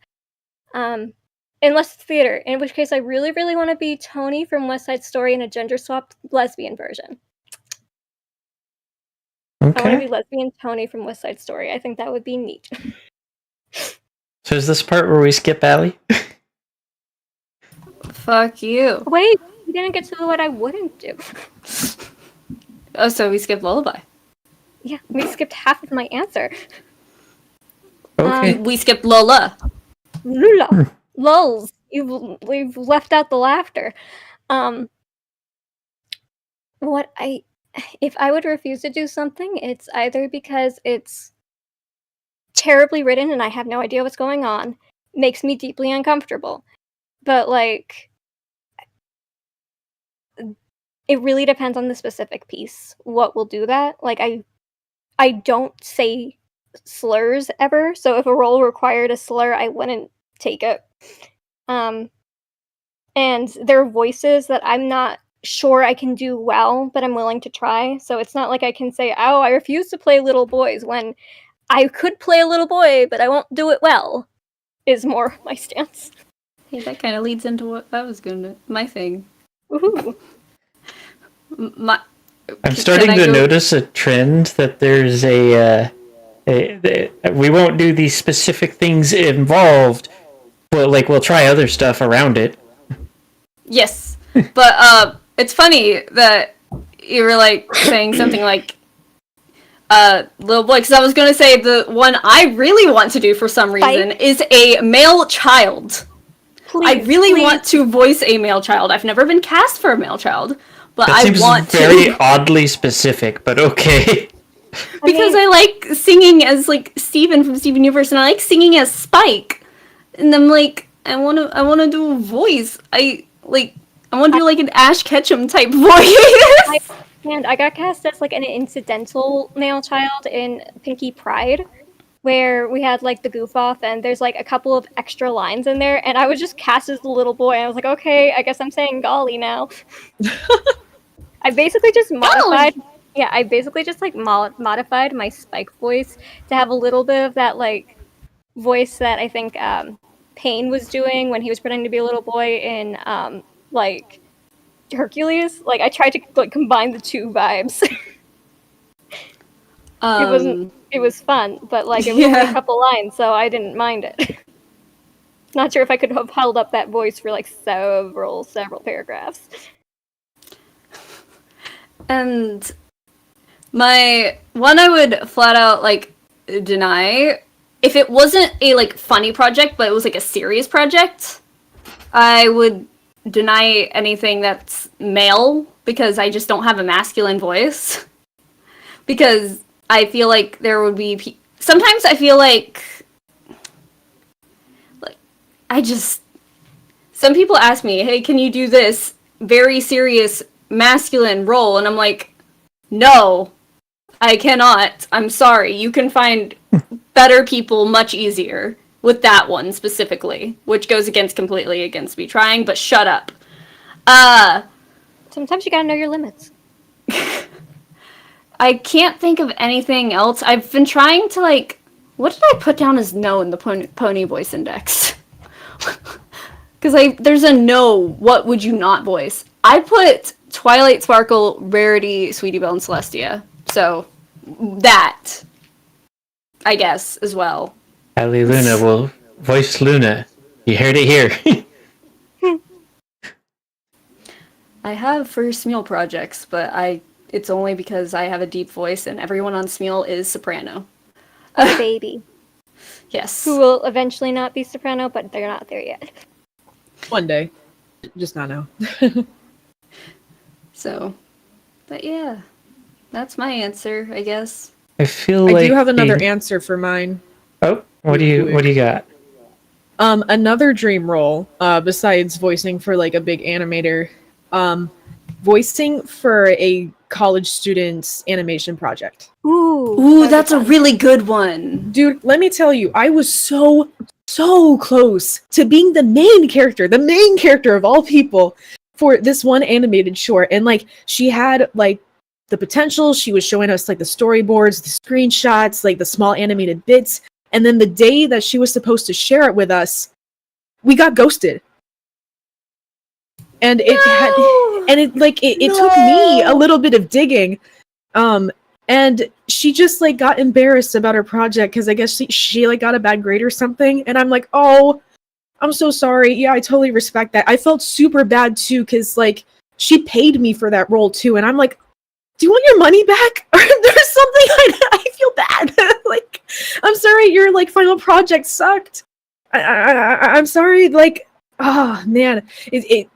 Unless it's theater, in which case I really, really want to be Tony from West Side Story in a gender-swapped lesbian version.
Okay.
I want to be lesbian Tony from West Side Story. I think that would be neat.
So is this part where we skip Allie?
Fuck you.
Wait, you didn't get to what I wouldn't do.
Oh, so we skipped Lullaby.
Yeah, we skipped half of my answer.
Okay.
We skipped Lola.
Lula. Lulz. We've left out the laughter. If I would refuse to do something, it's either because it's terribly written and I have no idea what's going on, makes me deeply uncomfortable. But it really depends on the specific piece what will do that. I don't say slurs ever, so if a role required a slur, I wouldn't take it. And there are voices that I'm not sure I can do well, but I'm willing to try. So it's not like I can say, oh, I refuse to play little boys, when I could play a little boy, but I won't do it well, is more my stance.
Hey, that kind of leads into what I was going to... My thing.
Ooh.
I'm starting to notice a trend that there's we won't do these specific things involved, but we'll try other stuff around it.
Yes, but it's funny that you were saying something little boy, because I was going to say the one I really want to do for some reason is a male child.
Please,
I really want to voice a male child. I've never been cast for a male child, but
That seems
I want to.
very oddly specific, but okay.
Because I like singing as Steven from Steven Universe, and I like singing as Spike. And I'm I wanna do a voice. I want to do an Ash Ketchum type voice.
And I got cast as like an incidental male child in Pinky Pride, where we had like the goof off, and there's like a couple of extra lines in there, and I was just cast as the little boy, and I was like, okay, I guess I'm saying golly now. I basically just modified. Yeah, I basically just like modified my Spike voice to have a little bit of that like voice that I think Payne was doing when he was pretending to be a little boy in like Hercules. Like I tried to like combine the two vibes. It was fun, but like it was only a couple lines, so I didn't mind it. Not sure if I could have held up that voice for like several paragraphs.
And my one I would flat out like deny, if it wasn't a like funny project but it was like a serious project, I would deny anything that's male because I just don't have a masculine voice. Because I feel like there would be sometimes I feel like some people ask me, hey, can you do this very serious masculine role? And I'm like, no, I cannot. I'm sorry. You can find better people much easier with that one specifically, which goes completely against me trying, but shut up.
Sometimes you gotta know your limits.
I can't think of anything else. I've been trying to like, what did I put down as no in the pony voice index? Because there's a no, what would you not voice? I put Twilight Sparkle, Rarity, Sweetie Belle, and Celestia. So, that, I guess, as well.
Alilunaa will voice Luna. You heard it here.
I have for Smeal projects, but it's only because I have a deep voice and everyone on Smeal is soprano.
A baby.
Yes.
Who will eventually not be soprano, but they're not there yet.
One day. Just not now.
So, but yeah. That's my answer, I guess.
I feel like
I do have another answer for mine.
Oh, what do you got?
Another dream role, besides voicing for like a big animator, voicing for a college student's animation project.
Ooh, that's a really good one.
Dude, let me tell you, I was so close to being the main character of all people for this one animated short. And like, she had like the potential. She was showing us like the storyboards, the screenshots, like the small animated bits. And then the day that she was supposed to share it with us, we got ghosted. And it took me a little bit of digging. And she just like got embarrassed about her project because I guess she like got a bad grade or something. And I'm like, oh, I'm so sorry. Yeah, I totally respect that. I felt super bad too because like she paid me for that role too. And I'm like, do you want your money back? Or there's something I feel bad. Like, I'm sorry, your like final project sucked. I'm sorry. Like, oh man, it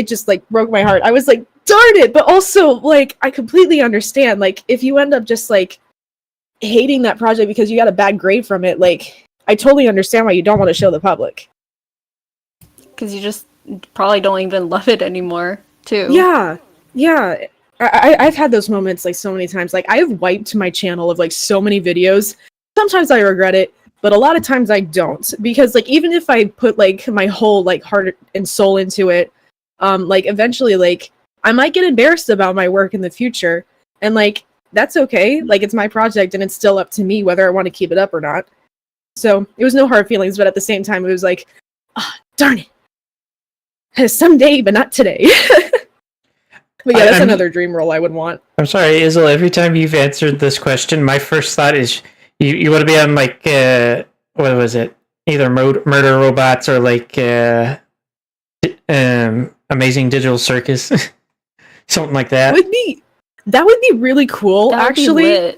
just like broke my heart. I was like, darn it, but also like I completely understand. Like if you end up just like hating that project because you got a bad grade from it, like I totally understand why you don't want to show the public.
Because you just probably don't even love it anymore, too.
Yeah. I've had those moments like so many times. Like I've wiped my channel of like so many videos. Sometimes I regret it, but a lot of times I don't. Because like even if I put like my whole like heart and soul into it, like eventually like I might get embarrassed about my work in the future. And like that's okay. Like it's my project and it's still up to me whether I want to keep it up or not. So it was no hard feelings, but at the same time it was like, darn it. Someday, but not today. But yeah, that's another dream role I would want.
I'm sorry, Izzle, every time you've answered this question, my first thought is you want to be on like what was it? Either Murder Robots or like Amazing Digital Circus. Something like that.
That would be really cool, actually.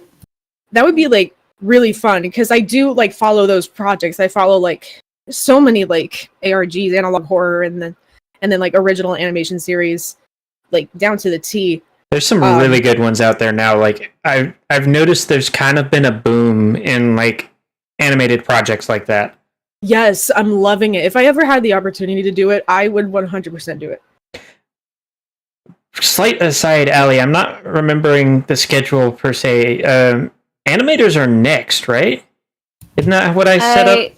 That would be like really fun because I do like follow those projects. I follow like so many like ARGs, analog horror, and then like original animation series, like down to the T.
There's some really good ones out there now. Like I've noticed there's kind of been a boom in like animated projects like that.
Yes, I'm loving it. If I ever had the opportunity to do it, I would 100% do it.
slight aside, Ali, I'm not remembering the schedule per se. Animators are next, right? Isn't that what I set up?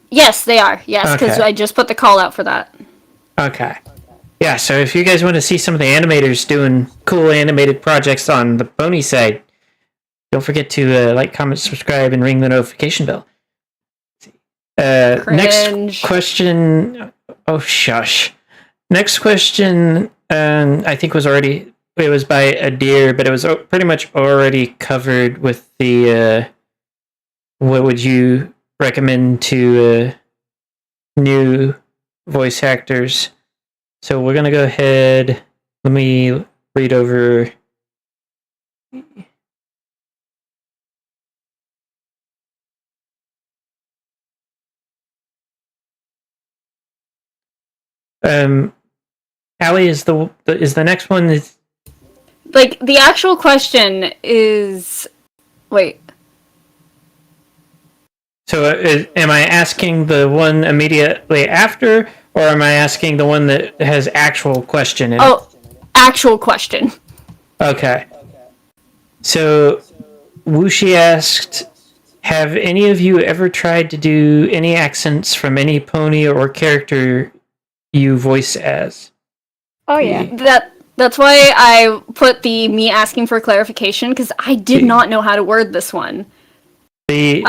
Yes, they are. Yes, because
Okay.
I just put the call out for that.
Okay. Yeah, so if you guys want to see some of the animators doing cool animated projects on the Pony side, don't forget to like, comment, subscribe, and ring the notification bell. Next question. Oh, shush. Next question, I think it was by Adir, but it was pretty much already covered with the, what would you recommend to new voice actors? So we're going to go ahead. Let me read over. Allie, is the next one
like the actual question is wait.
So am I asking the one immediately after, or am I asking the one that has actual question in it?
Oh, actual question.
Okay. So Wushi asked, have any of you ever tried to do any accents from any pony or character you voice as?
Oh yeah.
That's why I put the me asking for clarification, because I did not know how to word this one.
The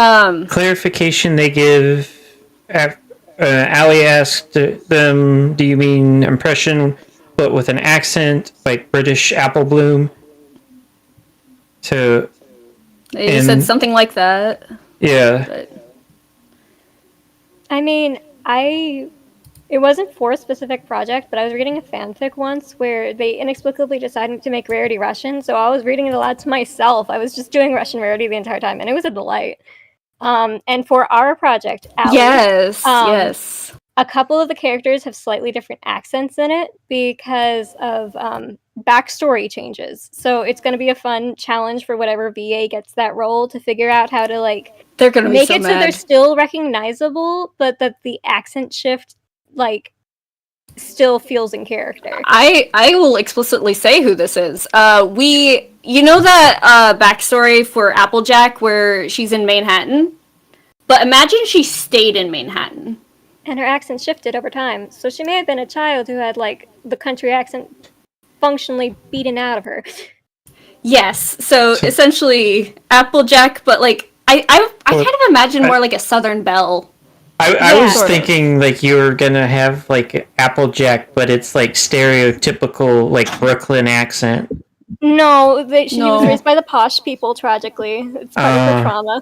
clarification they give, Ali asked them, do you mean impression, but with an accent, like British apple bloom? So...
They said something like that.
Yeah.
But...
I mean, it wasn't for a specific project, but I was reading a fanfic once where they inexplicably decided to make Rarity Russian, so I was reading it aloud to myself. I was just doing Russian Rarity the entire time, and it was a delight. And for our project, Allie,
yes.
A couple of the characters have slightly different accents in it because of backstory changes. So it's going to be a fun challenge for whatever VA gets that role to figure out how to
they're going to
make it so they're still recognizable, but that the accent shift still feels in character.
I will explicitly say who this is. You know that backstory for Applejack where she's in Manhattan? But imagine she stayed in Manhattan.
And her accent shifted over time, so she may have been a child who had the country accent functionally beaten out of her.
Yes, so essentially Applejack, but I kind of imagine more like a Southern Belle.
I was thinking you were gonna have Applejack, but it's stereotypical Brooklyn accent.
No, she was raised by the posh people. Tragically, it's part of her trauma.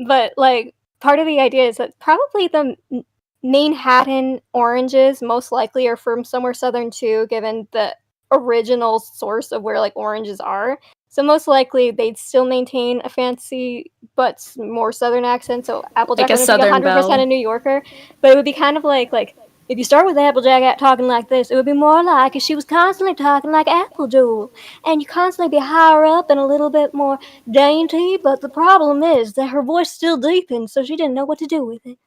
But part of the idea is that probably the Manhattan oranges most likely are from somewhere southern too, given the original source of where oranges are. So most likely they'd still maintain a fancy but more southern accent. So Applejack would be 100% a New Yorker, but it would be kind of like if you start with Applejack talking like this, it would be more like if she was constantly talking like Apple Jewel, and you constantly be higher up and a little bit more dainty. But the problem is that her voice still deepened, so she didn't know what to do with it.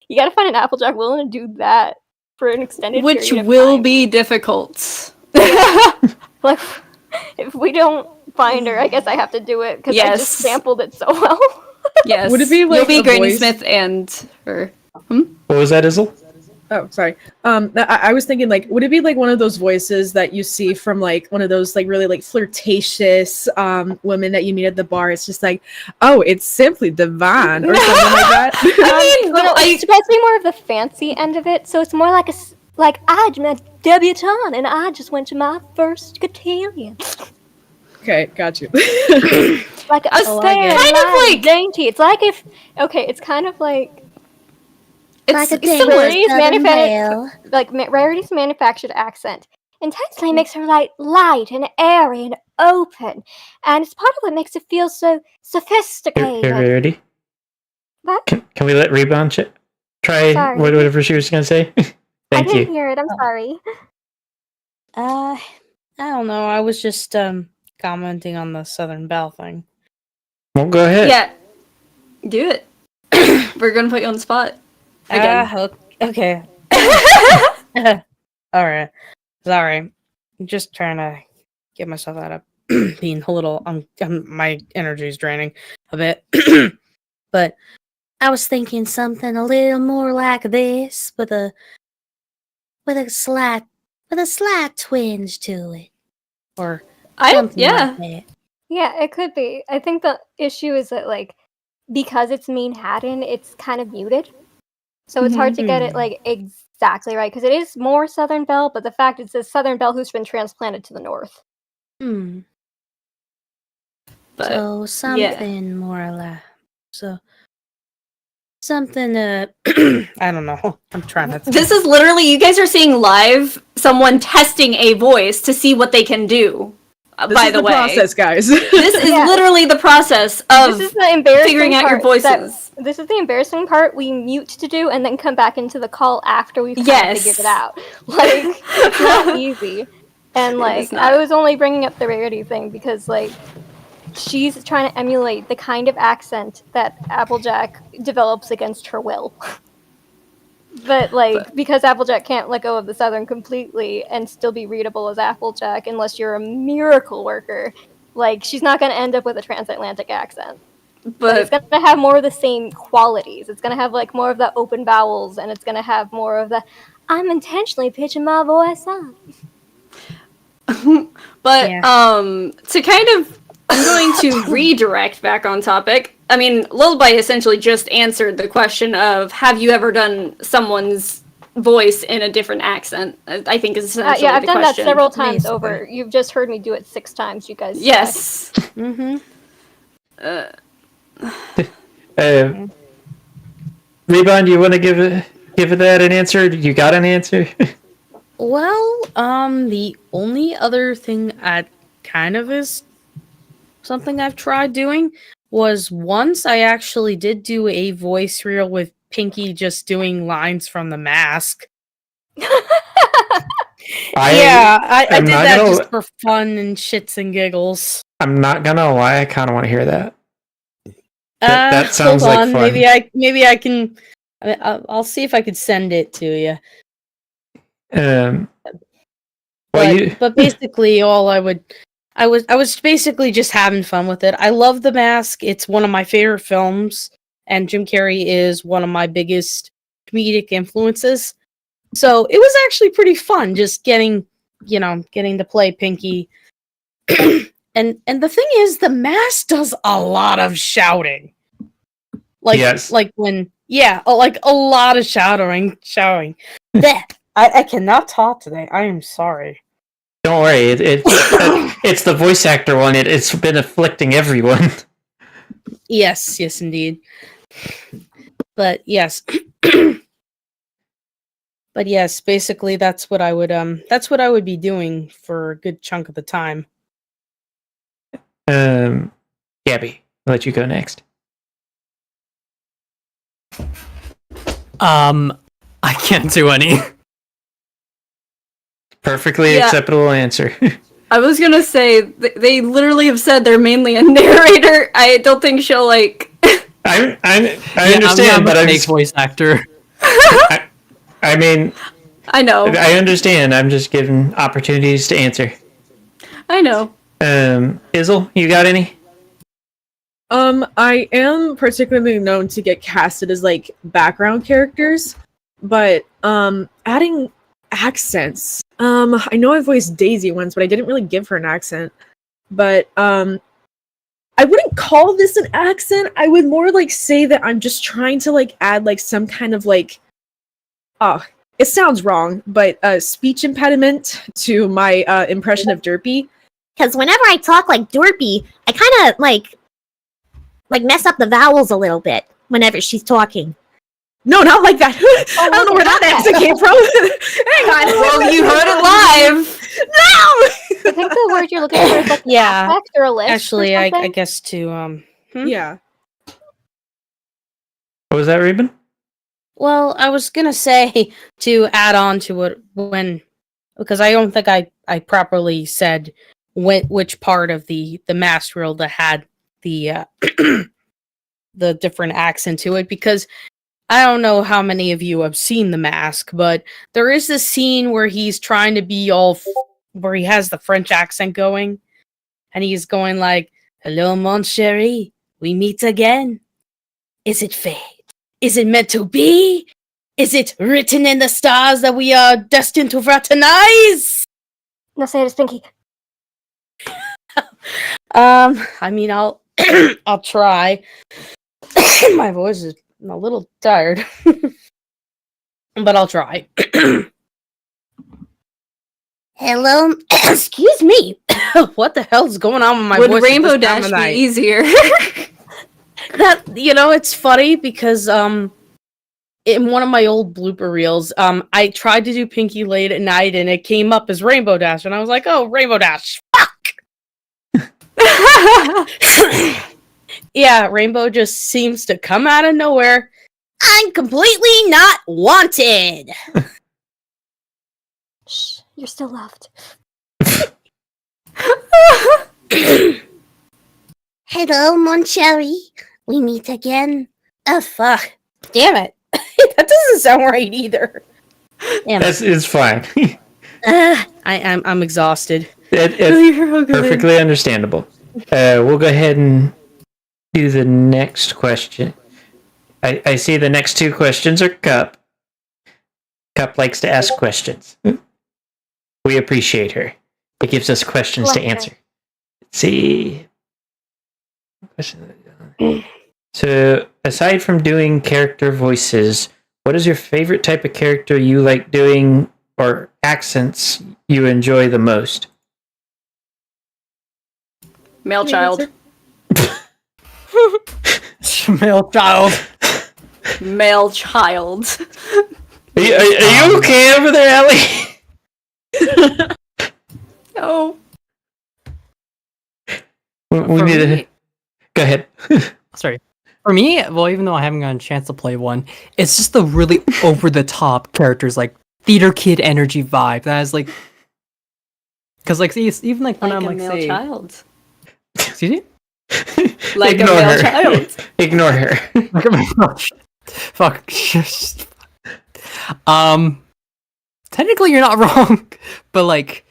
You gotta find an Applejack willing to do that for an extended period of time.
Which will be difficult.
If we don't find her, I guess I have to do it because I just sampled it so well.
Yes.
Would it be
You'll be Granny
voice?
Smith and her.
What was that, Izzle?
Oh, sorry. I was thinking, would it be one of those voices that you see from one of those really flirtatious women that you meet at the bar? It's just oh, it's simply divine or something like that.
It's supposed to be more of the fancy end of it, so it's more I'm a debutante and I just went to my first cotillion.
Okay, got you.
It's dainty. It's it's kind of Rarity's manufactured accent intensely makes her light and airy and open, and it's part of what makes it feel so sophisticated.
Hey, Rarity?
What?
Can we let Ribonchan try whatever she was going to say?
I didn't hear it. I'm sorry.
I don't know. I was just commenting on the Southern Belle thing.
Well, go ahead.
Yeah. Do it. We're going to put you on the spot. Again.
Okay. All right. Sorry, I'm just trying to get myself out of being a little. My energy is draining a bit, but I was thinking something a little more like this, with a slight twinge to it, or something like that.
Yeah, it could be. I think the issue is that, like, because it's Manhattan, it's kind of muted. So it's hard to get it, like, exactly right. Because it is more Southern Belle, but the fact it's a Southern Belle who's been transplanted to the North.
But,
So something more or less. So something. I don't know. I'm trying to.
This is literally, you guys are seeing live someone testing a voice to see what they can do. By the way,
process, guys.
This is literally the process of
This is the embarrassing
figuring out your
part
voices.
This is the embarrassing part we mute to do and then come back into the call after we've kind of figured it out. Like, it's not easy. And, like, I was only bringing up the Rarity thing because, like, she's trying to emulate the kind of accent that Applejack develops against her will. But, like, because Applejack can't let go of the Southern completely and still be readable as Applejack unless you're a miracle worker, like, she's not going to end up with a transatlantic accent. But it's going to have more of the same qualities. It's going to have, like, more of the open vowels, and it's going to have more of the, I'm intentionally pitching my voice up.
But, to kind of, I'm going to redirect back on topic. I mean, Lullaby essentially just answered the question of, have you ever done someone's voice in a different accent? I think is essentially the question.
Yeah, I've done that several times over. You've just heard me do it 6 times, you guys.
Yes.
Rebon, do you want to give that an answer? You got an answer?
Well, the only other thing that kind of is something I've tried doing was once I actually did do a voice reel with Pinky just doing lines from The Mask. I did that just for fun and shits and giggles.
I'm not gonna lie, I kind of want to hear that. That sounds like fun.
Maybe I can. I'll see if I could send it to you.
But
basically, I was basically just having fun with it. I love The Mask. It's one of my favorite films, and Jim Carrey is one of my biggest comedic influences. So it was actually pretty fun just getting to play Pinky. and the thing is, The Mask does a lot of shouting. Like a lot of shouting. I cannot talk today. I am sorry.
Don't worry, it's the voice actor one. It's been afflicting everyone.
Yes, indeed. But yes, basically that's what I would be doing for a good chunk of the time.
Gabby, I'll let you go next.
I can't do any.
Perfectly acceptable answer.
I was gonna say, they literally have said they're mainly a narrator. I don't think she'll, like...
I understand, but I'm
a voice actor.
I mean...
I know.
I understand, I'm just giving opportunities to answer.
I know.
Izzle, you got any?
I am particularly known to get casted as, like, background characters, but, adding accents. I know I voiced Daisy once, but I didn't really give her an accent. But I wouldn't call this an accent. I would more like say that I'm just trying to like add like some kind of like it sounds wrong, but speech impediment to my impression of Derpy.
Because whenever I talk like Dorpy, I kind of like mess up the vowels a little bit whenever she's talking.
No, not like that. I don't know where that accent came from. Hang on.
Well, you heard it live.
No! I think the word you're looking for is like affect or a list.
Actually,
or
I guess to
Yeah.
What was that, Reuben?
Well, I was gonna say to add on to it because I don't think I properly said which part of the mask reel that had the the different accent to it, because I don't know how many of you have seen The Mask, but there is this scene where he's trying to be where he has the French accent going, and he's going like, "Hello, mon chéri, we meet again. Is it fate? Is it meant to be? Is it written in the stars that we are destined to fraternize?"
No, say it is Pinky.
I mean, I'll I'll try. My voice is a little tired, but I'll try.
Hello.
Excuse me. What the hell's going on with my
Would
voice?
Rainbow Dash be easier?
That, it's funny because in one of my old blooper reels, I tried to do Pinky late at night and it came up as Rainbow Dash, and I was like, "Oh, Rainbow Dash, fuck." Yeah, Rainbow just seems to come out of nowhere. I'm completely not wanted.
Shh, you're still loved.
Hello, mon chéri. We meet again.
Oh, fuck. Damn it. That doesn't sound right either. Damn it.
It's fine.
I'm exhausted.
It's perfectly understandable. We'll go ahead and do the next question. I see the next two questions are Cup. Cup likes to ask questions. We appreciate her. It gives us questions to answer. Let's see. So, aside from doing character voices, what is your favorite type of character you like doing, or accents you enjoy the most?
Male child.
Male child.
Male child.
Are you okay over there, Allie?
No.
We need to... Go ahead.
Sorry. For me, well, even though I haven't gotten a chance to play one, it's just the really over-the-top characters, like theater kid energy vibe. That is like... Because, like, even like when
Like
I'm
a
like,
male
say...
child.
Excuse me?
Like
Ignore
a male
her.
child.
Ignore her.
Like a male Fuck. Technically you're not wrong, but like,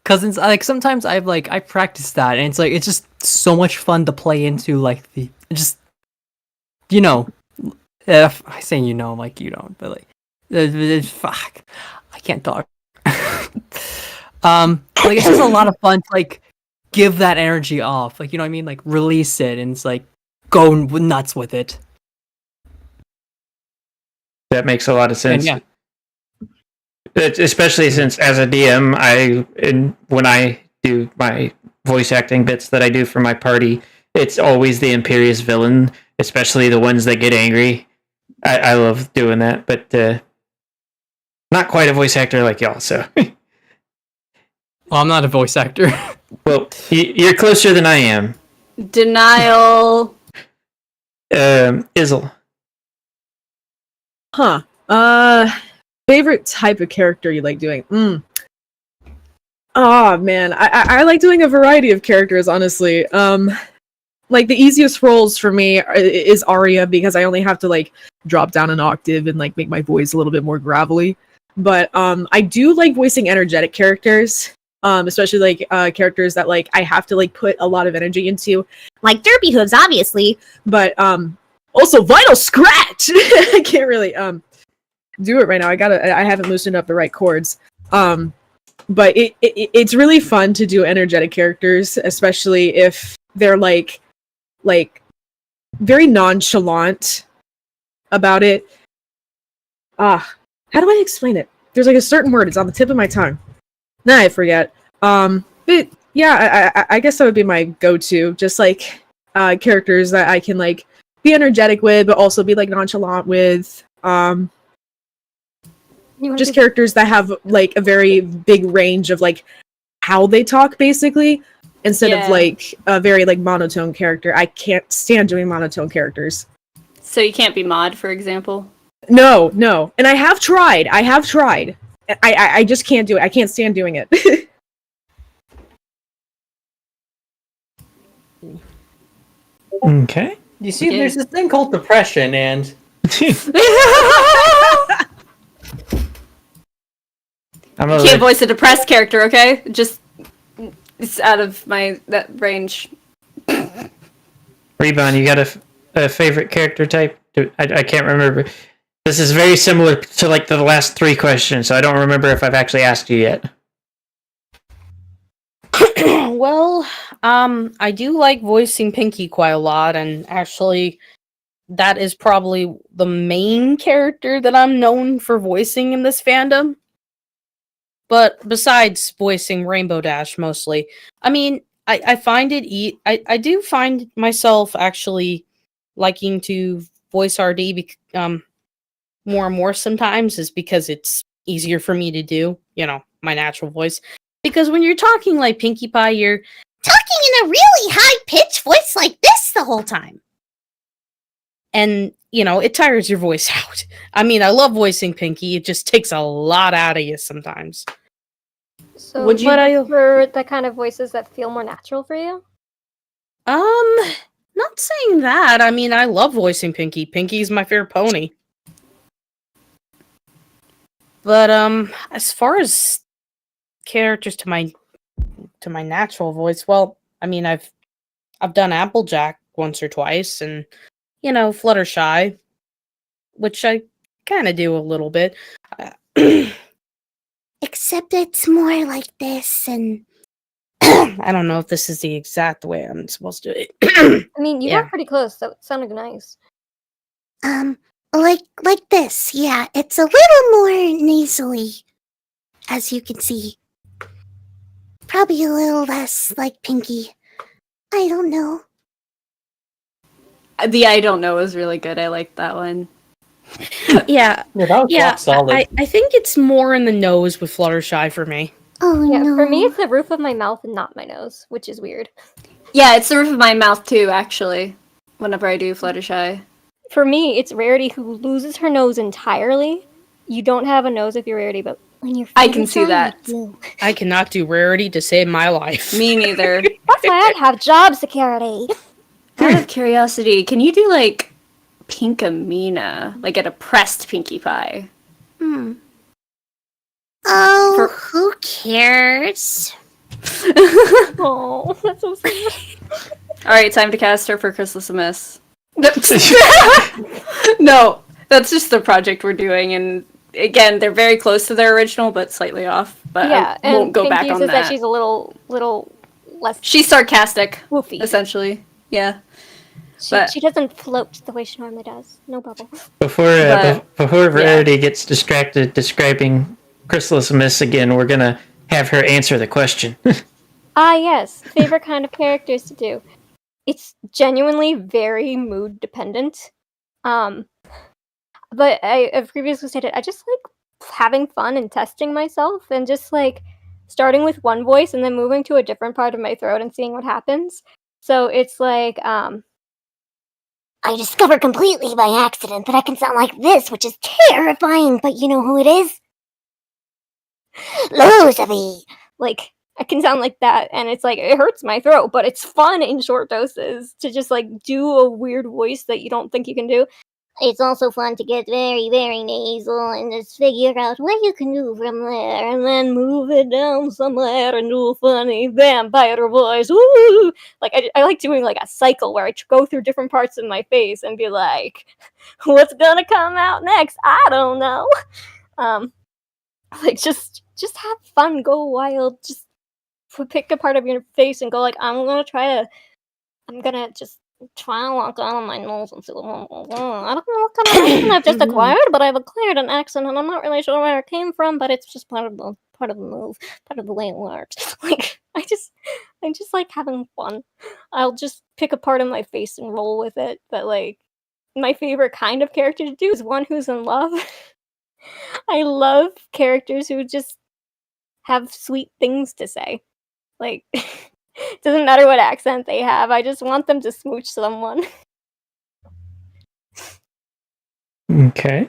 cause like sometimes I practice that, and it's just so much fun to play into, like if I say like you don't, but like, fuck, I can't talk. Like it's just a lot of fun to like give that energy off, like, you know what I mean, like release it, and it's like go nuts with it.
That makes a lot of sense.
And yeah.
Especially since, as a DM, when I do my voice acting bits that I do for my party, it's always the imperious villain, especially the ones that get angry. I love doing that, but not quite a voice actor like y'all, so...
Well, I'm not a voice actor.
Well, you're closer than I am.
Denial.
Izzle.
Huh. Favorite type of character you like doing? Oh man, I like doing a variety of characters, honestly. Like the easiest roles for me is Arya, because I only have to like drop down an octave and like make my voice a little bit more gravelly. But I do like voicing energetic characters. Especially like characters that like I have to like put a lot of energy into.
Like Derpy Hooves, obviously.
But also Vital Scratch! I can't really do it right now. I haven't loosened up the right chords. But it's really fun to do energetic characters, especially if they're like very nonchalant about it. How do I explain it? There's like a certain word, it's on the tip of my tongue. Nah, I forget. But yeah, I guess that would be my go-to. Just like characters that I can like be energetic with, but also be like nonchalant with. Just characters that have like a very big range of like how they talk, basically, instead of like a very like monotone character. I can't stand doing monotone characters.
So you can't be Mod, for example?
No. And I have tried. I just can't do it. I can't stand doing it.
Okay.
You see, there's this thing called depression, and
Can't voice a depressed character, okay? Just it's out of that range.
Rebon, you got a favorite character type? I can't remember. This is very similar to like the last 3 questions, so I don't remember if I've actually asked you yet.
Well, I do like voicing Pinky quite a lot, and actually, that is probably the main character that I'm known for voicing in this fandom. But besides voicing Rainbow Dash mostly, I mean, I find it I do find myself actually liking to voice RD more and more sometimes, is because it's easier for me to do, my natural voice. Because when you're talking like Pinkie Pie, you're talking in a really high-pitched voice like this the whole time. And, it tires your voice out. I mean, I love voicing Pinky. It just takes a lot out of you sometimes.
So
Would you
prefer the kind of voices that feel more natural for you?
Not saying that. I mean, I love voicing Pinky. Pinky's my favorite pony. But, as far as characters to my natural voice, well, I mean, I've done Applejack once or twice, and Fluttershy, which I kind of do a little bit. Except it's more like this, and I don't know if this is the exact way I'm supposed to do it.
I mean, you got pretty close, so it sounded nice.
Like this, yeah. It's a little more nasally, as you can see. Probably a little less like Pinky. I don't know.
The I don't know is really good. I like that one.
Yeah,
that was rock solid.
I think it's more in the nose with Fluttershy for me.
Oh, yeah, no. For me, it's the roof of my mouth and not my nose, which is weird.
Yeah, it's the roof of my mouth too, actually, whenever I do Fluttershy.
For me, it's Rarity who loses her nose entirely. You don't have a nose if you're Rarity, but when you're
I can see that.
I cannot do Rarity to save my life.
Me neither.
That's why I have job security.
Out of curiosity, can you do, like, Pinkamena? Like a depressed Pinkie Pie?
Oh, who cares?
Oh, that's so sad.
Alright, time to cast her for Chrysalis Miss. No, that's just the project we're doing, and again, they're very close to their original, but slightly off. But
yeah,
I won't go back
Pinky
on
says
that.
She's a little less.
She's sarcastic,
woofy.
essentially. Yeah.
She doesn't float the way she normally does. No bubble.
Before Rarity gets distracted describing Chrysalis Miss again, we're gonna have her answer the question.
Yes. Favorite kind of characters to do. It's genuinely very mood dependent. But I've previously stated I just like having fun and testing myself and just like starting with one voice and then moving to a different part of my throat and seeing what happens. So it's like
I discovered completely by accident that I can sound like this, which is terrifying, but you know who it is? Lullaby!
Like, I can sound like that, and it's like, it hurts my throat, but it's fun in short doses to just, like, do a weird voice that you don't think you can do.
It's also fun to get very, very nasal and just figure out what you can do from there and then move it down somewhere and do a funny vampire voice. Woo!
Like, I like doing, like, a cycle where I go through different parts of my face and be like, what's gonna come out next? I don't know. Like, just have fun, go wild, just pick a part of your face and go like, I'm gonna just try and walk out on my nose and see what I don't know what kind of accent I've just acquired, but I've acquired an accent and I'm not really sure where it came from, but it's just part of the move, part of the way it works. Like, I just like having fun. I'll just pick a part of my face and roll with it, but like, my favorite kind of character to do is one who's in love. I love characters who just have sweet things to say. Like, it doesn't matter what accent they have. I just want them to smooch someone.
Okay.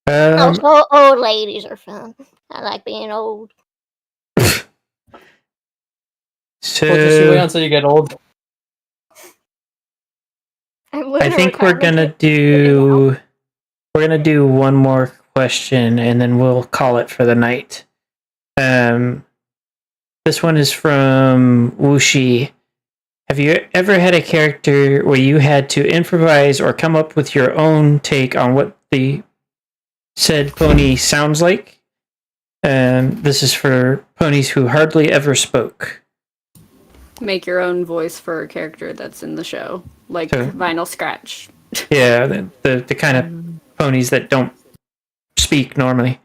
Also, old ladies are fun. I like being old.
So
We'll just wait until you get old.
I think we're gonna do one more question and then we'll call it for the night. This one is from Wuxi. Have you ever had a character where you had to improvise or come up with your own take on what the said pony sounds like? This is for ponies who hardly ever spoke.
Make your own voice for a character that's in the show, like Vinyl Scratch.
Yeah, the kind of ponies that don't speak normally.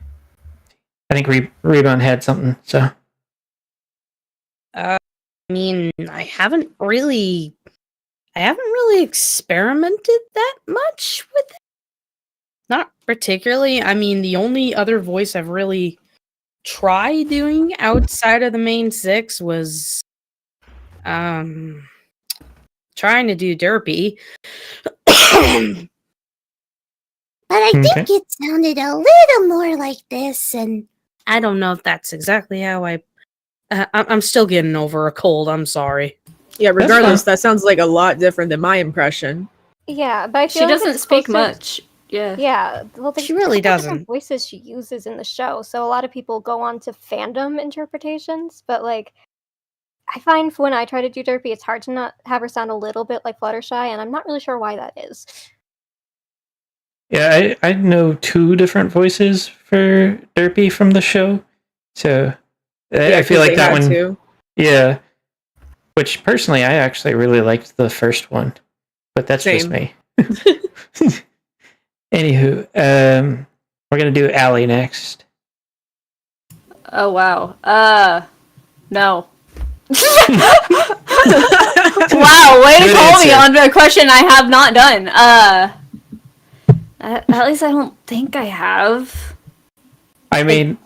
I think Ribon had something, so.
I mean, I haven't really experimented that much with it. Not particularly. I mean, the only other voice I've really tried doing outside of the main 6 was trying to do Derpy.
But I think it sounded a little more like this, and
I don't know if that's exactly how I'm still getting over a cold. I'm sorry.
Yeah, regardless, that sounds like a lot different than my impression.
Yeah, but I feel
She
like
doesn't
it's
speak
closer-
much. Yeah.
Yeah, well,
She really doesn't.
Voices she uses in the show, so a lot of people go on to fandom interpretations. But like, I find when I try to do Derpy, it's hard to not have her sound a little bit like Fluttershy, and I'm not really sure why that is.
Yeah, I know 2 different voices for Derpy from the show, so I feel like that one.
Too.
Yeah, which personally I actually really liked the first one, but that's just me. Anywho, we're gonna do Allie next.
Oh wow. No. Wow, way to
Good
call me
answer.
on a question I have not done. At least I don't think I have.
I mean,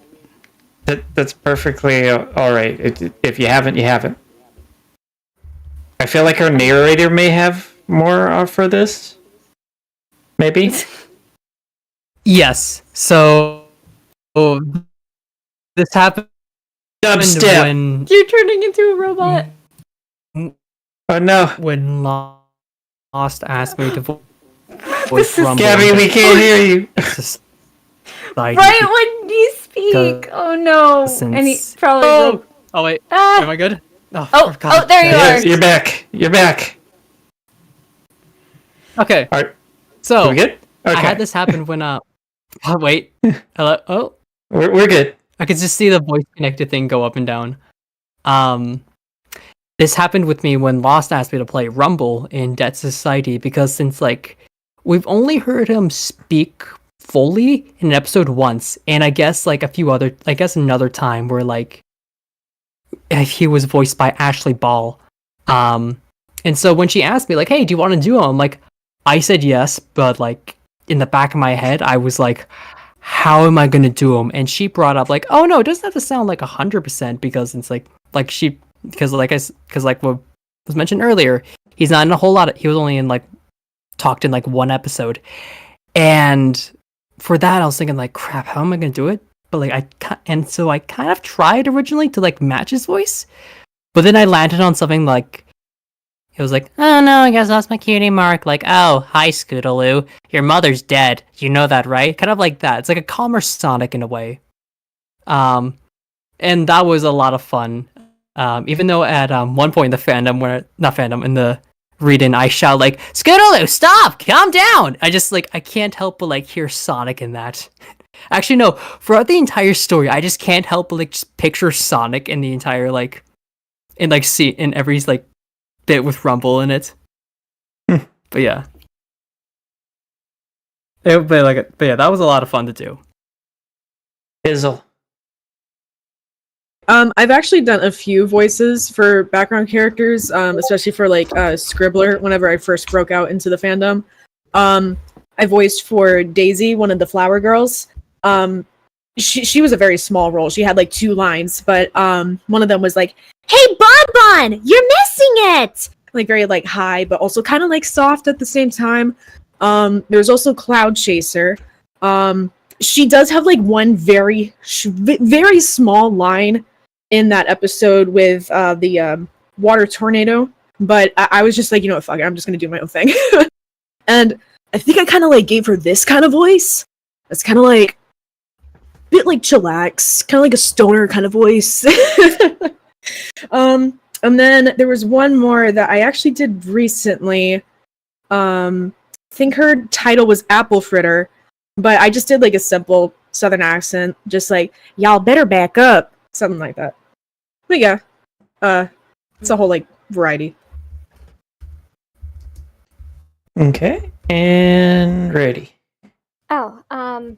that's perfectly all right. If you haven't, you haven't. I feel like our narrator may have more for this. Maybe.
Yes. So this happened
Dubstep.
when
You're turning into a robot.
Oh no,
when Lost asked me to voice
This is-
Rumble.
Gabby, we can't hear you.
It's just like,
Right when you speak. Oh no.
Since-
And he probably
Oh, oh wait,
Ah.
am I good?
Oh,
God.
there you
Yes,
are.
you're back. You're back.
Okay,
All right,
so
are we good? Okay,
I had this happen when wait, hello. Oh,
we're good.
I could just see the voice connected thing go up and down. This happened with me when Lost asked me to play Rumble in Dead Society because since like we've only heard him speak fully in an episode once, and I guess like another time where like he was voiced by Ashley Ball. And so when she asked me like, "Hey, do you want to do him?" I'm like, I said yes, but like in the back of my head, I was like, how am I going to do him? And she brought up like, oh no, it doesn't have to sound like 100% because it's like what was mentioned earlier, he's not in a whole lot he was only in like talked in like one episode. And for that I was thinking like, crap, how am I going to do it? But like so I kind of tried originally to like match his voice, but then I landed on something like, it was like, oh no, I guess that's my cutie mark. Like, oh, hi, Scootaloo. Your mother's dead. You know that, right? Kind of like that. It's like a calmer Sonic in a way. And that was a lot of fun. Even though at one point in the fandom, in the read-in, I shout like, Scootaloo, stop! Calm down! I just like, I can't help but like hear Sonic in that. Actually, no, throughout the entire story, I just can't help but like just picture Sonic in the entire like, in every like, bit with Rumble in it. But yeah. But yeah, that was a lot of fun to do.
Izzle.
I've actually done a few voices for background characters, especially for like Scribbler whenever I first broke out into the fandom. I voiced for Daisy, one of the flower girls. She was a very small role. She had like 2 lines, but one of them was like, "Hey, Bonbon, you're missing it!" Like very like high, but also kind of like soft at the same time. There's also Cloud Chaser. She does have like one very small line in that episode with the water tornado, but I was just like, you know what, fuck it, I'm just gonna do my own thing.
And I think I kind of like gave her this kind of voice. It's kind of like a bit like chillax, kind of like a stoner kind of voice. And then there was one more that I actually did recently. I think her title was Apple Fritter, but I just did like a simple Southern accent, just like y'all better back up, something like that. But yeah, it's a whole like variety.
Okay, and ready.
Oh, I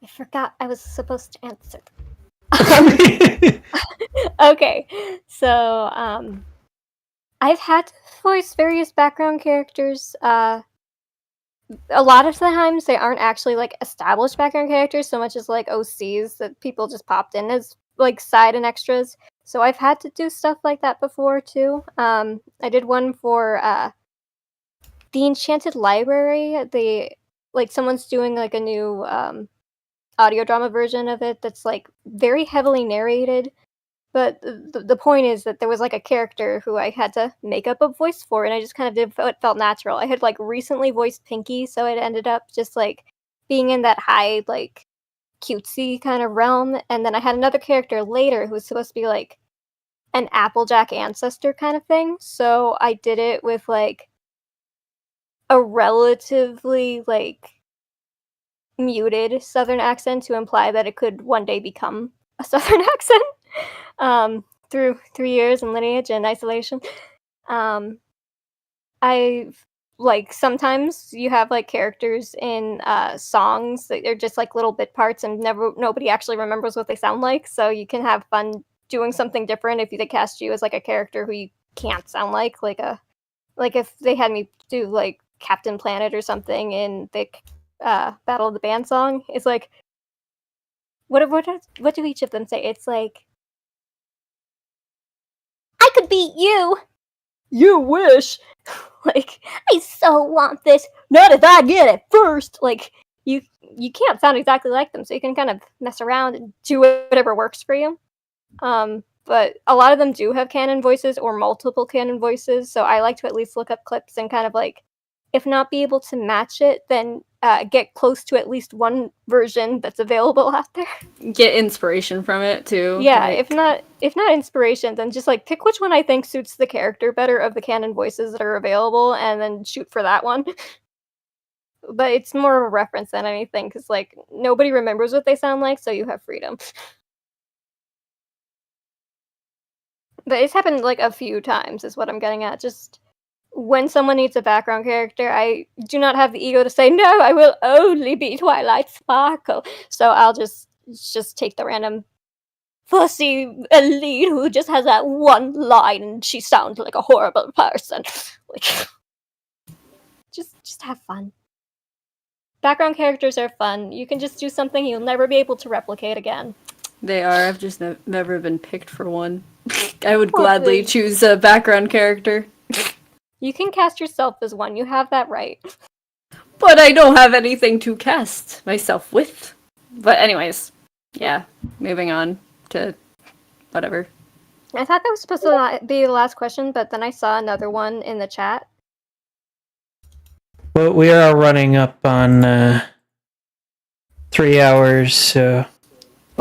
forgot I was supposed to answer. Okay, so I've had to voice various background characters. A lot of the times they aren't actually like established background characters so much as like OCs that people just popped in as like side and extras. So I've had to do stuff like that before too. I did one for the Enchanted Library. Someone's doing like a new audio drama version of it that's like very heavily narrated. But the point is that there was like a character who I had to make up a voice for, and I just kind of did what felt natural. I had like recently voiced Pinky, so it ended up just like being in that high, like cutesy kind of realm. And then I had another character later who was supposed to be like an Applejack ancestor kind of thing. So I did it with like a relatively like muted Southern accent to imply that it could one day become a Southern accent. Through 3 years in lineage and isolation. I've like sometimes you have like characters in songs that are just like little bit parts and nobody actually remembers what they sound like, so you can have fun doing something different if they cast you as like a character who you can't sound like if they had me do like Captain Planet or something in the Battle of the Band song. It's like what do each of them say? It's like, I could beat you. You wish. Like, I so want this. Not if I get it first. Like, you can't sound exactly like them, so you can kind of mess around and do whatever works for you. But a lot of them do have canon voices or multiple canon voices, so I like to at least look up clips and kind of like, if not be able to match it, then get close to at least one version that's available out there.
Get inspiration from it too.
Yeah,
like...
if not inspiration, then just like pick which one I think suits the character better of the canon voices that are available, and then shoot for that one. But it's more of a reference than anything, because like nobody remembers what they sound like, so you have freedom. But it's happened like a few times, is what I'm getting at. Just when someone needs a background character, I do not have the ego to say, no, I will only be Twilight Sparkle. So I'll just take the random fussy elite who just has that one line and she sounds like a horrible person. Like, just have fun. Background characters are fun. You can just do something you'll never be able to replicate again.
They are. I've just never been picked for one. I would gladly choose a background character.
You can cast yourself as one. You have that right.
But I don't have anything to cast myself with. But anyways, yeah. Moving on to whatever.
I thought that was supposed to be the last question, but then I saw another one in the chat.
Well, we are running up on 3 hours, so...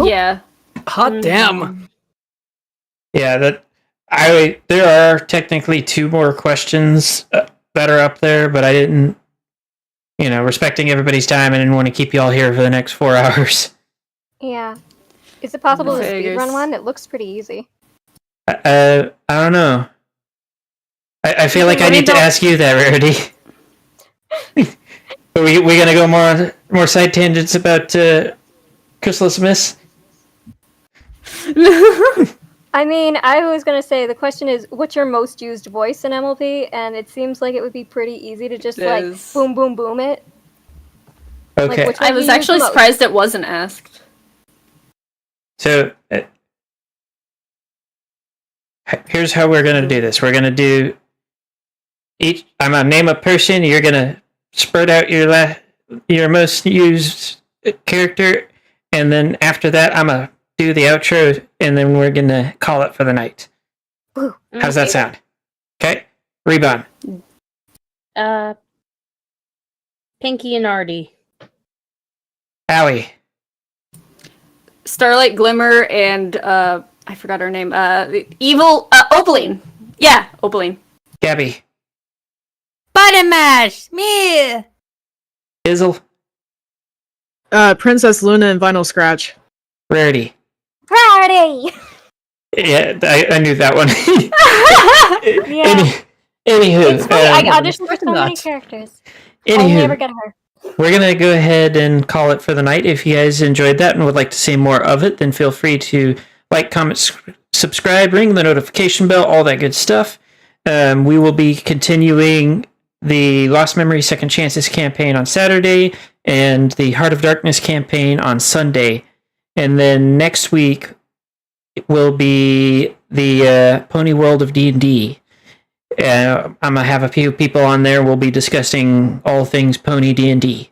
Yeah.
Hot damn.
Yeah, there are technically 2 more questions that are up there, but I didn't, respecting everybody's time, I didn't want to keep y'all here for the next 4 hours.
Yeah. Is it possible to speedrun one? It looks pretty easy.
I don't know. I feel like I need to ask you that, Rarity. Are we gonna go more side tangents about Chrysalis Miss?
I mean, I was going to say, the question is, what's your most used voice in MLP? And it seems like it would be pretty easy to just, boom, boom, boom it.
Okay.
Like,
I was actually surprised it wasn't asked.
So, here's how we're going to do this. We're going to do I'm going to name a person, you're going to spread out your most used character, and then after that, I'm going to do the outro, and then we're gonna call it for the night. How's that sound? Okay, Ribon.
Pinky and Artie.
Allie.
Starlight Glimmer and I forgot her name. Evil Opaline. Yeah, Opaline.
Gabby.
Button mash! Me!
Izzle.
Princess Luna and Vinyl Scratch.
Rarity.
Rarity!
Yeah, I knew that one.
Yeah.
Anywho,
It's funny, I auditioned for so many characters. I'll never get her.
we're going to go ahead and call it for the night. If you guys enjoyed that and would like to see more of it, then feel free to like, comment, subscribe, ring the notification bell, all that good stuff. We will be continuing the Lost Memory Second Chances campaign on Saturday and the Heart of Darkness campaign on Sunday. And then next week will be the Pony World of D&D. I'm going to have a few people on there. We'll be discussing all things Pony D&D.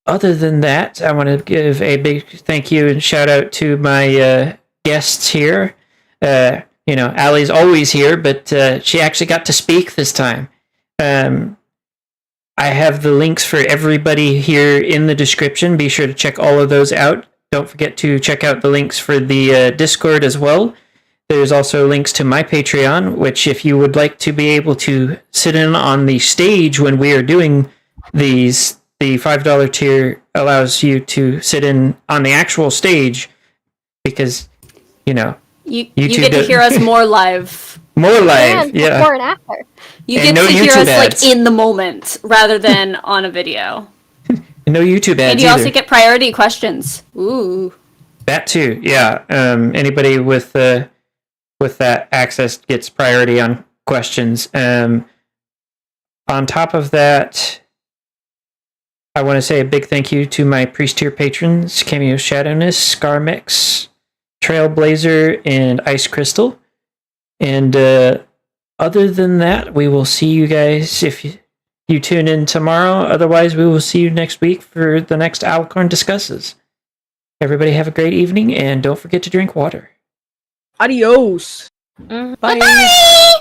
Other than that, I want to give a big thank you and shout out to my guests here. Allie's always here, but she actually got to speak this time. I have the links for everybody here in the description. Be sure to check all of those out. Don't forget to check out the links for the Discord as well. There's also links to my Patreon, which if you would like to be able to sit in on the stage when we are doing these, the $5 tier allows you to sit in on the actual stage because, you
get to hear us more live.
More live,
And
yeah.
before and after.
You
And
get
no
to hear
YouTube
us
ads.
like in the moment rather than on a video.
No YouTube ads
And you
either.
also get priority questions. Ooh.
That too, yeah. Anybody with that access gets priority on questions. On top of that, I want to say a big thank you to my priest tier patrons, Cameo Shadowness, Scarmix, Trailblazer, and Ice Crystal. And other than that, we will see you guys if you tune in tomorrow. Otherwise, we will see you next week for the next Alicorn Discusses. Everybody have a great evening, and don't forget to drink water.
Adios.
Bye.
Bye.